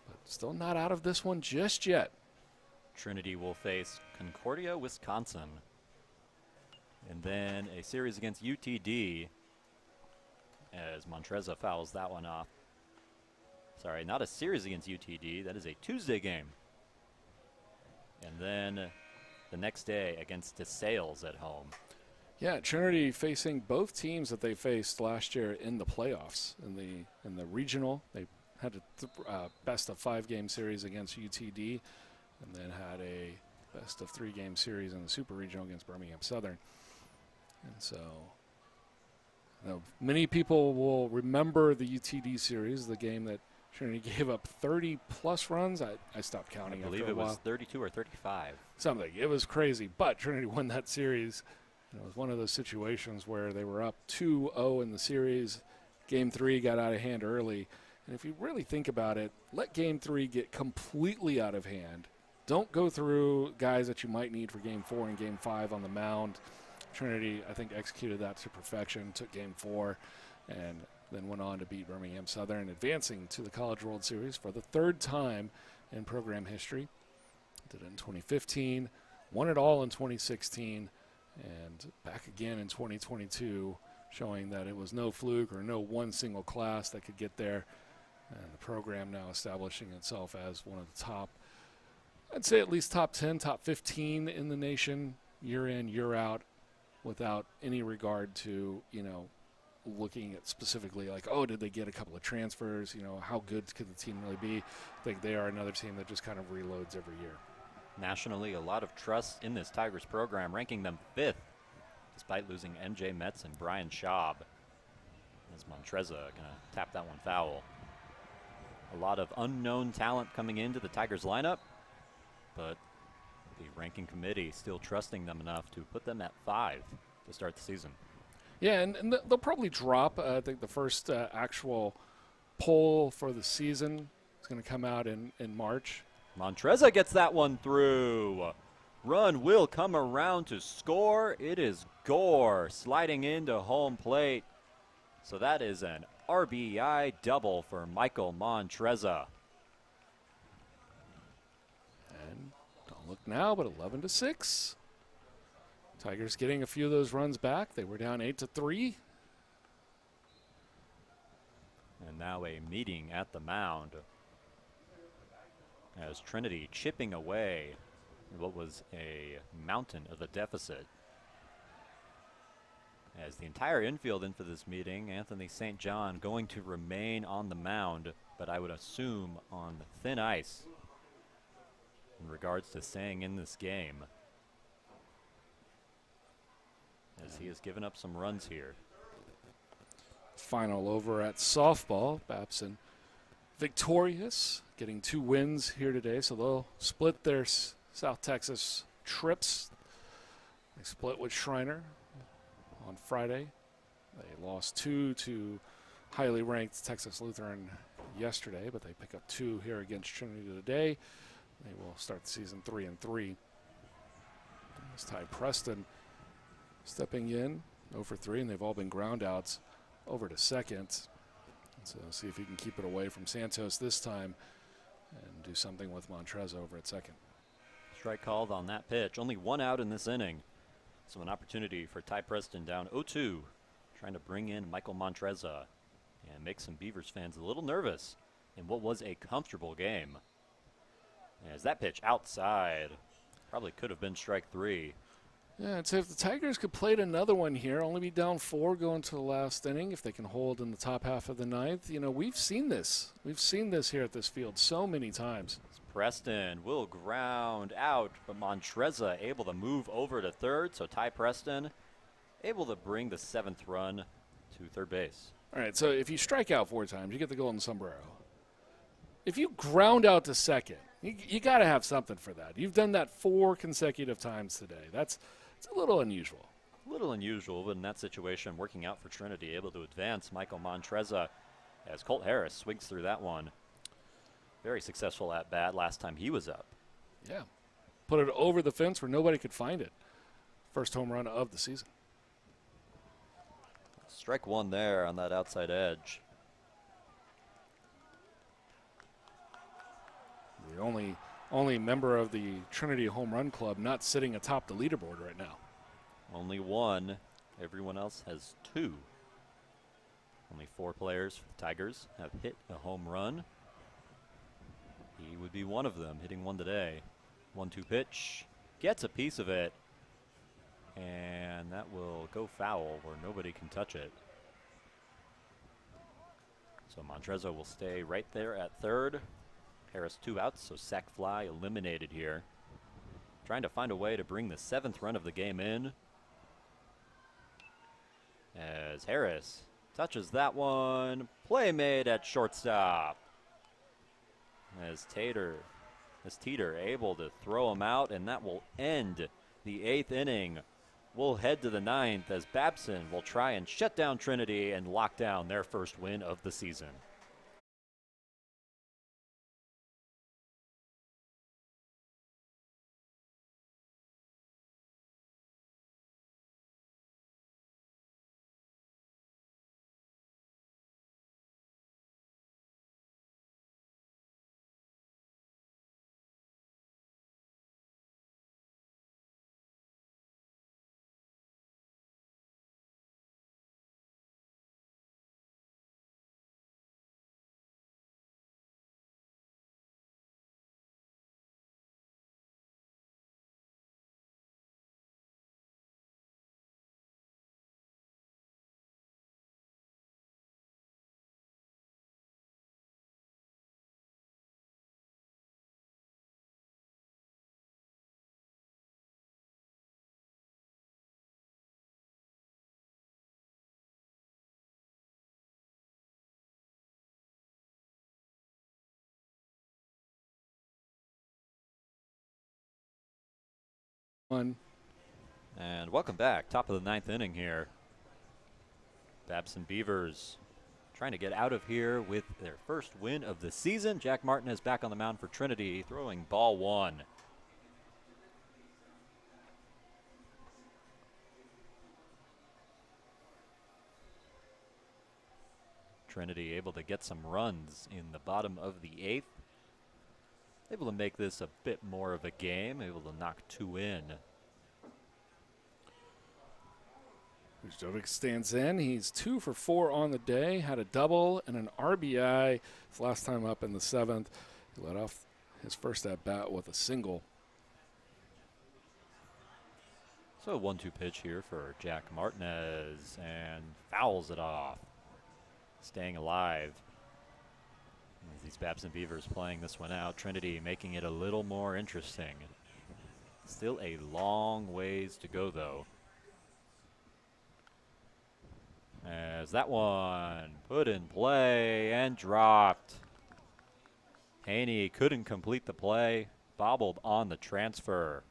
But still not out of this one just yet. Trinity will face Concordia, Wisconsin. And then a series against UTD as Montreza fouls that one off. Sorry, not a series against UTD. That is a Tuesday game. And then the next day against DeSales at home. Yeah, Trinity facing both teams that they faced last year in the playoffs. In the regional, they had a best of 5 game series against UTD, and then had a best of 3 game series in the super regional against Birmingham Southern. And so, many people will remember the UTD series, the game that Trinity gave up 30-plus runs. I stopped counting. I believe it was 32 or 35. Something. It was crazy, but Trinity won that series. And it was one of those situations where they were up 2-0 in the series. Game 3 got out of hand early. And if you really think about it, let Game 3 get completely out of hand. Don't go through guys that you might need for Game 4 and Game 5 on the mound. Trinity, I think, executed that to perfection, took Game 4, and then went on to beat Birmingham Southern, advancing to the College World Series for the 3rd time in program history. Did it in 2015, won it all in 2016, and back again in 2022, showing that it was no fluke or no one single class that could get there. And the program now establishing itself as one of the top, I'd say at least top 10, top 15 in the nation, year in, year out, without any regard to, looking at specifically like, oh, did they get a couple of transfers? How good could the team really be? I think they are another team that just kind of reloads every year. Nationally, a lot of trust in this Tigers program, ranking them 5th, despite losing MJ Metz and Brian Schaub. As Montreza going to tap that one foul. A lot of unknown talent coming into the Tigers lineup, but the ranking committee still trusting them enough to put them at 5 to start the season. Yeah, and they'll probably drop. I think the first actual poll for the season is going to come out in March. Montreza gets that one through. Run will come around to score. It is Gore sliding into home plate. So that is an RBI double for Michael Montreza. And don't look now, but 11-6. Tigers getting a few of those runs back. They were down 8-3. And now a meeting at the mound as Trinity chipping away what was a mountain of a deficit. As the entire infield in for this meeting, Anthony St. John going to remain on the mound, but I would assume on thin ice in regards to staying in this game, as he has given up some runs here. Final over at softball. Babson victorious, getting 2 wins here today, so they'll split their South Texas trips. They split with Schreiner on Friday. They lost 2 to highly ranked Texas Lutheran yesterday, but they pick up 2 here against Trinity today. They will start the season 3-3. It's Ty Preston stepping in 0-for-3, and they've all been ground outs over to second. So see if he can keep it away from Santos this time and do something with Montreza over at second. Strike called on that pitch. Only 1 out in this inning. So an opportunity for Ty Preston down 0-2, trying to bring in Michael Montreza and make some Beavers fans a little nervous in what was a comfortable game. As that pitch outside, probably could have been strike 3. Yeah, I'd say if the Tigers could play another one here, only be down 4 going to the last inning, if they can hold in the top half of the 9th. We've seen this. We've seen this here at this field so many times. Preston will ground out, but Montreza able to move over to third. So Ty Preston able to bring the 7th run to third base. All right, so if you strike out 4 times, you get the golden sombrero. If you ground out to second, you got to have something for that. You've done that 4 consecutive times today. It's a little unusual. A little unusual, but in that situation, working out for Trinity, able to advance Michael Montreza as Colt Harris swings through that one. Very successful at bat last time he was up. Yeah. put it over the fence where nobody could find it. First home run of the season. Strike one there on that outside edge. The only member of the Trinity Home Run Club not sitting atop the leaderboard right now. Only one. Everyone else has two. Only 4 players for the Tigers have hit a home run. He would be one of them, hitting one today. 1-2 pitch. Gets a piece of it. And that will go foul where nobody can touch it. So Montrezl will stay right there at third. Harris 2 outs, so sac fly eliminated here. Trying to find a way to bring the 7th run of the game in. As Harris touches that one. Play made at shortstop. As Teeter able to throw him out, and that will end the 8th inning. We'll head to the 9th as Babson will try and shut down Trinity and lock down their first win of the season. And welcome back. Top of the 9th inning here. Babson Beavers trying to get out of here with their first win of the season. Jack Martinez back on the mound for Trinity, throwing ball 1. Trinity able to get some runs in the bottom of the 8th. Able to make this a bit more of a game, able to knock 2 in. Jovic stands in. He's 2 for 4 on the day. Had a double and an RBI his last time up in the 7th. He led off his first at-bat with a single. So a 1-2 pitch here for Jack Martinez, and fouls it off. Staying alive. As these Babson Beavers playing this one out. Trinity making it a little more interesting. Still a long ways to go, though. As that one put in play and dropped. Haney couldn't complete the play. Bobbled on the transfer.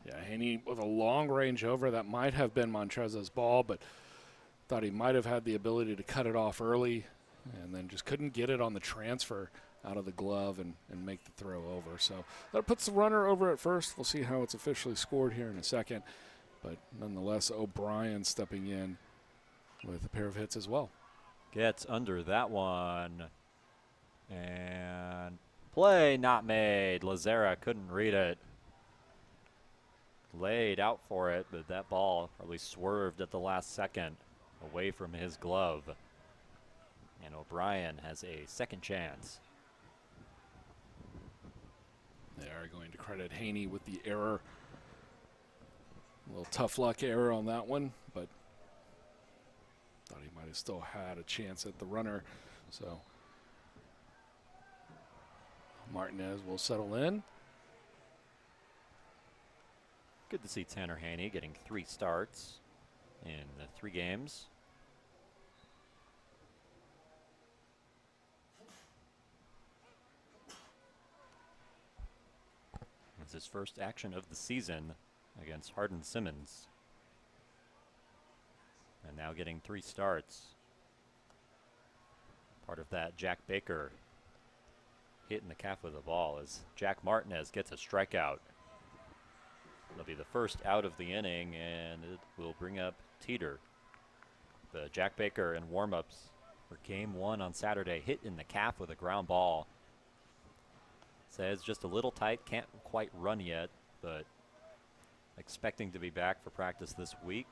Yeah, Haney with a long range over. That might have been Montrezl's ball, but thought he might have had the ability to cut it off early and then just couldn't get it on the transfer out of the glove and make the throw over. So that puts the runner over at first. We'll see how it's officially scored here in a second. But nonetheless, O'Brien stepping in with a pair of hits as well. Gets under that one. And play not made. Lazara couldn't read it. Laid out for it, but that ball probably swerved at the last second away from his glove. And O'Brien has a second chance. They are going to credit Haney with the error. A little tough luck error on that one, but thought he might have still had a chance at the runner. So Martinez will settle in. Good to see Tanner Haney getting 3 starts in the 3 games. It's his first action of the season against Hardin Simmons. And now getting 3 starts. Part of that Jack Baker hit in the calf of the ball as Jack Martinez gets a strikeout. It'll be the first out of the inning, and it will bring up Teeter. The Jack Baker in warm-ups for Game 1 on Saturday hit in the calf with a ground ball. Says just a little tight, can't quite run yet, but expecting to be back for practice this week.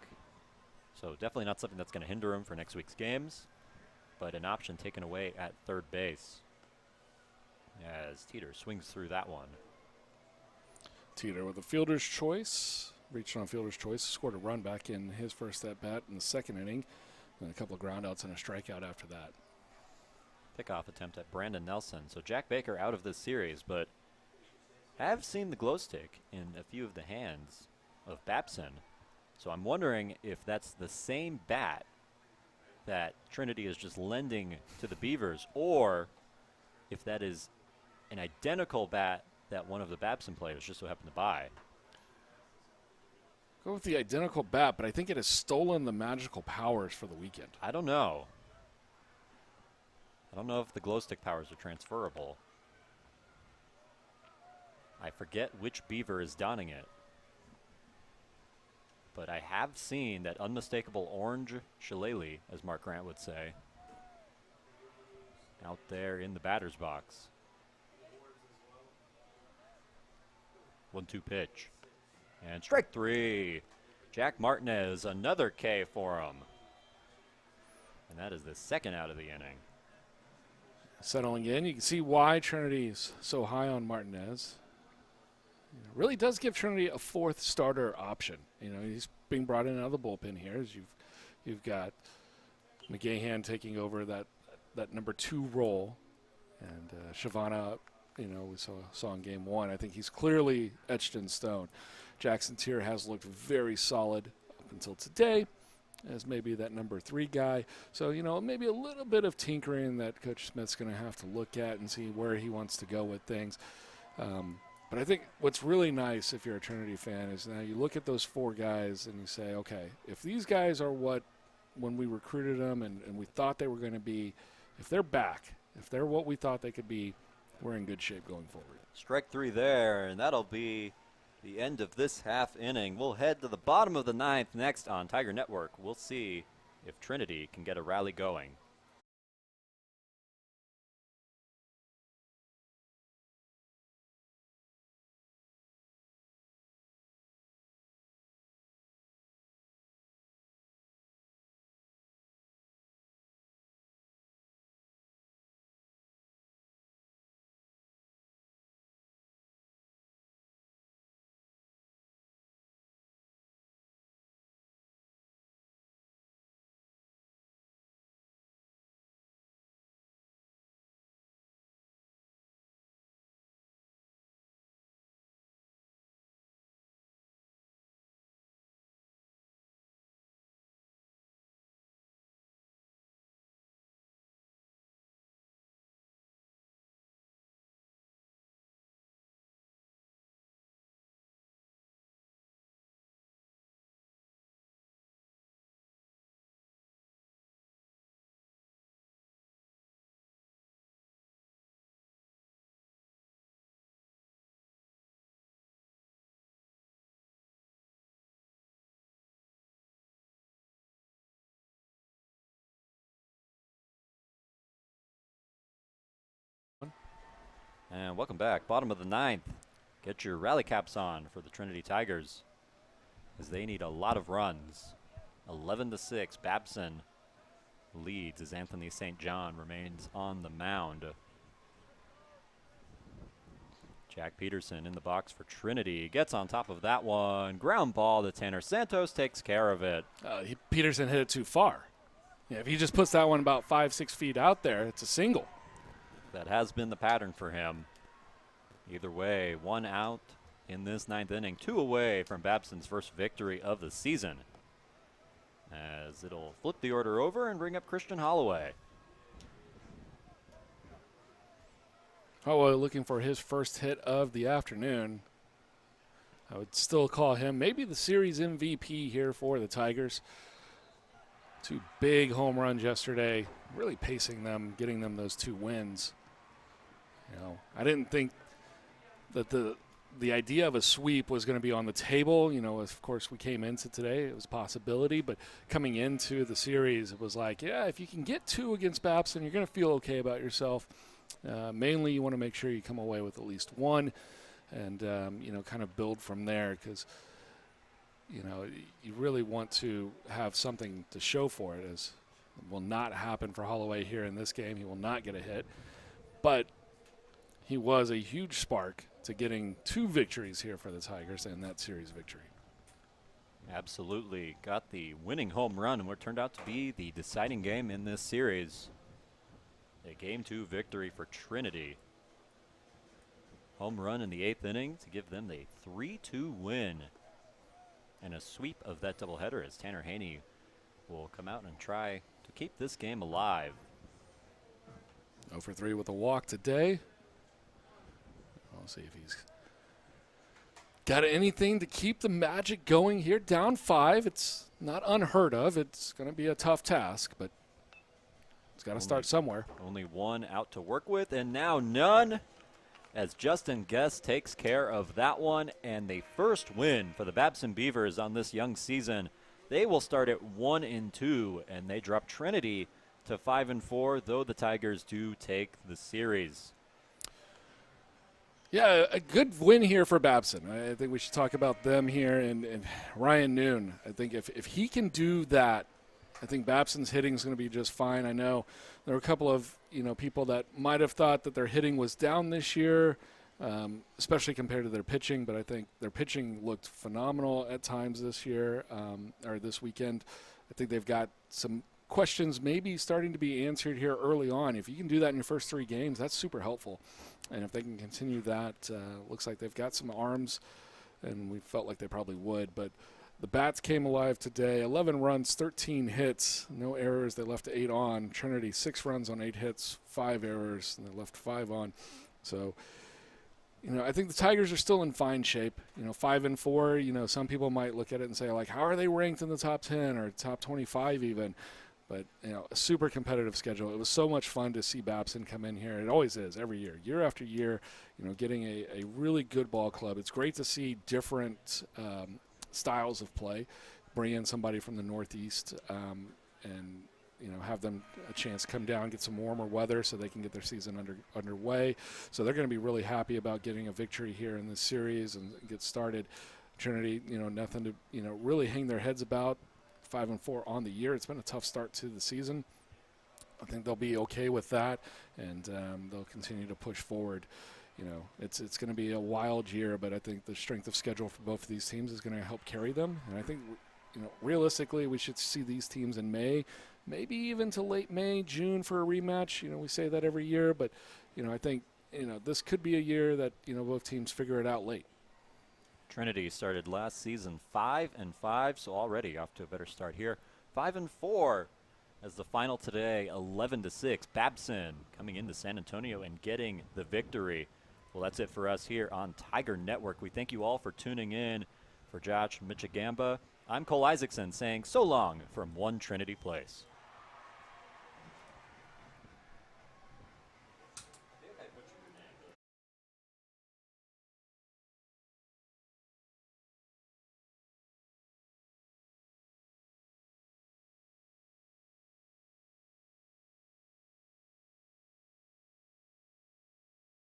So definitely not something that's going to hinder him for next week's games, but an option taken away at third base as Teeter swings through that one. Teeter with a fielder's choice, reached on fielder's choice, scored a run back in his first at-bat in the second inning, and a couple of groundouts and a strikeout after that. Pickoff attempt at Brandon Nelson. So Jack Baker out of this series, but have seen the glow stick in a few of the hands of Babson. So I'm wondering if that's the same bat that Trinity is just lending to the Beavers, or if that is an identical bat that one of the Babson players just so happened to buy. Go with the identical bat, but I think it has stolen the magical powers for the weekend. I don't know. I don't know if the glow stick powers are transferable. I forget which Beaver is donning it. But I have seen that unmistakable orange shillelagh, as Mark Grant would say, out there in the batter's box. 1-2 pitch. And strike three. Jack Martinez, another K for him. And that is the second out of the inning. Settling in, you can see why Trinity is so high on Martinez. It really does give Trinity a fourth starter option. You know, he's being brought in out of the bullpen here. As you've got McGahan taking over that number 2 role, and Shavana, you know, we saw in Game 1. I think he's clearly etched in stone. Jackson Tier has looked very solid up until today as maybe that number 3 guy. So, you know, maybe a little bit of tinkering that Coach Smith's going to have to look at and see where he wants to go with things. But I think what's really nice if you're a Trinity fan is now you look at those 4 guys and you say, okay, if these guys are what when we recruited them and we thought they were going to be, if they're back, if they're what we thought they could be, we're in good shape going forward. Strike 3 there, and that'll be the end of this half inning. We'll head to the bottom of the 9th next on Tiger Network. We'll see if Trinity can get a rally going. And welcome back. Bottom of the 9th. Get your rally caps on for the Trinity Tigers, as they need a lot of runs. 11-6. Babson leads as Anthony St. John remains on the mound. Jack Peterson in the box for Trinity. Gets on top of that one. Ground ball to Tanner Santos, takes care of it. Peterson hit it too far. Yeah, if he just puts that one about 5-6 feet out there, it's a single. That has been the pattern for him. Either way, 1 out in this 9th inning. 2 away from Babson's first victory of the season, as it'll flip the order over and bring up Christian Holloway. Holloway looking for his first hit of the afternoon. I would still call him maybe the series MVP here for the Tigers. 2 big home runs yesterday, really pacing them, getting them those 2 wins. You know, I didn't think that the the idea of a sweep was going to be on the table. You know, of course, we came into today, it was a possibility, but coming into the series, it was like, yeah, if you can get 2 against Babson, you're going to feel okay about yourself. Mainly, you want to make sure you come away with at least 1 and, you know, kind of build from there because, you know, you really want to have something to show for it, as it will not happen for Holloway here in this game. He will not get a hit. But he was a huge spark to getting 2 victories here for the Tigers and that series victory. Absolutely. Got the winning home run and what turned out to be the deciding game in this series. A Game 2 victory for Trinity. Home run in the 8th inning to give them the 3-2 win. And a sweep of that doubleheader as Tanner Haney will come out and try to keep this game alive. 0 for 3 with a walk today. We'll see if he's got anything to keep the magic going here. Down 5. It's not unheard of. It's going to be a tough task, but it's got to start somewhere. Only 1 out to work with, and now none as Justin Guest takes care of that one. And the first win for the Babson Beavers on this young season. They will start at 1-2, and they drop Trinity to 5-4, though the Tigers do take the series. Yeah, a good win here for Babson. I think we should talk about them here. And Ryan Noon, I think if he can do that, I think Babson's hitting is going to be just fine. I know there were a couple of people that might have thought that their hitting was down this year, especially compared to their pitching. But I think their pitching looked phenomenal at times this year or this weekend. I think they've got some questions maybe starting to be answered here early on. If you can do that in your first 3 games, that's super helpful. And if they can continue that, looks like they've got some arms, and we felt like they probably would. But the bats came alive today. 11 runs, 13 hits, no errors. They left 8 on. Trinity, 6 runs on 8 hits, 5 errors, and they left 5 on. So, I think the Tigers are still in fine shape. 5-4, some people might look at it and say, like, how are they ranked in the top 10 or top 25 even? But, a super competitive schedule. It was so much fun to see Babson come in here. It always is every year after year, getting a really good ball club. It's great to see different styles of play, bring in somebody from the Northeast and, have them a chance to come down, get some warmer weather so they can get their season underway. So they're going to be really happy about getting a victory here in this series and get started. Trinity, nothing to, really hang their heads about. 5-4 on the year. It's been a tough start to the season. I think they'll be okay with that, and they'll continue to push forward. It's going to be a wild year, but I think the strength of schedule for both of these teams is going to help carry them. And I think, realistically, we should see these teams in May, maybe even to late May, June for a rematch. We say that every year, but I think this could be a year that both teams figure it out late. Trinity started last season 5-5, so already off to a better start here. 5-4 as the final today, 11-6. Babson coming into San Antonio and getting the victory. Well, that's it for us here on Tiger Network. We thank you all for tuning in. For Josh Michigamba, I'm Cole Isaacson saying so long from One Trinity Place.